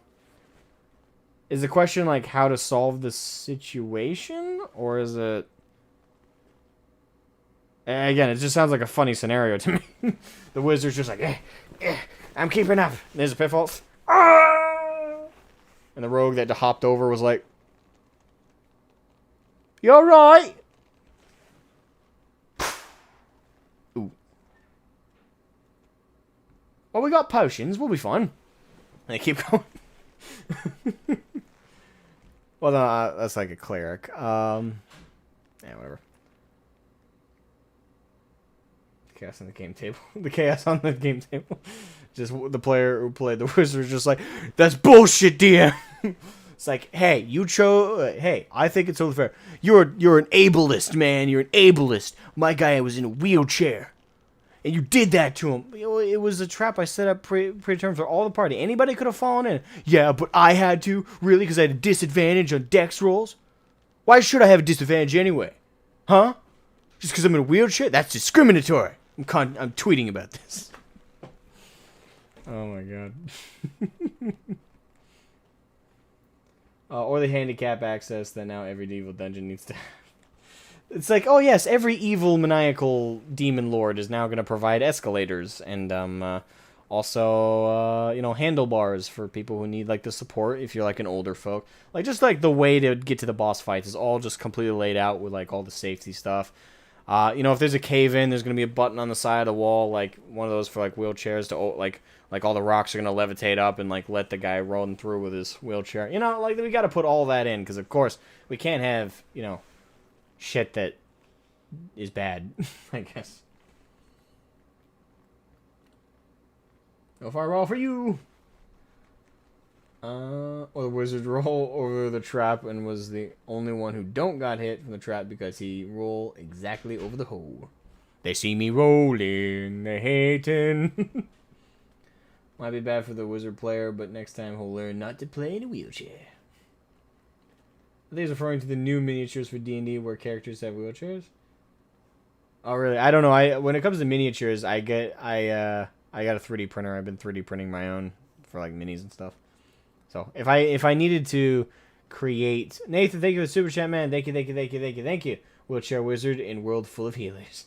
Is the question, like, how to solve the situation? Or is it... Again, it just sounds like a funny scenario to me. The wizard's just like, I'm keeping up. There's a Pitfall. Ah! And the rogue that hopped over was like, you alright? Ooh. Well, we got potions. We'll be fine. And they keep going. Well, no, that's like a cleric. Yeah, whatever. Chaos on the game table. The chaos on the game table. Just the player who played the wizard was just like, that's bullshit, DM. It's like, hey, you chose. Hey, I think it's totally fair. You're an ableist, man. You're an ableist. My guy was in a wheelchair, and you did that to him. You know, it was a trap I set up predetermined for all the party. Anybody could have fallen in. Yeah, but I had to, really, because I had a disadvantage on dex rolls. Why should I have a disadvantage anyway? Huh? Just because I'm in a wheelchair? That's discriminatory. I'm tweeting about this. Oh my god. Or the handicap access that now every evil dungeon needs to have. It's like, oh yes, every evil maniacal demon lord is now going to provide escalators and also you know, handlebars for people who need like the support if you're like an older folk. Like just like the way to get to the boss fights is all just completely laid out with like all the safety stuff. You know, if there's a cave in, there's going to be a button on the side of the wall, like one of those for like wheelchairs to like all the rocks are going to levitate up and like let the guy run through with his wheelchair. You know, like we got to put all that in because of course we can't have, you know, shit that is bad, I guess. No fireball for you. Or the wizard roll over the trap and was the only one who don't got hit from the trap because he roll exactly over the hole. They see me rolling, they hating. Might be bad for the wizard player, but next time he'll learn not to play in a wheelchair. I think he's referring to the new miniatures for D&D where characters have wheelchairs. Oh really? I don't know. When it comes to miniatures, I got a 3D printer. I've been 3D printing my own for like minis and stuff. So if I needed to create Nathan, thank you for the super chat, man. Thank you. Wheelchair wizard in world full of healers.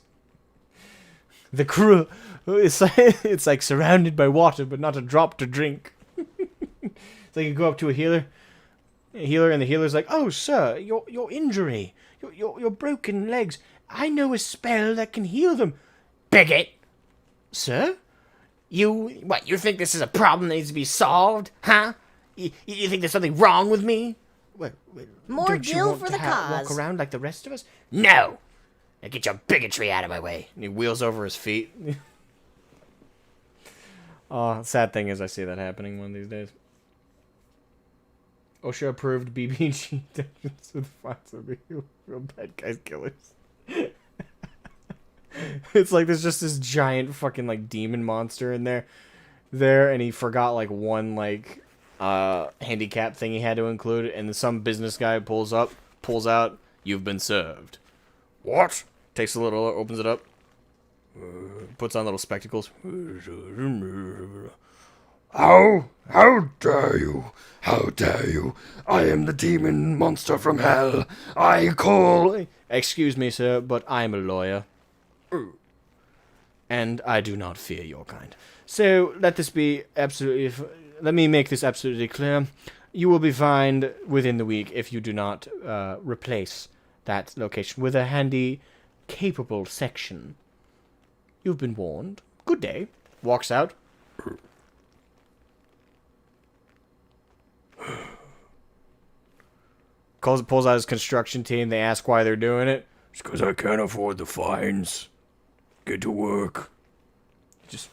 The crew, it's like surrounded by water, but not a drop to drink. It's like you go up to a healer, and the healer's like, "Oh, sir, your injury, your broken legs. I know a spell that can heal them." Bigot, sir, you think this is a problem that needs to be solved, huh? You think there's something wrong with me? More don't you gil want for to the cause. walk around like the rest of us? No! Now get your bigotry out of my way. And he wheels over his feet. Sad thing is I see that happening one of these days. OSHA approved BBG dungeons with fights of real bad guys killers. It's like there's just this giant fucking like demon monster in there, and he forgot like one like handicap thing he had to include, and then some business guy pulls out, "You've been served." What? Takes a little, opens it up, puts on little spectacles. How dare you? How dare you? I am the demon monster from hell. I call... Excuse me, sir, but I'm a lawyer. And I do not fear your kind. So, let me make this absolutely clear. You will be fined within the week if you do not replace that location with a handy, capable section. You've been warned. Good day. Walks out. pulls out his construction team. They ask why they're doing it. It's because I can't afford the fines. Get to work. Just,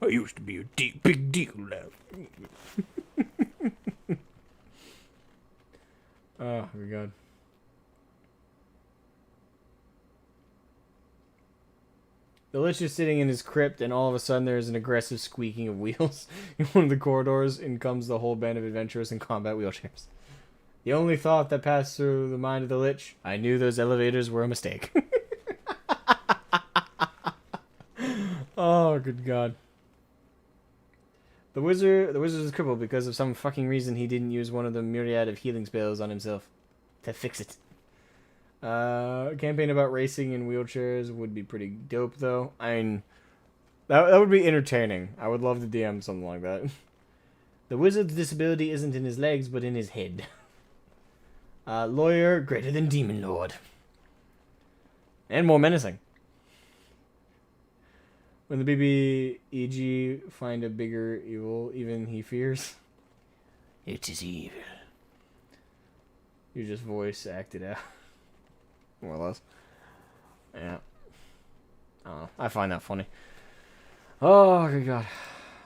I used to be a big deal now. Oh my god. The Lich is sitting in his crypt, and all of a sudden there's an aggressive squeaking of wheels in one of the corridors. In comes the whole band of adventurers in combat wheelchairs. The only thought that passed through the mind of the Lich, I knew those elevators were a mistake. Oh, good god. The wizard is crippled because of some fucking reason he didn't use one of the myriad of healing spells on himself to fix it. A campaign about racing in wheelchairs would be pretty dope, though. I mean, that would be entertaining. I would love to DM something like that. The wizard's disability isn't in his legs, but in his head. Lawyer greater than Demon Lord. And more menacing. When the BBEG find a bigger evil, even he fears. It is evil. You just voice acted out. More or less. Yeah. I find that funny. Oh, good god.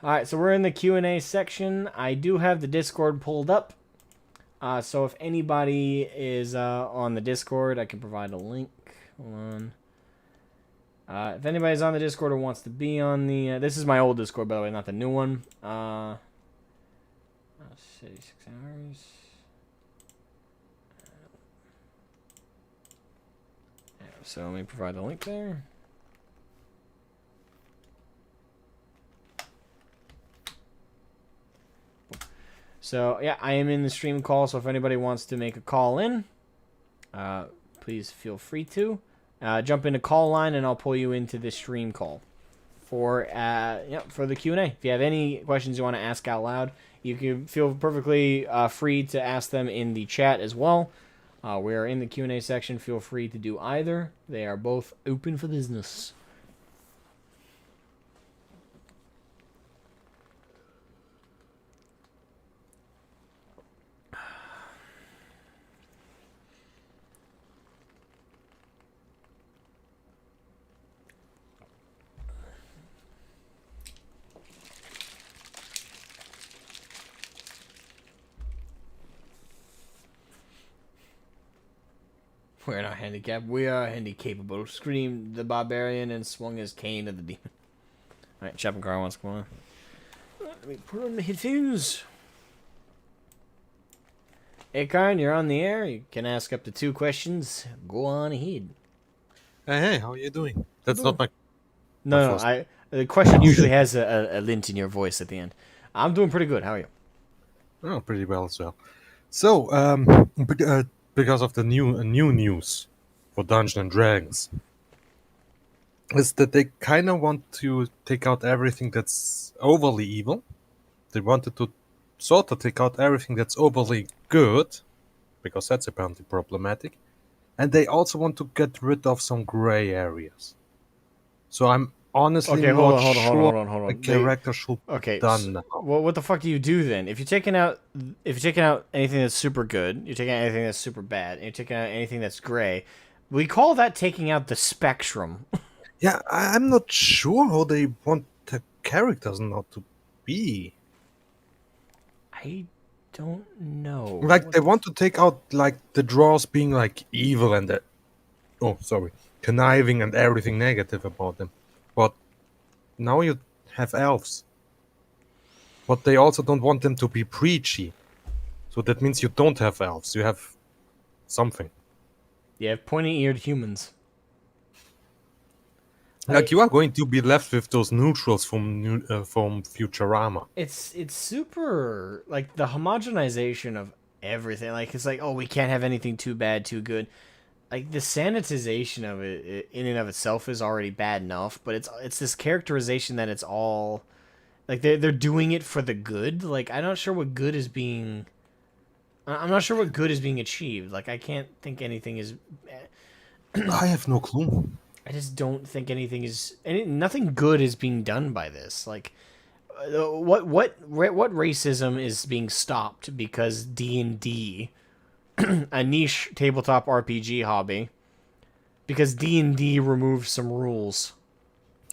Alright, so we're in the Q&A section. I do have the Discord pulled up. So if anybody is on the Discord, I can provide a link. Hold on. If anybody's on the Discord or wants to be on the... this is my old Discord, by the way, not the new one. 66 hours. So let me provide the link there. So yeah, I am in the stream call. So if anybody wants to make a call in, please feel free to jump into call line, and I'll pull you into the stream call for for the Q&A. If you have any questions you want to ask out loud, you can feel perfectly free to ask them in the chat as well. We are in the Q&A section. Feel free to do either. They are both open for business. We're not handicapped. We are handicapable. Screamed the barbarian and swung his cane at the demon. Alright, Chap and Carl wants to come on. Let me put on the headphones. Hey, Karn, you're on the air. You can ask up to 2 questions. Go on ahead. Hey, how are you doing? That's not my... No, the question usually has a lint in your voice at the end. I'm doing pretty good. How are you? Oh, pretty well as well. So, because of the new news for Dungeons and Dragons, is that they kind of want to take out everything that's overly evil. They wanted to sort of take out everything that's overly good, because that's apparently problematic. And they also want to get rid of some gray areas. So I'm honestly not sure a character should be done now. Well, what the fuck do you do then? If you're taking out anything that's super good, you're taking out anything that's super bad, and you're taking out anything that's gray, we call that taking out the spectrum. Yeah, I'm not sure how they want the characters not to be. I don't know. Like, they want to take out, like, the draws being, like, evil and conniving and everything negative about them. But now you have elves. But they also don't want them to be preachy. So that means you don't have elves. You have something. You have pointy-eared humans. Like, you are going to be left with those neutrals from Futurama. It's super, like, the homogenization of everything. Like, it's like, oh, we can't have anything too bad, too good. Like, the sanitization of it in and of itself is already bad enough, but it's this characterization that it's all, like, they're doing it for the good. Like, I'm not sure what good is being achieved. Like, I can't think anything is... I have no clue. I just don't think nothing good is being done by this. Like, what racism is being stopped because D&D, a niche tabletop RPG hobby, because D&D removed some rules.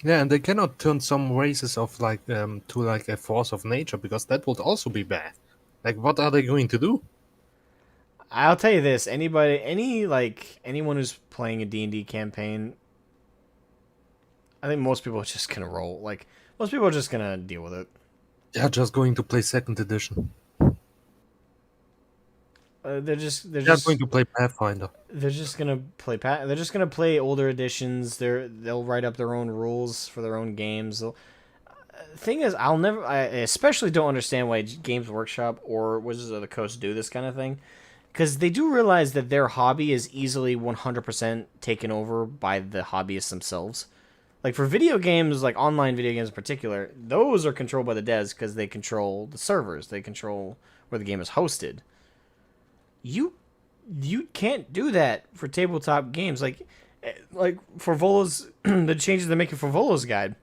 Yeah, and they cannot turn some races of like to like a force of nature because that would also be bad. Like, what are they going to do? I'll tell you this: anyone who's playing a D&D campaign, I think most people are just gonna roll. Like most people are just gonna deal with it. They're just going to play second edition. They're just They're going to play Pathfinder. they're just gonna play they're just gonna play older editions. They'll write up their own rules for their own games. Thing is, I especially don't understand why Games Workshop or Wizards of the Coast do this kind of thing, because they do realize that their hobby is easily 100% taken over by the hobbyists themselves. Like for video games, like online video games in particular, those are controlled by the devs because they control the servers, they control where the game is hosted. You can't do that for tabletop games. Like for Volo's the changes they're making for Volo's guide.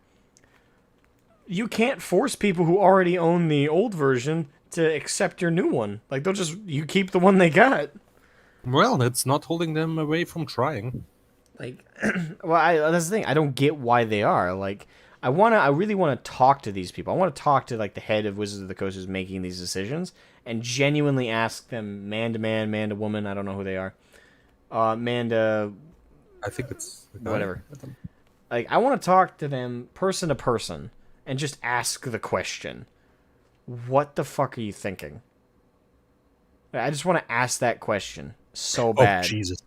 You can't force people who already own the old version to accept your new one. Like you keep the one they got. Well, it's not holding them away from trying. Like, that's the thing. I don't get why they are. Like, I really want to talk to these people. I want to talk to like the head of Wizards of the Coast who's making these decisions and genuinely ask them, man to man, man to woman. I don't know who they are. Man to I think it's whatever. Like, I want to talk to them person to person and just ask the question, what the fuck are you thinking? I just want to ask that question so bad. Oh, Jesus.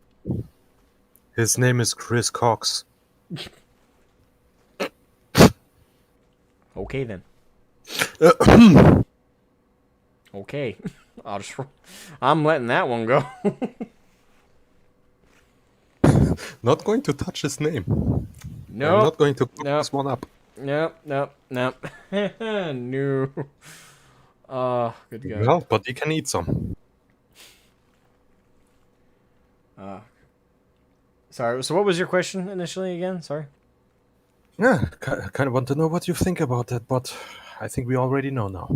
His name is Chris Cox. Okay, then. Okay. I'm letting that one go. Not going to touch his name. No. I'm not going to cook Nope. this one up. Nope. No. Oh, good God. Well, but you can eat some. Sorry, so what was your question initially again? Sorry. Yeah, kind of want to know what you think about that, but I think we already know now.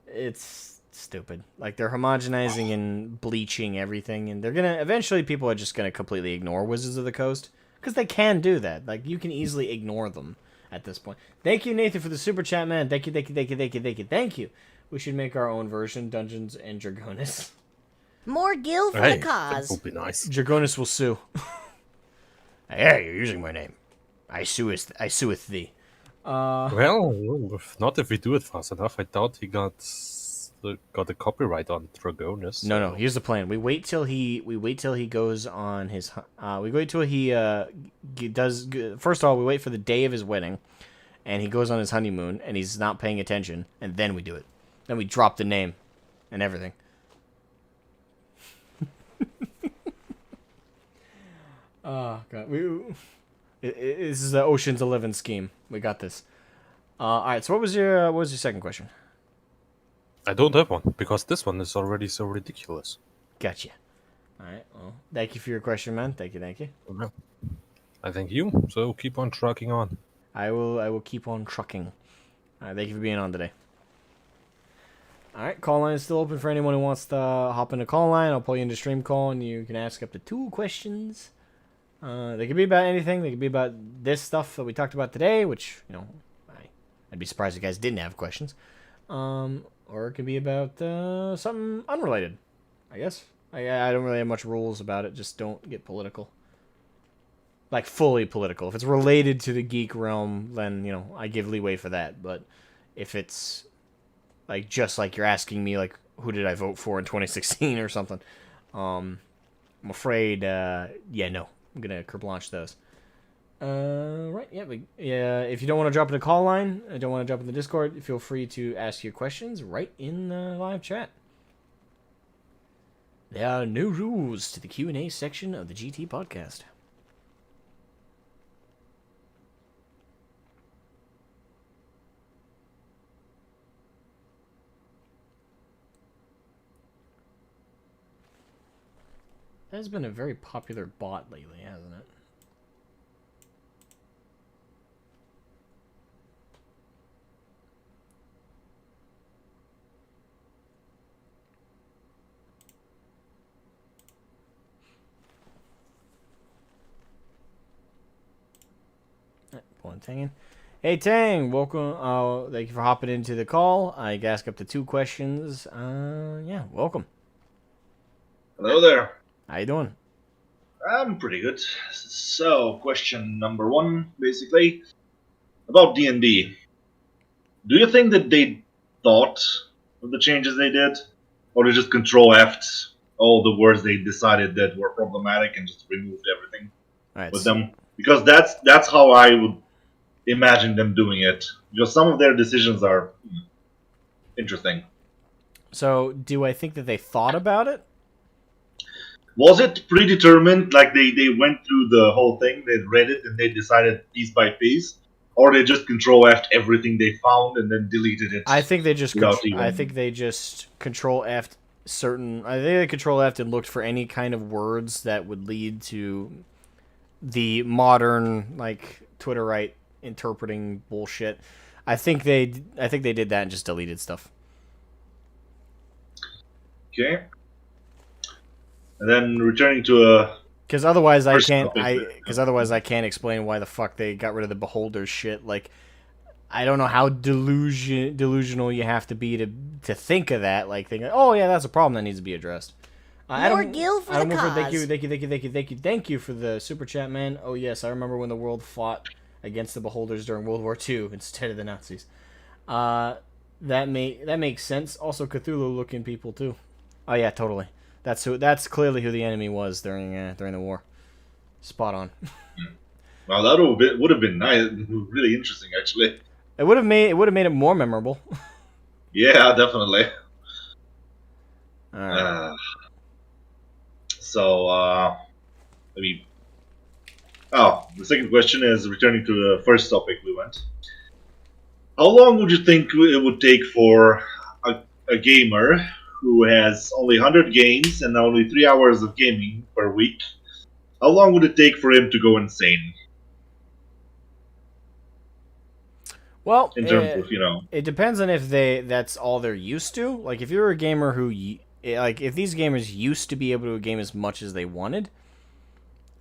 It's stupid. Like, they're homogenizing and bleaching everything, and eventually people are just gonna completely ignore Wizards of the Coast, because they can do that. Like, you can easily ignore them at this point. Thank you, Nathan, for the super chat, man. Thank you. We should make our own version, Dungeons and Dragonis. More gil for Hey, the that cause. would be nice. Dragonis will sue. Hey, you're using my name. I sueth thee. Well, not if we do it fast enough. I doubt he got a copyright on Dragonis. No. Here's the plan. We wait till he goes on his. We wait till he does. First of all, we wait for the day of his wedding, and he goes on his honeymoon, and he's not paying attention, and then we do it. Then we drop the name, and everything. Oh God, this is the Ocean's 11 scheme. We got this. All right. So what was your second question? I don't have one because this one is already so ridiculous. Gotcha. All right. Well, thank you for your question, man. Thank you. Well, I thank you. So keep on trucking on. I will keep on trucking. All right. Thank you for being on today. All right. Call line is still open for anyone who wants to hop into call line. I'll pull you into stream call, and you can ask up to 2 questions. They could be about anything. They could be about this stuff that we talked about today, which, I'd be surprised if you guys didn't have questions. Or it could be about something unrelated, I guess. I don't really have much rules about it. Just don't get political. Like, fully political. If it's related to the geek realm, then, I give leeway for that. But if it's, like, just like you're asking me, like, who did I vote for in 2016 or something, I'm afraid, no. I'm going to carte blanche those. Right, yeah. If you don't want to drop in the call line, I don't want to drop in the Discord, feel free to ask your questions right in the live chat. There are no rules to the Q&A section of the GT podcast. That has been a very popular bot lately, hasn't it? Pulling Tang in. Hey Tang, welcome. Thank you for hopping into the call. I can ask up to 2 questions. Yeah, welcome. Hello there. How you doing? I'm pretty good. So, question number 1, basically, about D&D. Do you think that they thought of the changes they did? Or they just control F'd all the words they decided that were problematic and just removed everything All right. with them? Because that's how I would imagine them doing it. Because some of their decisions are interesting. So, do I think that they thought about it? Was it predetermined? Like they went through the whole thing, they read it, and they decided piece by piece, or they just control F everything they found and then deleted it I think they just. without I even. think they just Control F certain. I think they Control F and looked for any kind of words that would lead to the modern like Twitterite interpreting bullshit. I think they did that and just deleted stuff. Okay. And then returning to a Because otherwise I first can't. topic. Because otherwise I can't explain why the fuck they got rid of the beholders shit. Like I don't know how delusional you have to be to think of that. Like thinking, oh yeah, that's a problem that needs to be addressed. More gil for the cause. Thank you for the super chat, man. Oh yes, I remember when the world fought against the beholders during World War II instead of the Nazis. That makes sense. Also, Cthulhu looking people too. Oh yeah, totally. That's clearly who the enemy was during the war. Spot on. Well, that would have been nice, really interesting, actually. It would have made it more memorable. Yeah, definitely. All right. So, let me. Oh, the second question is returning to the first topic we went. How long would you think it would take for a gamer who has only 100 games and only 3 hours of gaming per week? How long would it take for him to go insane? Well, In terms of, it depends on if that's all they're used to. Like if you're a gamer who like if these gamers used to be able to game as much as they wanted,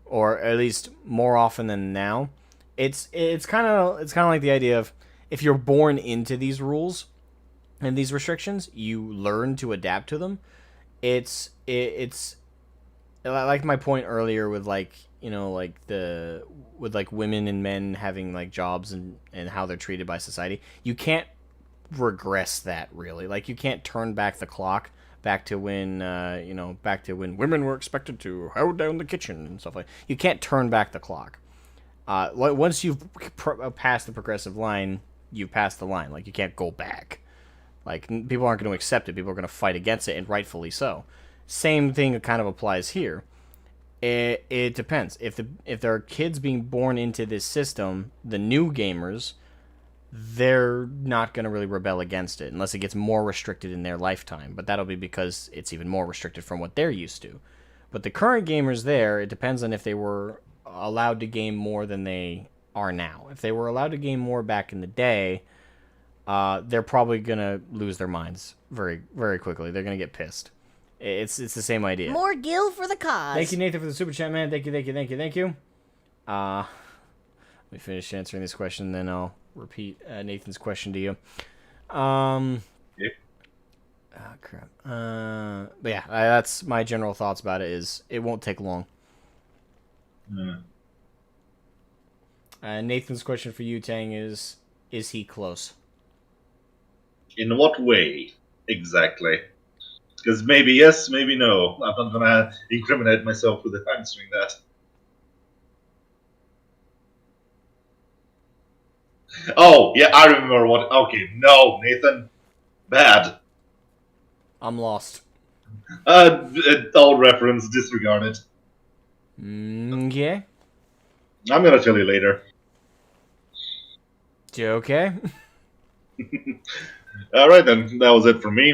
or at least more often than now, it's kind of like the idea of if you're born into these rules and these restrictions, you learn to adapt to them. It's like my point earlier with like like with like women and men having like jobs and how they're treated by society. You can't regress that really. Like you can't turn back the clock back to when back to when women were expected to hold down the kitchen and stuff like. You can't turn back the clock. Once you've passed the progressive line, you've passed the line. Like you can't go back. Like people aren't going to accept it. People are going to fight against it, and rightfully so. Same thing kind of applies here. It depends. If there are kids being born into this system, the new gamers, they're not going to really rebel against it unless it gets more restricted in their lifetime. But that'll be because it's even more restricted from what they're used to. But the current gamers there, it depends on if they were allowed to game more than they are now. If they were allowed to game more back in the day, they're probably going to lose their minds very, very quickly. They're going to get pissed. It's the same idea. More gil for the cause. Thank you, Nathan, for the super chat, man. Thank you. Let me finish answering this question, then I'll repeat Nathan's question to you. Yep. Oh, crap. But yeah, that's my general thoughts about it. Is it won't take long. Nathan's question for you, Tang, is he close? In what way exactly? Because maybe yes, maybe no. I'm not gonna incriminate myself with answering that. Oh, yeah, I remember what. Okay, no, Nathan. Bad. I'm lost. Old reference, disregard it. Yeah. I'm gonna tell you later. You okay? Alright then, that was it for me.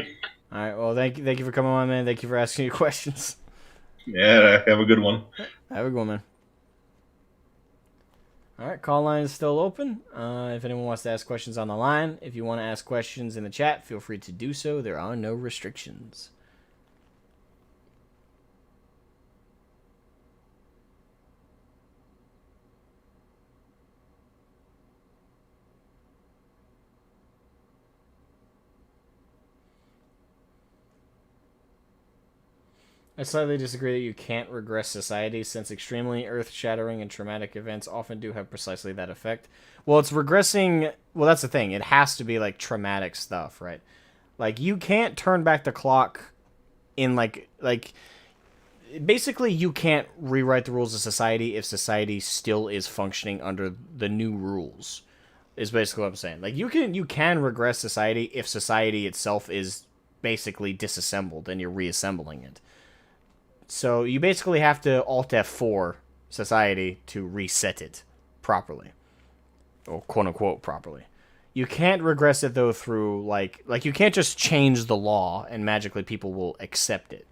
Alright, well, thank you for coming on, man. Thank you for asking your questions. Yeah, have a good one. Have a good one, man. Alright, call line is still open. If anyone wants to ask questions on the line, if you want to ask questions in the chat, feel free to do so. There are no restrictions. I slightly disagree that you can't regress society, since extremely earth-shattering and traumatic events often do have precisely that effect. Well, it's regressing... Well, that's the thing. It has to be, like, traumatic stuff, right? Like, you can't turn back the clock in, like... Basically, you can't rewrite the rules of society if society still is functioning under the new rules, is basically what I'm saying. Like, you can regress society if society itself is basically disassembled and you're reassembling it. So you basically have to Alt F4 society to reset it properly, or quote unquote properly. You can't regress it though through like you can't just change the law and magically people will accept it.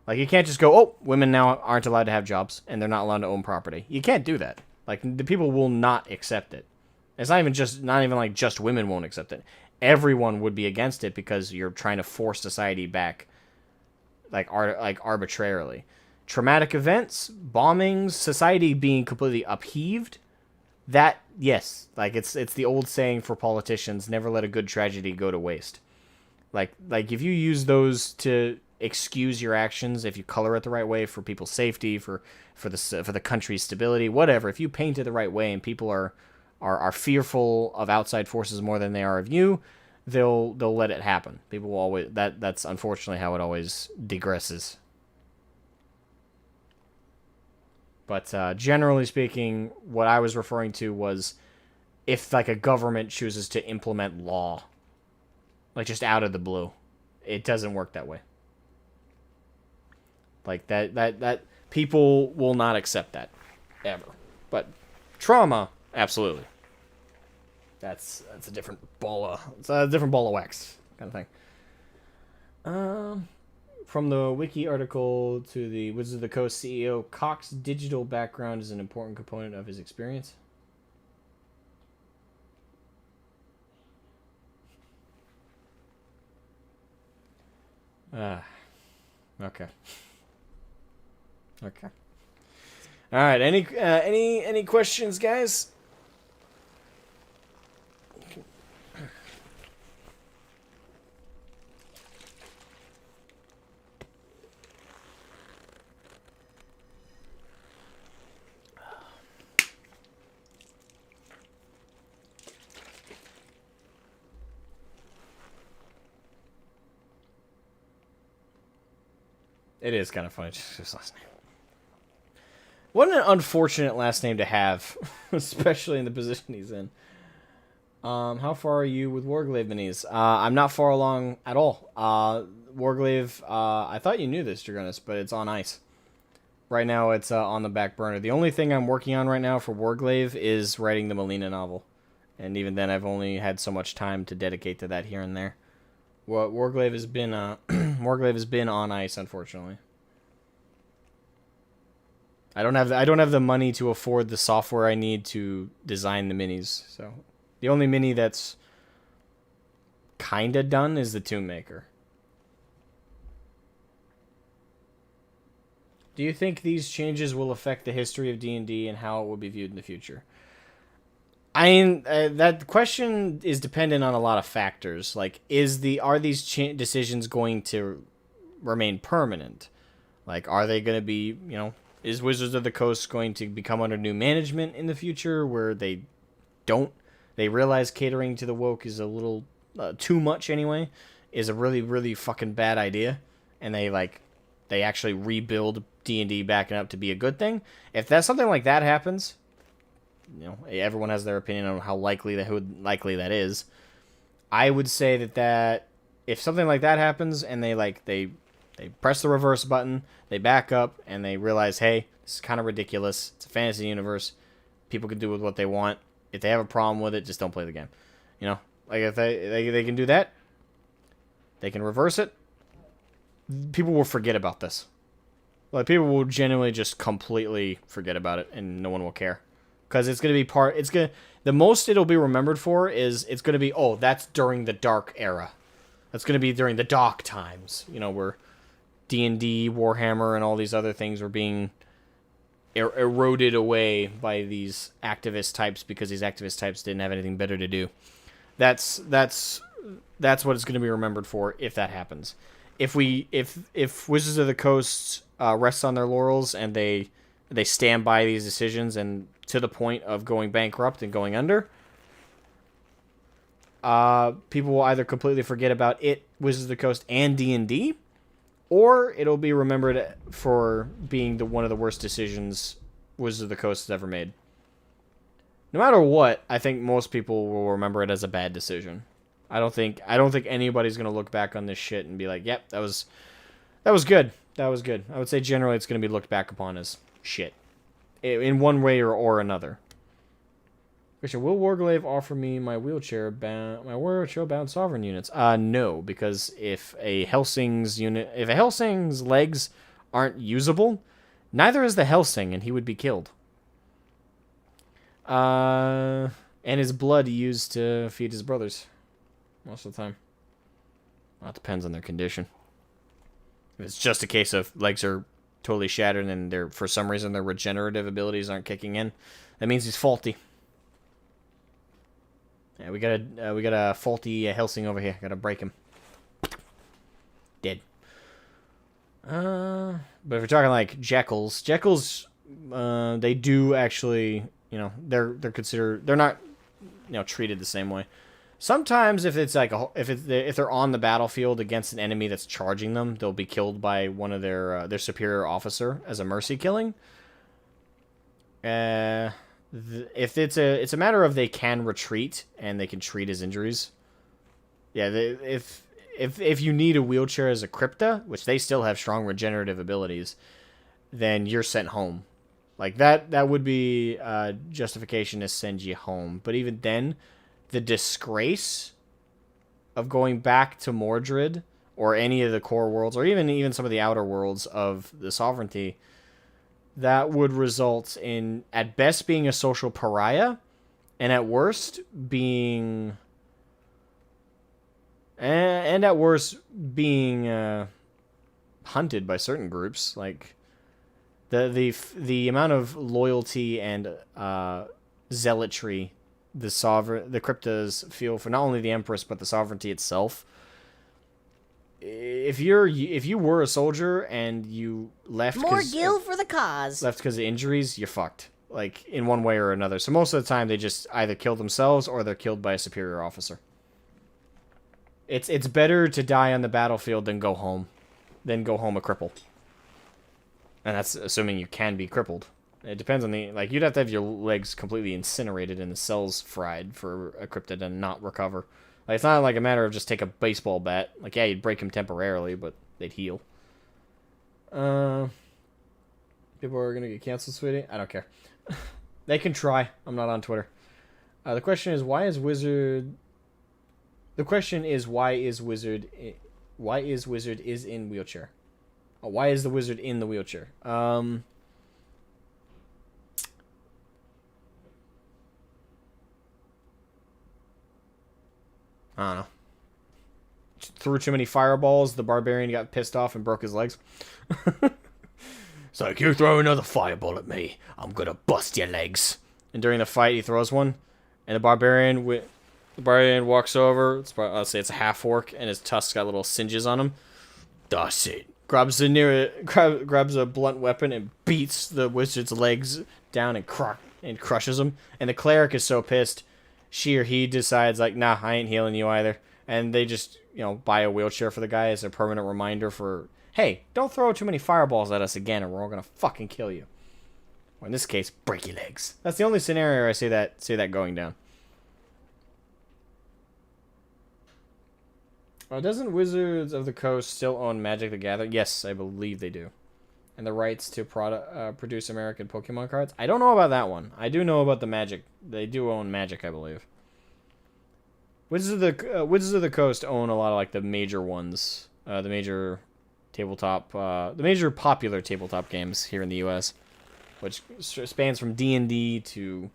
Like you can't just go, oh, women now aren't allowed to have jobs and they're not allowed to own property. You can't do that. Like the people will not accept it. It's not even like just women won't accept it. Everyone would be against it because you're trying to force society back. Like arbitrarily. Traumatic events, bombings, society being completely upheaved, that, yes, like it's the old saying for politicians, never let a good tragedy go to waste. Like if you use those to excuse your actions, if you color it the right way for people's safety, for the country's stability, whatever, if you paint it the right way and people are fearful of outside forces more than they are of you, they'll let it happen. People will always that's unfortunately how it always digresses. But generally speaking, what I was referring to was if like a government chooses to implement law, like just out of the blue, it doesn't work that way. Like that people will not accept that ever. But trauma, absolutely. That's a different ball of wax kind of thing. From the wiki article to the Wizards of the Coast CEO, Cox's digital background is an important component of his experience. Okay. Okay. All right. Any questions, guys? It is kind of funny, just his last name. What an unfortunate last name to have, especially in the position he's in. How far are you with Warglaive minis? I'm not far along at all. Warglaive, I thought you knew this, Dragonis, but it's on ice. Right now, it's on the back burner. The only thing I'm working on right now for Warglaive is writing the Melina novel. And even then, I've only had so much time to dedicate to that here and there. Warglaive has been Warglaive has been on ice, unfortunately. I don't have the money to afford the software I need to design the minis. So the only mini that's kinda done is the Tomb Maker. Do you think these changes will affect the history of D&D and how it will be viewed in the future? I mean, that question is dependent on a lot of factors. Like, are these decisions going to remain permanent? Like, are they going to be, is Wizards of the Coast going to become under new management in the future where they realize catering to the woke is a little too much anyway, is a really, really fucking bad idea, and they actually rebuild D&D backing up to be a good thing? If something like that happens, everyone has their opinion on how likely that is. I would say that if something like that happens and they press the reverse button, they back up and they realize, hey, this is kind of ridiculous. It's a fantasy universe. People can do with what they want. If they have a problem with it, just don't play the game. Like if they can do that, they can reverse it. People will forget about this. Like people will genuinely just completely forget about it, and no one will care. Because it's going to be the most it'll be remembered for is it's going to be, oh, that's during the dark era. That's going to be during the dark times, where D&D, Warhammer, and all these other things were being eroded away by these activist types because these activist types didn't have anything better to do. That's what it's going to be remembered for if that happens. If Wizards of the Coast rests on their laurels and they stand by these decisions and to the point of going bankrupt and going under. People will either completely forget about it, Wizards of the Coast, and D&D, or it'll be remembered for being one of the worst decisions Wizards of the Coast has ever made. No matter what, I think most people will remember it as a bad decision. I don't think anybody's gonna look back on this shit and be like, "Yep, that was good. That was good." I would say generally it's gonna be looked back upon as shit, in one way or another. Question: will Warglaive offer me my wheelchair-bound sovereign units? No, because if a Helsing's legs aren't usable, neither is the Helsing, and he would be killed. And his blood used to feed his brothers most of the time. Well, it depends on their condition. If it's just a case of legs are totally shattered and for some reason their regenerative abilities aren't kicking in, that means he's faulty. Yeah, we got a faulty Helsing over here. Gotta break him. Dead. But if we're talking like jackals, they do actually, they're considered, they're not, treated the same way. Sometimes if it's like if they're on the battlefield against an enemy that's charging them, they'll be killed by one of their superior officer as a mercy killing. If it's a matter of they can retreat and they can treat his injuries. Yeah, if you need a wheelchair as a crypta, which they still have strong regenerative abilities, then you're sent home. Like that would be justification to send you home. But even then, the disgrace of going back to Mordred or any of the core worlds, or even some of the outer worlds of the sovereignty, that would result in, at best, being a social pariah, and at worst, being hunted by certain groups. Like the amount of loyalty and zealotry the cryptas feel for not only the Empress but the sovereignty itself. If you were a soldier and you left more gil for the cause, left because of injuries, you're fucked. Like in one way or another. So most of the time they just either kill themselves or they're killed by a superior officer. It's better to die on the battlefield than go home a cripple. And that's assuming you can be crippled. It depends on you'd have to have your legs completely incinerated and the cells fried for a cryptid to not recover. Like, it's not like a matter of just take a baseball bat. Like, yeah, you'd break them temporarily, but they'd heal. People are gonna get canceled, sweetie. I don't care. They can try. I'm not on Twitter. The question is why is Wizard is in wheelchair? Oh, why is the Wizard in the wheelchair? I don't know. Threw too many fireballs. The barbarian got pissed off and broke his legs. It's like, you throw another fireball at me, I'm gonna bust your legs. And during the fight, he throws one, and the barbarian walks over. Let's say it's a half orc, and his tusks got little singes on him. That's it. Grabs a blunt weapon and beats the wizard's legs down and crushes him. And the cleric is so pissed, she or he decides like, nah, I ain't healing you either. And they just, buy a wheelchair for the guy as a permanent reminder for, hey, don't throw too many fireballs at us again or we're all gonna fucking kill you. Or in this case, break your legs. That's the only scenario I see that going down. Doesn't Wizards of the Coast still own Magic the Gathering? Yes, I believe they do. And the rights to produce American Pokemon cards? I don't know about that one. I do know about the Magic. They do own Magic, I believe. Wizards of the Coast own a lot of the major ones. The major popular tabletop games here in the U.S., which spans from D&D to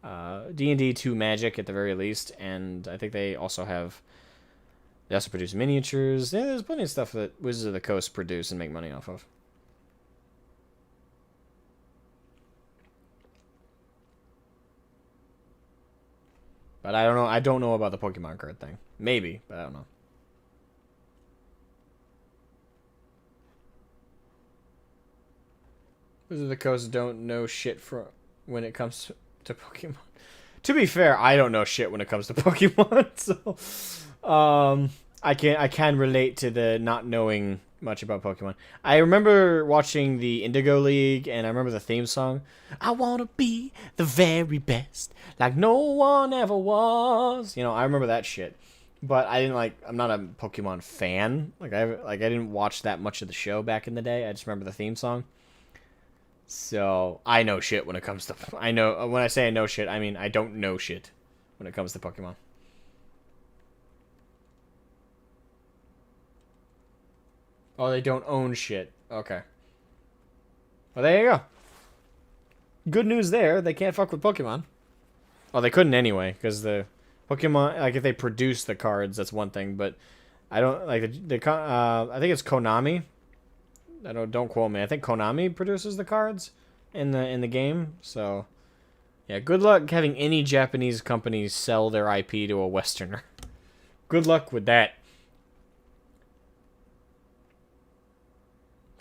Magic at the very least. And I think they also produce miniatures. Yeah, there's plenty of stuff that Wizards of the Coast produce and make money off of. But I don't know. I don't know about the Pokemon card thing. Maybe, but I don't know. Wizards of the Coast don't know shit when it comes to Pokemon. To be fair, I don't know shit when it comes to Pokemon, so I can relate to the not knowing much about Pokemon. I remember watching the Indigo League, and I remember the theme song. I wanna be the very best, like no one ever was. You know, I remember that shit. But I didn't I'm not a Pokemon fan. I didn't watch that much of the show back in the day. I just remember the theme song. So I know shit when it comes to. I know when I say I know shit, I mean I don't know shit when it comes to Pokemon. Oh, they don't own shit. Okay. Well, there you go. Good news there. They can't fuck with Pokemon. Well, they couldn't anyway, because the Pokemon, like, if they produce the cards, that's one thing, but I don't, like, I think it's Konami. Don't quote me. I think Konami produces the cards in the game, so, yeah, good luck having any Japanese companies sell their IP to a Westerner. Good luck with that.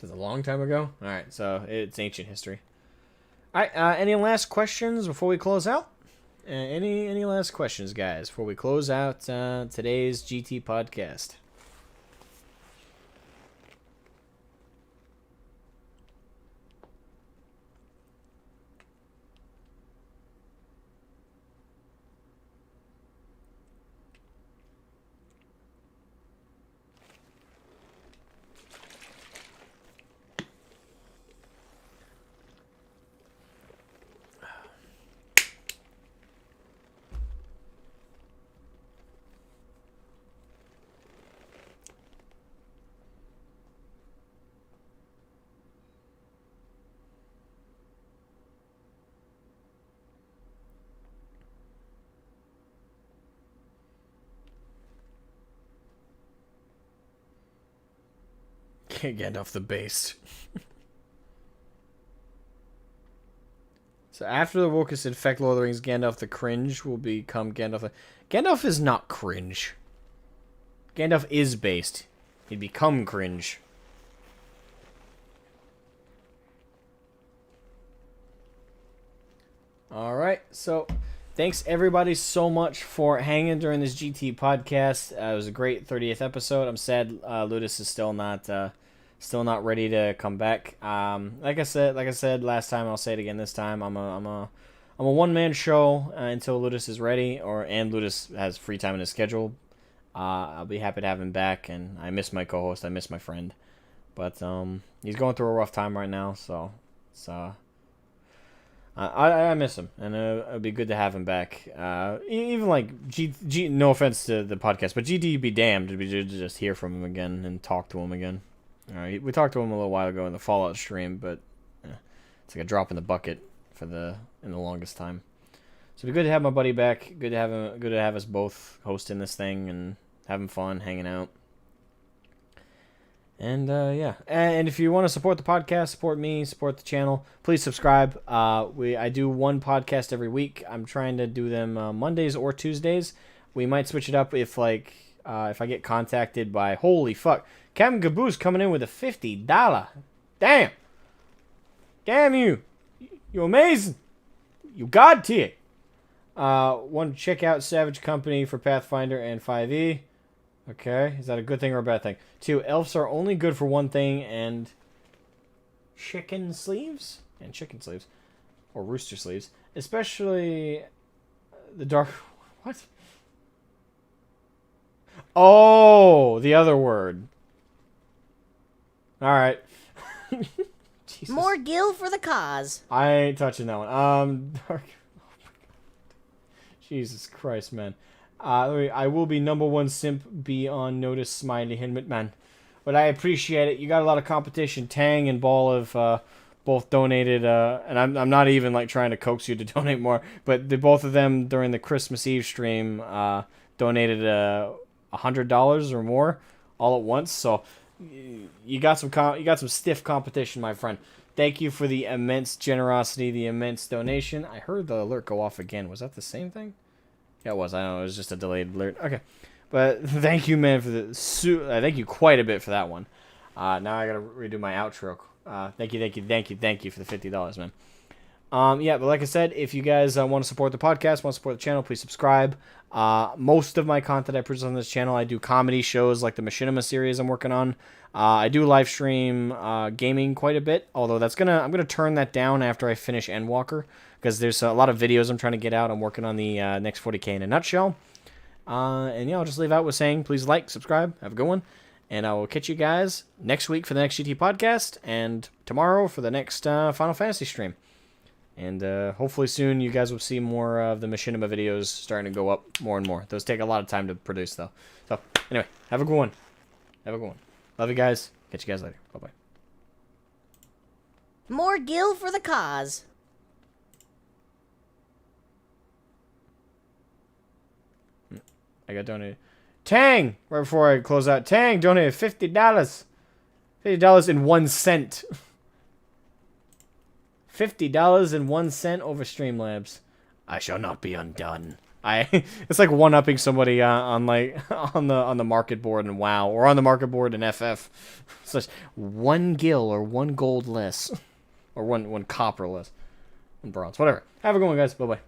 This is a long time ago? Alright, so it's ancient history. Alright, any last questions before we close out? Any last questions, guys, before we close out today's GT podcast? Gandalf the Based. So after the Wokus infect Lord of the Rings, Gandalf the Cringe will become Gandalf the... Gandalf is not cringe. Gandalf is based. He'd become cringe. Alright, so thanks everybody so much for hanging during this GT podcast. It was a great 30th episode. I'm sad Ludus is still not ready to come back. Like I said last time, I'll say it again this time. I'm a one-man show until Ludus is ready, and Ludus has free time in his schedule. I'll be happy to have him back, and I miss my co-host. I miss my friend, but he's going through a rough time right now, so I miss him, and it'd be good to have him back. Even like G, no offense to the podcast, but GD be damned, it'd be good to just hear from him again and talk to him again. Alright, we talked to him a little while ago in the Fallout stream, but it's like a drop in the bucket in the longest time. So it'd be good to have my buddy back. Good to have us both hosting this thing and having fun, hanging out. And yeah, and if you want to support the podcast, support me, support the channel, please subscribe. I do one podcast every week. I'm trying to do them Mondays or Tuesdays. We might switch it up if I get contacted by, holy fuck, Captain Caboose coming in with a $50. Damn. Damn you. You're amazing. You god tier. One, check out Savage Company for Pathfinder and 5e. Okay, is that a good thing or a bad thing? 2, elves are only good for one thing, and chicken sleeves? And chicken sleeves. Or rooster sleeves. Especially the dark... What? Oh, the other word. Alright. More gil for the cause. I ain't touching that one. Dark... Jesus Christ, man. I will be #1 simp, be on notice, Smiley Hinman, man. But I appreciate it. You got a lot of competition. Tang and Ball have both donated, and I'm not even like trying to coax you to donate more, but both of them during the Christmas Eve stream donated $100 or more all at once. So you got some stiff competition, my friend. Thank you for the immense generosity, the immense donation. I heard the alert go off again. Was that the same thing? Yeah, it was. I know it was just a delayed alert. Okay, but thank you, man, for the thank you quite a bit for that one. Now I gotta redo my outro. Thank you for the $50, man. Yeah, but like I said, if you guys want to support the podcast, want to support the channel, please subscribe. Most of my content I produce on this channel, I do comedy shows like the Machinima series I'm working on. I do live stream gaming quite a bit, although I'm gonna turn that down after I finish Endwalker, because there's a lot of videos I'm trying to get out. I'm working on the next 40K in a nutshell. And yeah, I'll just leave out with saying, please like, subscribe, have a good one, and I will catch you guys next week for the next GT podcast, and tomorrow for the next Final Fantasy stream. And hopefully soon you guys will see more of the Machinima videos starting to go up more and more. Those take a lot of time to produce, though. So, anyway, have a good one. Have a good one. Love you guys. Catch you guys later. Bye-bye. More gil for the cause. I got donated. Tang! Right before I close out. Tang donated $50. $50 and 1 cent. $50 and 1 cent over Streamlabs. I shall not be undone. It's like one-upping somebody on the market board in WoW, or on the market board in FF. Such 1 gil or 1 gold less, or one copper less, 1 bronze, whatever. Have a good one, guys. Bye bye.